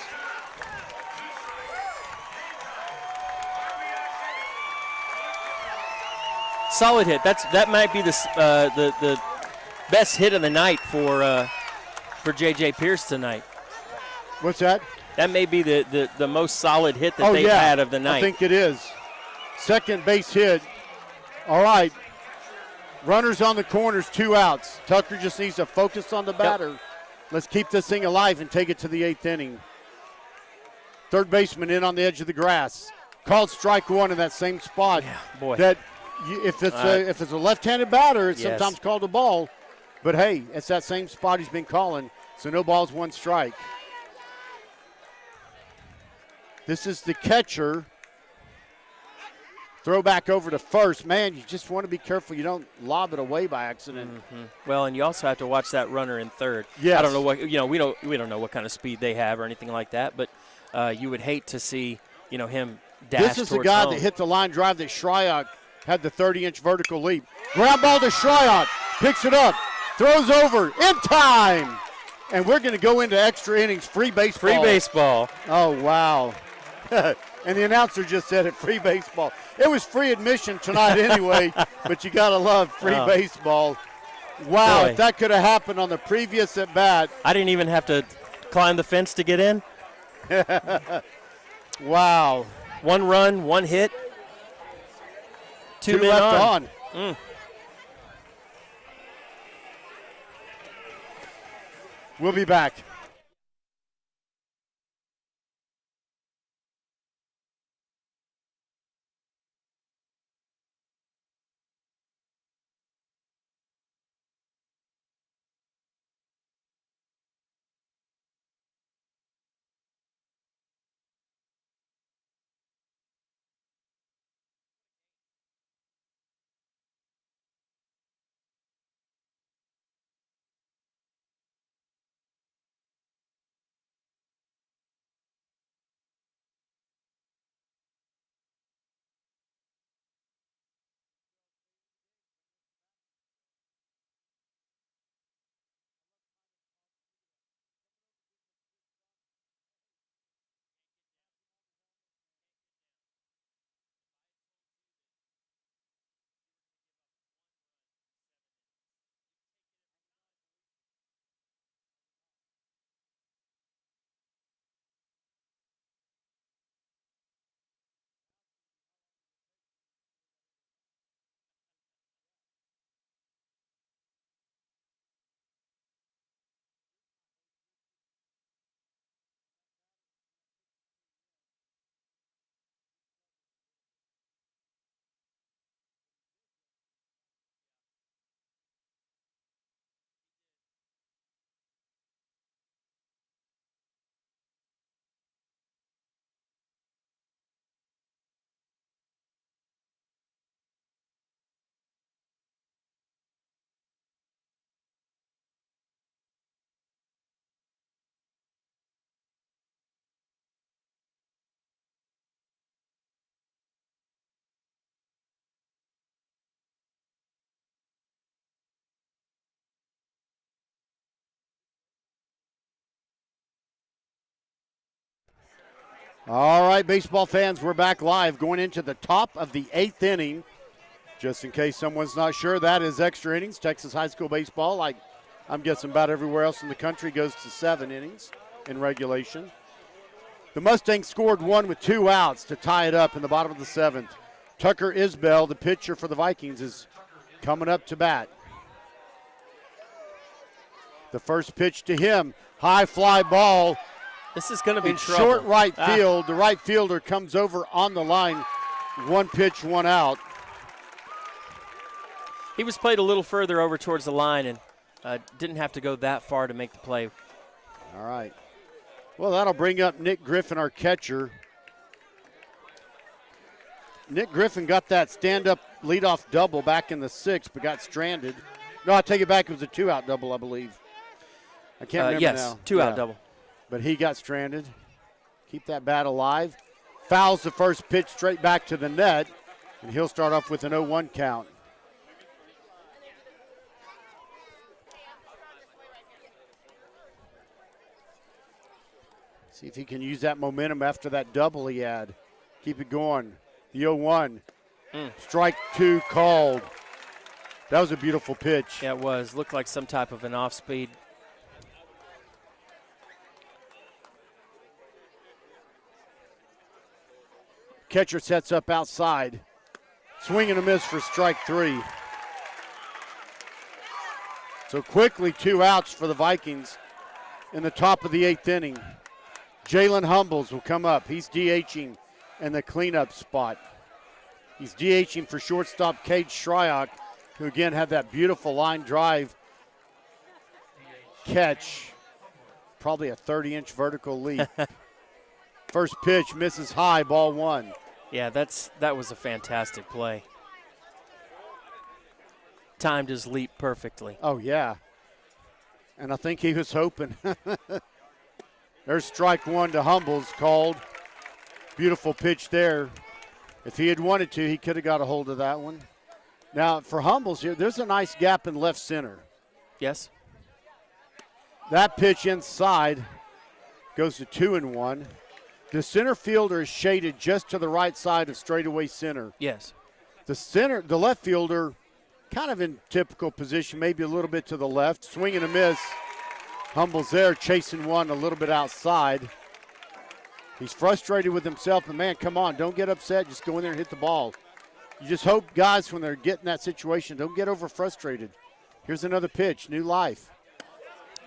solid hit. That might be the best hit of the night for J.J. Pearce tonight. What's that? That may be the most solid hit that they've had of the night. I think it is. Second base hit. All right. Runners on the corners, 2 outs. Tucker just needs to focus on the batter. Yep. Let's keep this thing alive and take it to the 8th inning. Third baseman in on the edge of the grass. Called strike 1 in that same spot. Yeah, boy. If it's a left-handed batter, it's sometimes called a ball. But, hey, it's that same spot he's been calling. So no balls, 1 strike. This is the catcher. Throw back over to first. Man, you just want to be careful you don't lob it away by accident. Mm-hmm. Well, and you also have to watch that runner in third. Yes. I don't know what we don't know what kind of speed they have or anything like that, but you would hate to see him dash. This is the guy home. that hit the line drive that Shryock had the 30-inch vertical leap. Ground ball to Shryock. Picks it up. Throws over in time. And we're going to go into extra innings. Free baseball. Free baseball. Oh, wow. And the announcer just said it, free baseball. It was free admission tonight anyway, but you got to love free baseball. Wow, boy. If that could have happened on the previous at-bat. I didn't even have to climb the fence to get in. Wow. 1 run, 1 hit. 2 men left on. We'll be back. All right, baseball fans, we're back live going into the top of the 8th inning. Just in case someone's not sure, that is extra innings. Texas high school baseball, like I'm guessing about everywhere else in the country, goes to 7 innings in regulation. The Mustangs scored 1 with 2 outs to tie it up in the bottom of the 7th. Tucker Isbell, the pitcher for the Vikings, is coming up to bat. The first pitch to him, high fly ball. This is going to be trouble. Short right field. The right fielder comes over on the line. One pitch, one out. He was played a little further over towards the line and didn't have to go that far to make the play. All right. Well, that'll bring up Nick Griffin, our catcher. Nick Griffin got that stand-up leadoff double back in the 6th, but got stranded. No, I take it back. It was a 2-out double, I believe. I can't remember yes, now. 2-out double. But he got stranded. Keep that bat alive. Fouls the first pitch straight back to the net, and he'll start off with an 0-1 count. See if he can use that momentum after that double he had. Keep it going. The 0-1. Strike 2 called. That was a beautiful pitch. Yeah, it was. Looked like some type of an off-speed. Catcher sets up outside. Swing and a miss for strike 3. So quickly 2 outs for the Vikings in the top of the 8th inning. Jalen Humbles will come up. He's DHing in the cleanup spot. He's DHing for shortstop Cade Shryock, who again had that beautiful line drive catch. Probably a 30-inch vertical leap. First pitch misses high, ball 1. Yeah, that was a fantastic play. Timed his leap perfectly. Oh, yeah. And I think he was hoping. There's strike 1 to Humbles called. Beautiful pitch there. If he had wanted to, he could have got a hold of that one. Now, for Humbles here, there's a nice gap in left center. Yes. That pitch inside goes to 2-1. The center fielder is shaded just to the right side of straightaway center. Yes. The left fielder kind of in typical position, maybe a little bit to the left. Swing and a miss. Humbles there, chasing one a little bit outside. He's frustrated with himself, but man, come on, don't get upset. Just go in there and hit the ball. You just hope guys, when they're getting that situation, don't get over frustrated. Here's another pitch, new life.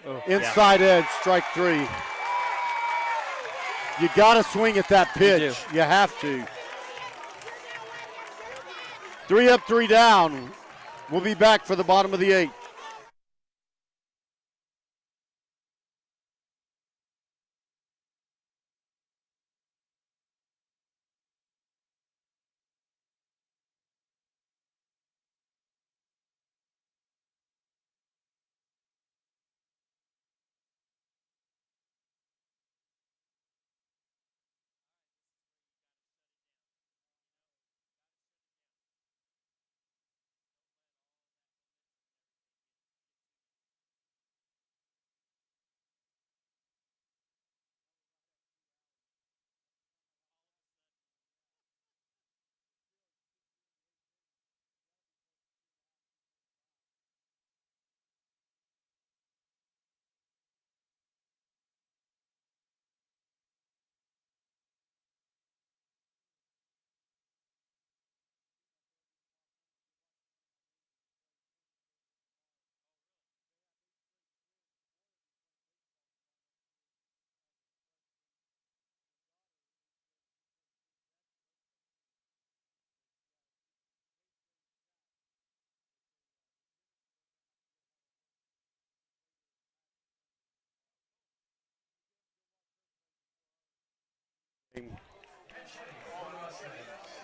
Oh, inside edge, strike 3. You got to swing at that pitch. You have to. 3 up, 3 down. We'll be back for the bottom of the 8th.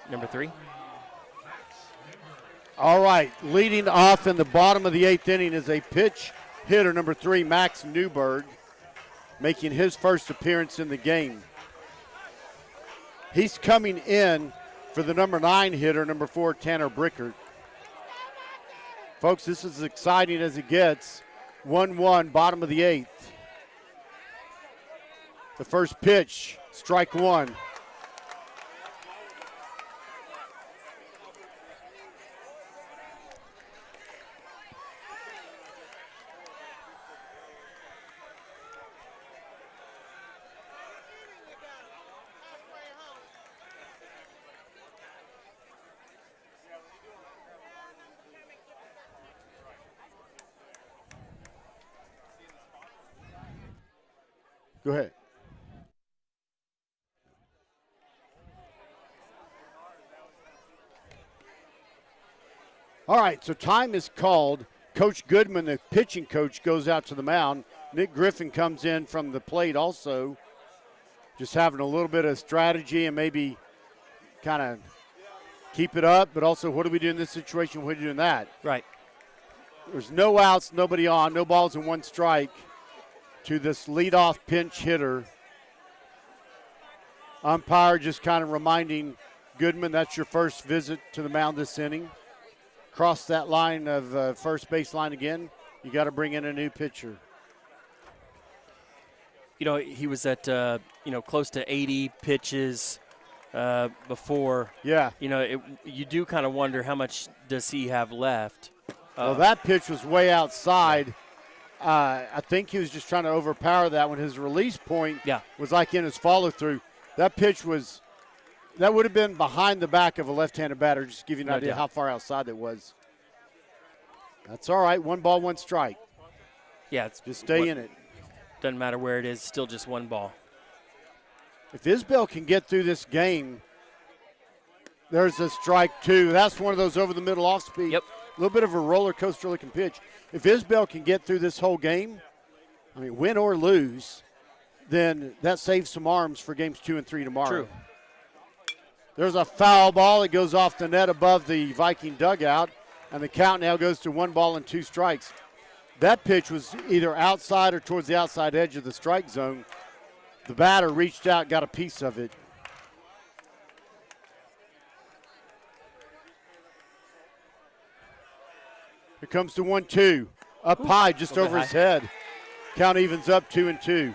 Number 3. All right, leading off in the bottom of the 8th inning is a pitch hitter, number 3, Max Newberg, making his first appearance in the game. He's coming in for the number 9 hitter, number 4, Tanner Brickert. Folks, this is as exciting as it gets. 1-1, bottom of the 8th. The first pitch, strike 1. Go ahead. All right, so time is called. Coach Goodman, the pitching coach, goes out to the mound. Nick Griffin comes in from the plate also, just having a little bit of strategy and maybe kind of keep it up, but also what do we do in this situation, what do we do in that? Right. There's no outs, nobody on, no balls and 1 strike to this leadoff pinch hitter. Umpire just kind of reminding Goodman that's your first visit to the mound this inning. Cross that line of first base line again, you got to bring in a new pitcher. You know, he was at, close to 80 pitches before. Yeah. You know, you do kind of wonder how much does he have left. Well, that pitch was way outside. I think he was just trying to overpower that when his release point was like in his follow-through. That pitch was – that would have been behind the back of a left-handed batter, just to give you an idea how far outside it was. That's all right. 1 ball, 1 strike. Yeah. Just stay in it. Doesn't matter where it is, still just 1 ball. If Isbell can get through this game, there's a strike 2. That's one of those over-the-middle off-speed. Yep. A little bit of a roller coaster-looking pitch. If Isbell can get through this whole game, I mean, win or lose, then that saves some arms for games 2 and 3 tomorrow. True. There's a foul ball. It goes off the net above the Viking dugout, and the count now goes to 1 ball and 2 strikes. That pitch was either outside or towards the outside edge of the strike zone. The batter reached out, got a piece of it. Here comes the 1-2. Up high, just over his head. Count evens up 2-2.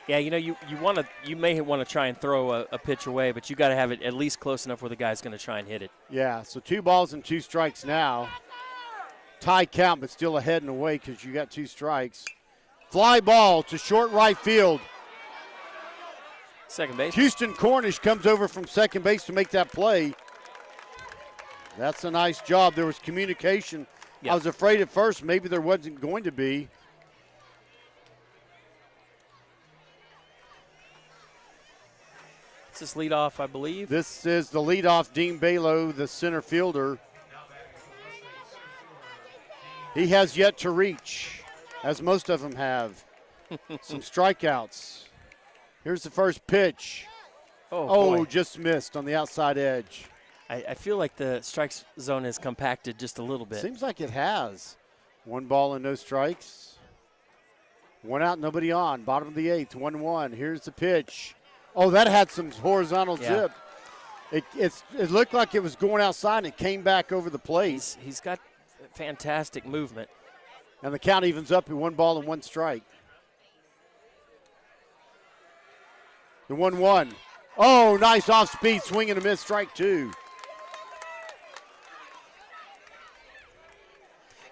Yeah, you know, you may want to try and throw a pitch away, but you got to have it at least close enough where the guy's going to try and hit it. Yeah, so 2 balls and 2 strikes now. Tie count, but still ahead and away because you got 2 strikes. Fly ball to short right field. Second base. Houston Cornish comes over from second base to make that play. That's a nice job. There was communication. Yep. I was afraid at first maybe there wasn't going to be. This is leadoff, I believe. This is the leadoff, Dean Balo, the center fielder. He has yet to reach, as most of them have. Some strikeouts. Here's the first pitch. Oh, just missed on the outside edge. I feel like the strike zone is compacted just a little bit. Seems like it has. 1 ball and no strikes. 1 out, nobody on. Bottom of the 8th, 1-1. Here's the pitch. Oh, that had some horizontal zip. It looked like it was going outside and it came back over the plate. He's got fantastic movement. And the count evens up at 1 ball and 1 strike. The 1-1. Oh, nice off-speed swing and a miss, strike 2.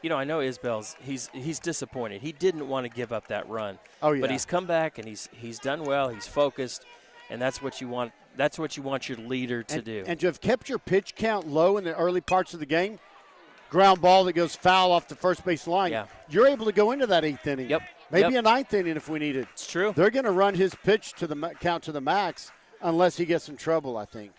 You know, I know Isbell's he's disappointed. He didn't want to give up that run. Oh, yeah. But he's come back and he's done well. He's focused, and that's what you want. That's what you want your leader to do. And to have kept your pitch count low in the early parts of the game, ground ball that goes foul off the first base line, you're able to go into that 8th inning. Yep. Maybe a 9th inning if we need it. It's true. They're going to run his pitch to the count to the max unless he gets in trouble, I think.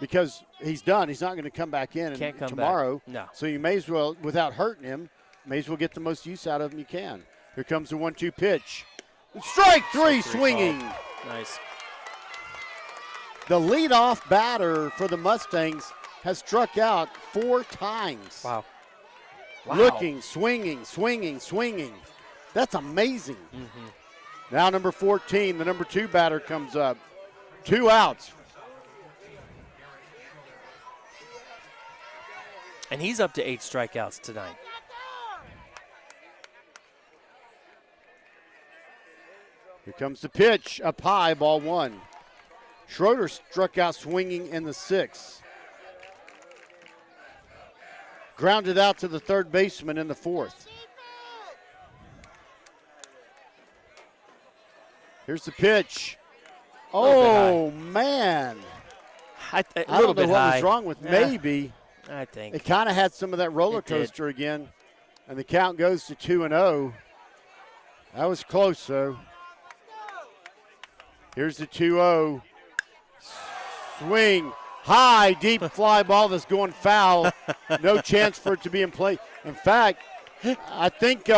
Because he's done. He's not going to come back in tomorrow. No. So you may as well, without hurting him, may as well get the most use out of him you can. Here comes the 1-2 pitch. Strike 3 swinging. Nice. The leadoff batter for the Mustangs has struck out 4 times. Wow. Looking, swinging, swinging, swinging. That's amazing. Mm-hmm. Now number 14, the number 2 batter comes up. 2 outs. And he's up to 8 strikeouts tonight. Here comes the pitch, up high, ball 1. Schroeder struck out swinging in the 6th. Grounded out to the third baseman in the 4th. Here's the pitch. Oh, man. I don't know what was wrong with maybe. I think. It kind of had some of that roller coaster again. And the count goes to 2-0. That was close, though. Here's the 2-0. Swing. High, deep fly ball that's going foul. No chance for it to be in play. In fact, I think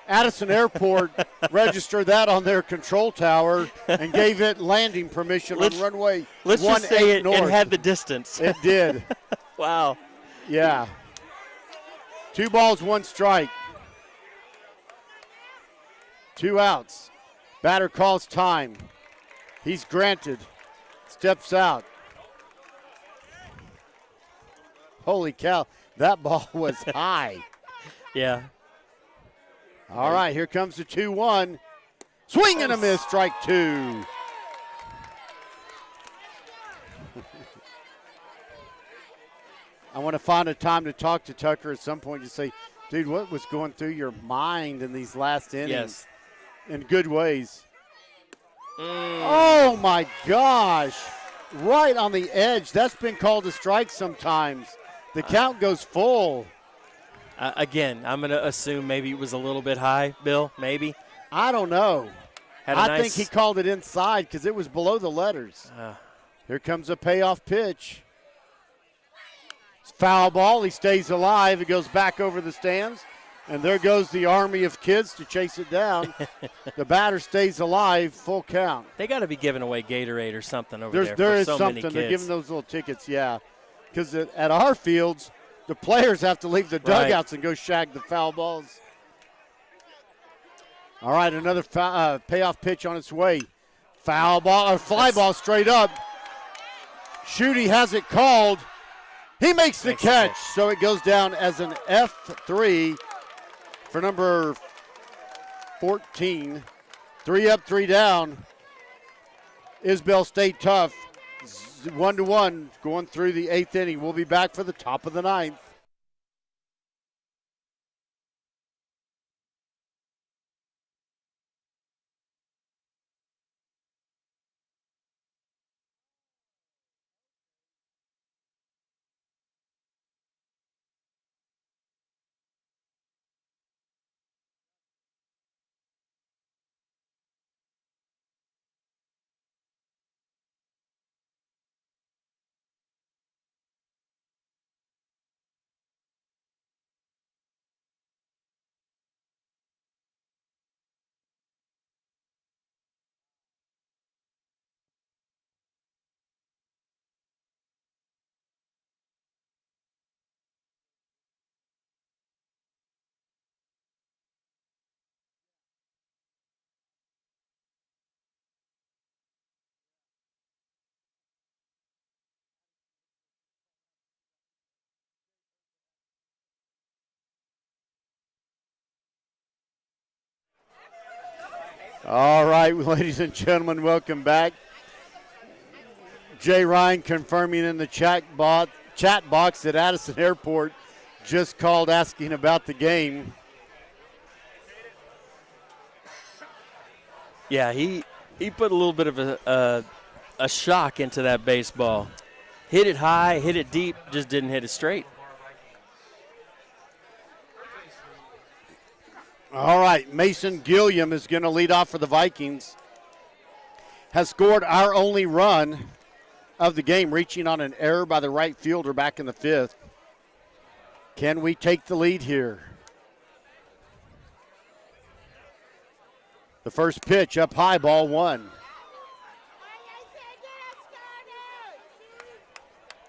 Addison Airport registered that on their control tower and gave it landing permission on runway 18 Let's just say it had the distance. It did. Wow. Yeah. 2 balls, 1 strike. 2 outs. Batter calls time. He's granted. Steps out. Holy cow, that ball was high. Yeah. All right, here comes the 2-1. Swing and a miss, strike 2. I want to find a time to talk to Tucker at some point to say, dude, what was going through your mind in these last innings? Yes. In good ways. Oh, my gosh. Right on the edge. That's been called a strike sometimes. The count goes full. Again, I'm going to assume maybe it was a little bit high, Bill, maybe. I don't know. I think he called it inside because it was below the letters. Here comes a payoff pitch. Foul ball. He stays alive. It goes back over the stands. And there goes the army of kids to chase it down. The batter stays alive, full count. They got to be giving away Gatorade or something over there. There is so something. Many kids. They're giving those little tickets, yeah. Because at our fields, the players have to leave the dugouts and go shag the foul balls. All right, another payoff pitch on its way. Foul ball, or fly ball straight up. Schutte has it called. He makes the catch, so it goes down as an F3 for number 14. 3 up, 3 down. Isbell stayed tough. 1-1 going through the 8th inning. We'll be back for the top of the 9th. All right, ladies and gentlemen, welcome back. Jay Ryan confirming in the chat box that Addison Airport just called asking about the game. Yeah, he put a little bit of a shock into that baseball. Hit it high, hit it deep, just didn't hit it straight. All right, Mason Gilliam is going to lead off for the Vikings. Has scored our only run of the game, reaching on an error by the right fielder back in the 5th. Can we take the lead here? The first pitch up high, ball 1.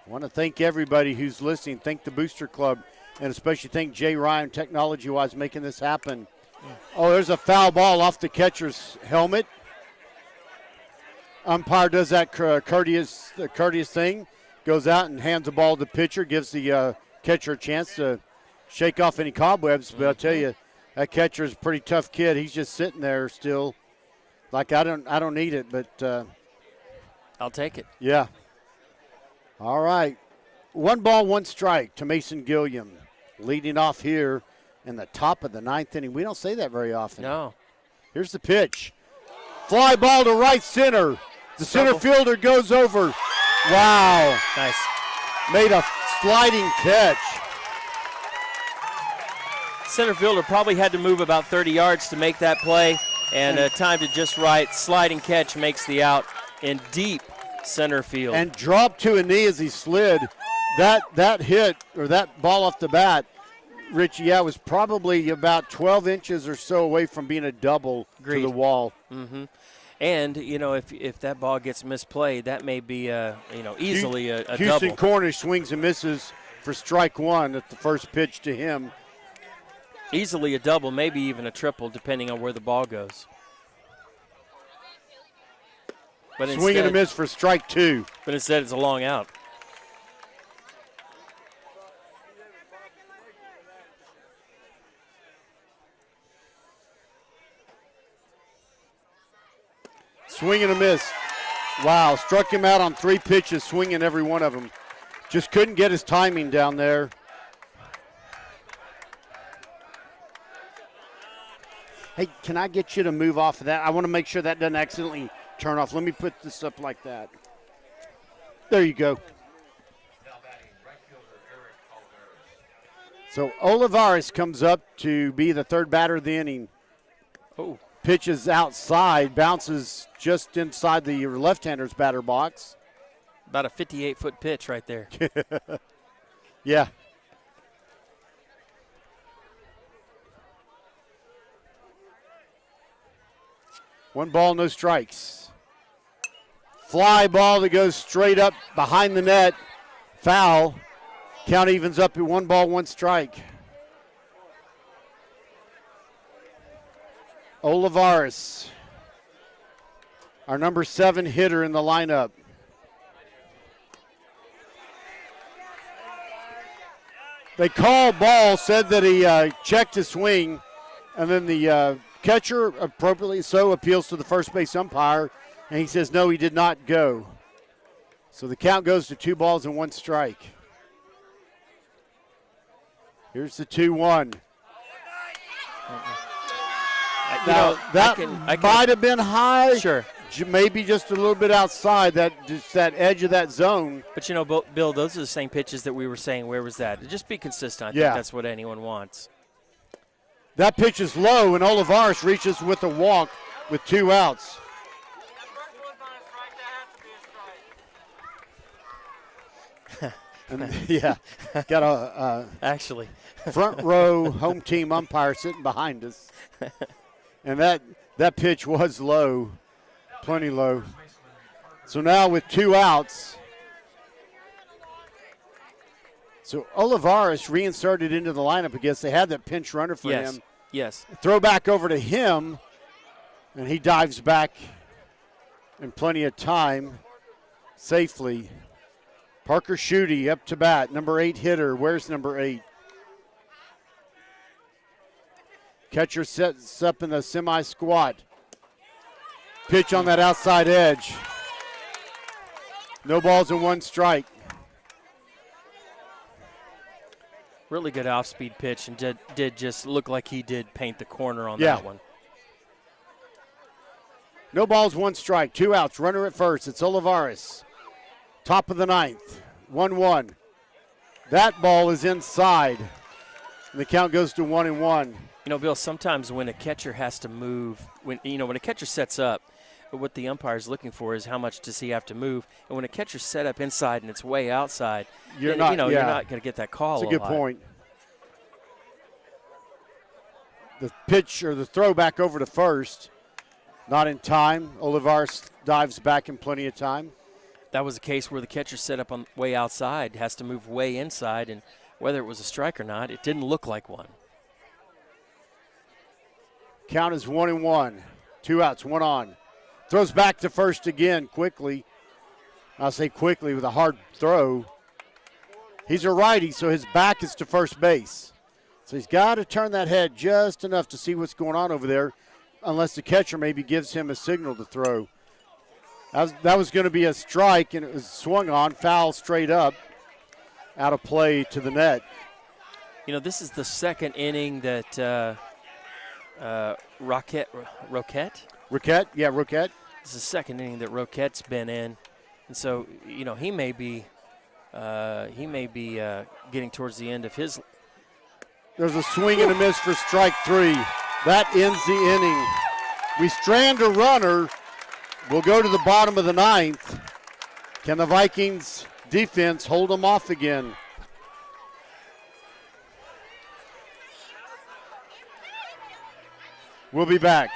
I want to thank everybody who's listening. Thank the Booster Club, and especially thank Jay Ryan, technology-wise, making this happen. Oh, there's a foul ball off the catcher's helmet. Umpire does that courteous thing, goes out and hands the ball to the pitcher, gives the catcher a chance to shake off any cobwebs. But I'll tell you, that catcher's a pretty tough kid. He's just sitting there still, like I don't need it, but I'll take it. Yeah. All right, 1 ball, 1 strike to Mason Gilliam, leading off here in the top of the 9th inning. We don't say that very often. No. Here's the pitch. Fly ball to right center. The center fielder goes over. Wow. Nice. Made a sliding catch. Center fielder probably had to move about 30 yards to make that play. and timed it just right. Sliding catch makes the out in deep center field. And dropped to a knee as he slid. That hit, or that ball off the bat, Richie, was probably about 12 inches or so away from being a double to the wall. Mm-hmm. And, if that ball gets misplayed, that may be, easily a double. Houston Cornish swings and misses for strike one at the first pitch to him. Easily a double, maybe even a triple, depending on where the ball goes. But swing and a miss for strike two. But instead it's a long out. Swing and a miss. Wow, struck him out on 3 pitches, swinging every one of them. Just couldn't get his timing down there. Hey, can I get you to move off of that? I want to make sure that doesn't accidentally turn off. Let me put this up like that. There you go. So Olivares comes up to be the third batter of the inning. Oh. Pitches outside, bounces just inside the left-hander's batter box. About a 58-foot pitch right there. Yeah. One ball, no strikes. Fly ball that goes straight up behind the net. Foul. Count evens up at 1 ball, 1 strike. Olivares, our number 7 hitter in the lineup. They called ball, said that he checked his swing, and then the catcher, appropriately so, appeals to the first base umpire, and he says no, he did not go. So the count goes to 2 balls and 1 strike. Here's the 2-1. Now, that might have been high. Sure. Maybe just a little bit outside that edge of that zone. But, Bill, those are the same pitches that we were saying. Where was that? Just be consistent. I think that's what anyone wants. That pitch is low, and Olivares reaches with a walk with 2 outs. Got a actually front row home team umpire sitting behind us. And that pitch was low, plenty low. So now with 2 outs, so Olivares reinserted into the lineup. I guess they had that pinch runner for him. Yes. Throw back over to him, and he dives back in plenty of time safely. Parker Schutte up to bat, number 8 hitter. Where's number 8? Catcher sets up in the semi-squat. Pitch on that outside edge. No balls and 1 strike. Really good off-speed pitch, and did just look like he did paint the corner on that one. No balls, 1 strike. 2 outs. Runner at first. It's Olivares. Top of the 9th. 1-1. That ball is inside. And the count goes to 1-1. Bill, sometimes when a catcher has to move, when a catcher sets up, what the umpire is looking for is how much does he have to move. And when a catcher's set up inside and it's way outside, you're not going to get that call. That's a good point. The pitch or the throw back over to first, not in time. Olivares dives back in plenty of time. That was a case where the catcher set up on way outside, has to move way inside, and whether it was a strike or not, it didn't look like one. Count is 1-1. 2 outs, 1 on. Throws back to first again quickly. I'll say quickly with a hard throw. He's a righty, so his back is to first base. So he's got to turn that head just enough to see what's going on over there, unless the catcher maybe gives him a signal to throw. That was going to be a strike, and it was swung on, foul straight up, out of play to the net. This is the second inning that Roquette? Roquette, yeah, Roquette. This is the second inning that Roquette's been in, and so he may be getting towards the end of his. There's a swing and a miss for strike 3. That ends the inning. We strand a runner. We'll go to the bottom of the ninth. Can the Vikings defense hold them off again? We'll be back.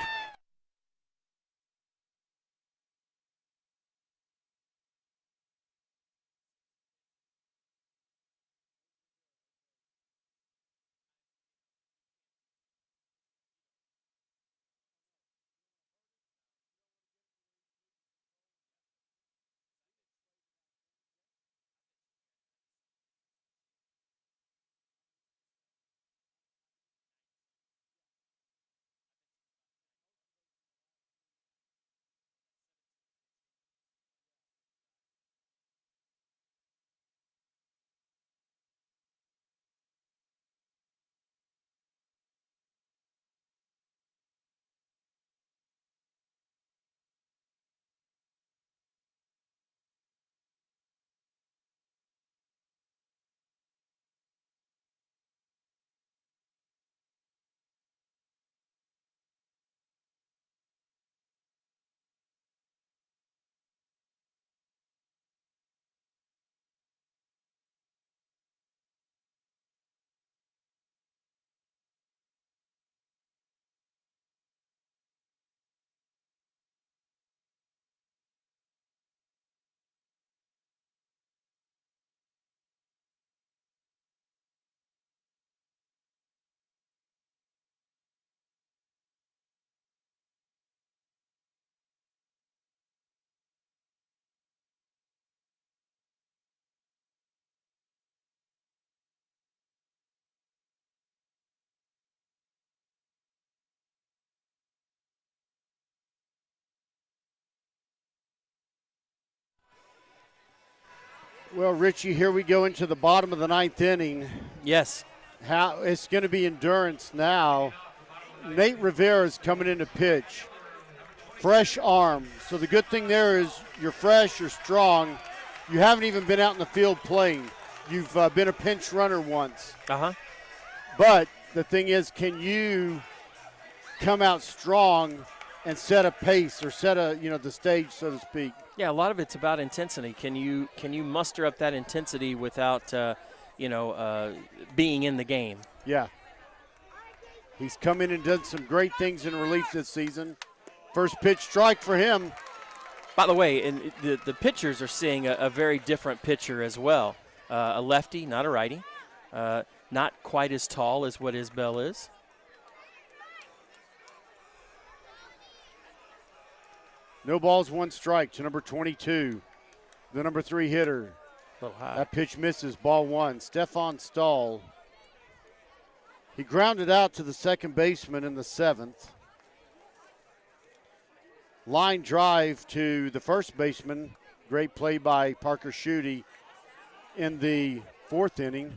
Well, Richie, here we go into the bottom of the ninth inning. Yes. How it's going to be endurance now. Nate Rivera's coming in to pitch. Fresh arm. So the good thing there is you're fresh, you're strong. You haven't even been out in the field playing. You've been a pinch runner once. Uh-huh. But the thing is, can you come out strong and set a pace or set the stage, so to speak? Yeah, a lot of it's about intensity. Can you muster up that intensity without, being in the game? Yeah. He's come in and done some great things in relief this season. First pitch strike for him. By the way, and the pitchers are seeing a very different pitcher as well. A lefty, not a righty. Not quite as tall as what Isbell is. No balls, one strike to number 22, the number 3 hitter. A little high. That pitch misses, ball one. Stefan Stahl. He grounded out to the second baseman in the 7th. Line drive to the first baseman. Great play by Parker Schutte in the 4th inning.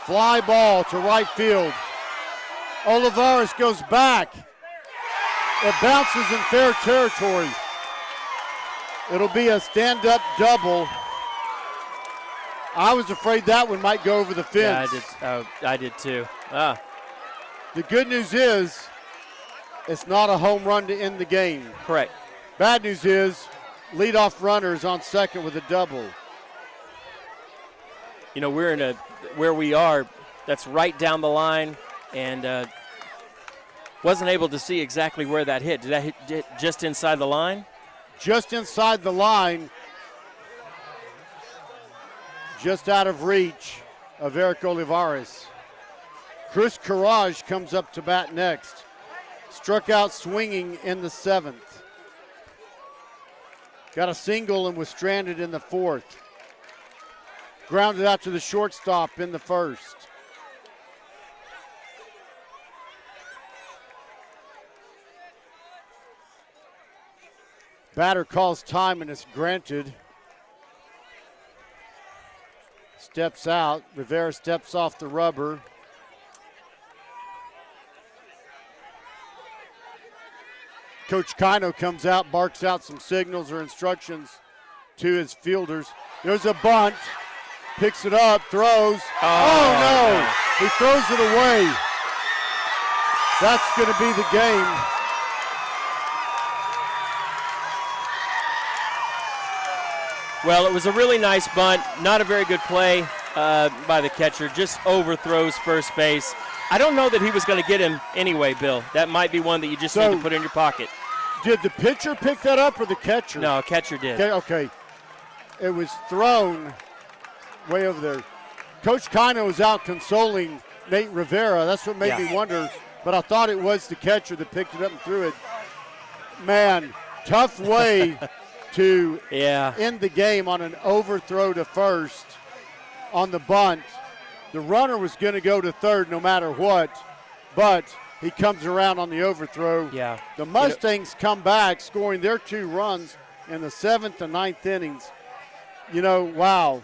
Fly ball to right field. Olivares goes back. It bounces in fair territory. It'll be a stand-up double. I was afraid that one might go over the fence. Yeah, I did too. The good news is it's not a home run to end the game. Correct. Bad news is leadoff runner is on second with a double. You know, we're where we are, that's right down the line, and wasn't able to see exactly where that hit. Did that hit just inside the line? Just inside the line, just out of reach of Eric Olivares. Chris Karage comes up to bat next. Struck out swinging in the 7th. Got a single and was stranded in the 4th. Grounded out to the shortstop in the 1st. Batter calls time and it's granted. Steps out. Rivera steps off the rubber. Coach Kino comes out, barks out some signals or instructions to his fielders. There's a bunt. Picks it up, throws. Oh no! He throws it away. That's going to be the game. Well, it was a really nice bunt. Not a very good play by the catcher. Just overthrows first base. I don't know that he was going to get him anyway, Bill. That might be one that you just need to put in your pocket. Did the pitcher pick that up or the catcher? No, catcher did. Okay. It was thrown way over there. Coach Kino was out consoling Nate Rivera. That's what made me wonder. But I thought it was the catcher that picked it up and threw it. Man, tough way to end the game on an overthrow to first on the bunt. The runner was going to go to third no matter what, but he comes around on the overthrow. Yeah. The Mustangs come back, scoring their 2 runs in the 7th and 9th innings. Wow.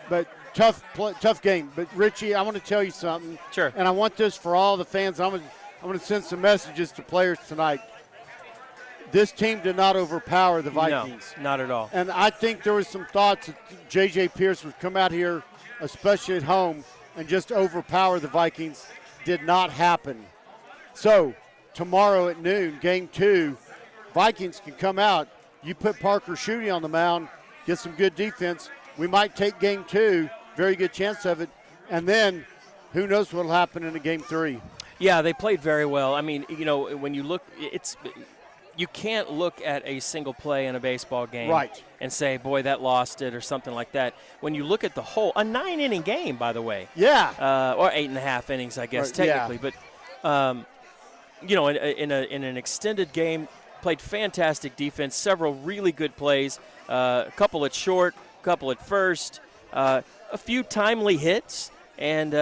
But tough game. But, Richie, I want to tell you something. Sure. And I want this for all the fans. I'm going to send some messages to players tonight. This team did not overpower the Vikings. No, not at all. And I think there was some thoughts that J.J. Pearce would come out here, especially at home, and just overpower the Vikings. Did not happen. So, tomorrow at noon, game 2, Vikings can come out. You put Parker Schutte on the mound, get some good defense. We might take game 2, very good chance of it. And then who knows what will happen in a game 3. Yeah, they played very well. I mean, when you look, you can't look at a single play in a baseball game and say, boy, that lost it or something like that. When you look at the whole, a 9-inning game, by the way. Yeah. Or 8.5 innings, I guess, technically. Yeah. But, in an extended game, played fantastic defense, several really good plays, a couple at short, a couple at first, a few timely hits, and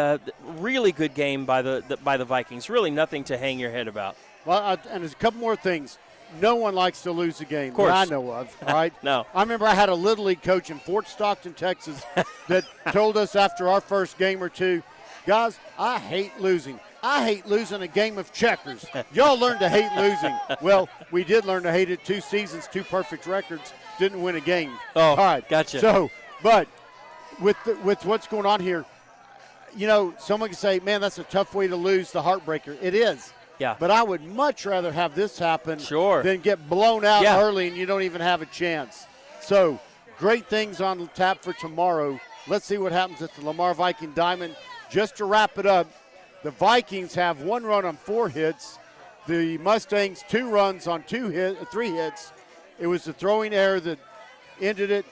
really good game by the Vikings. Really nothing to hang your head about. Well, and there's a couple more things. No one likes to lose a game that I know of, all right? No. I remember I had a Little League coach in Fort Stockton, Texas, that told us after our first game or two, guys, I hate losing. I hate losing a game of checkers. Y'all learned to hate losing. Well, we did learn to hate it. 2 seasons, 2 perfect records, didn't win a game. Oh, all right. Gotcha. So, but with what's going on here, someone can say, man, that's a tough way to lose the heartbreaker. It is. Yeah. But I would much rather have this happen than get blown out early and you don't even have a chance. So, great things on tap for tomorrow. Let's see what happens at the Lamar Viking Diamond. Just to wrap it up, the Vikings have 1 run on 4 hits. The Mustangs 2 runs on 3 hits. It was the throwing error that ended it.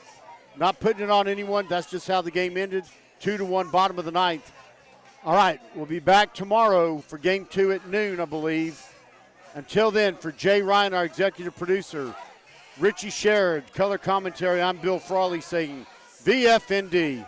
Not putting it on anyone. That's just how the game ended. 2-1, bottom of the 9th. All right, we'll be back tomorrow for game 2 at noon, I believe. Until then, for Jay Ryan, our executive producer, Richie Sherrod, color commentary, I'm Bill Frawley saying VFND.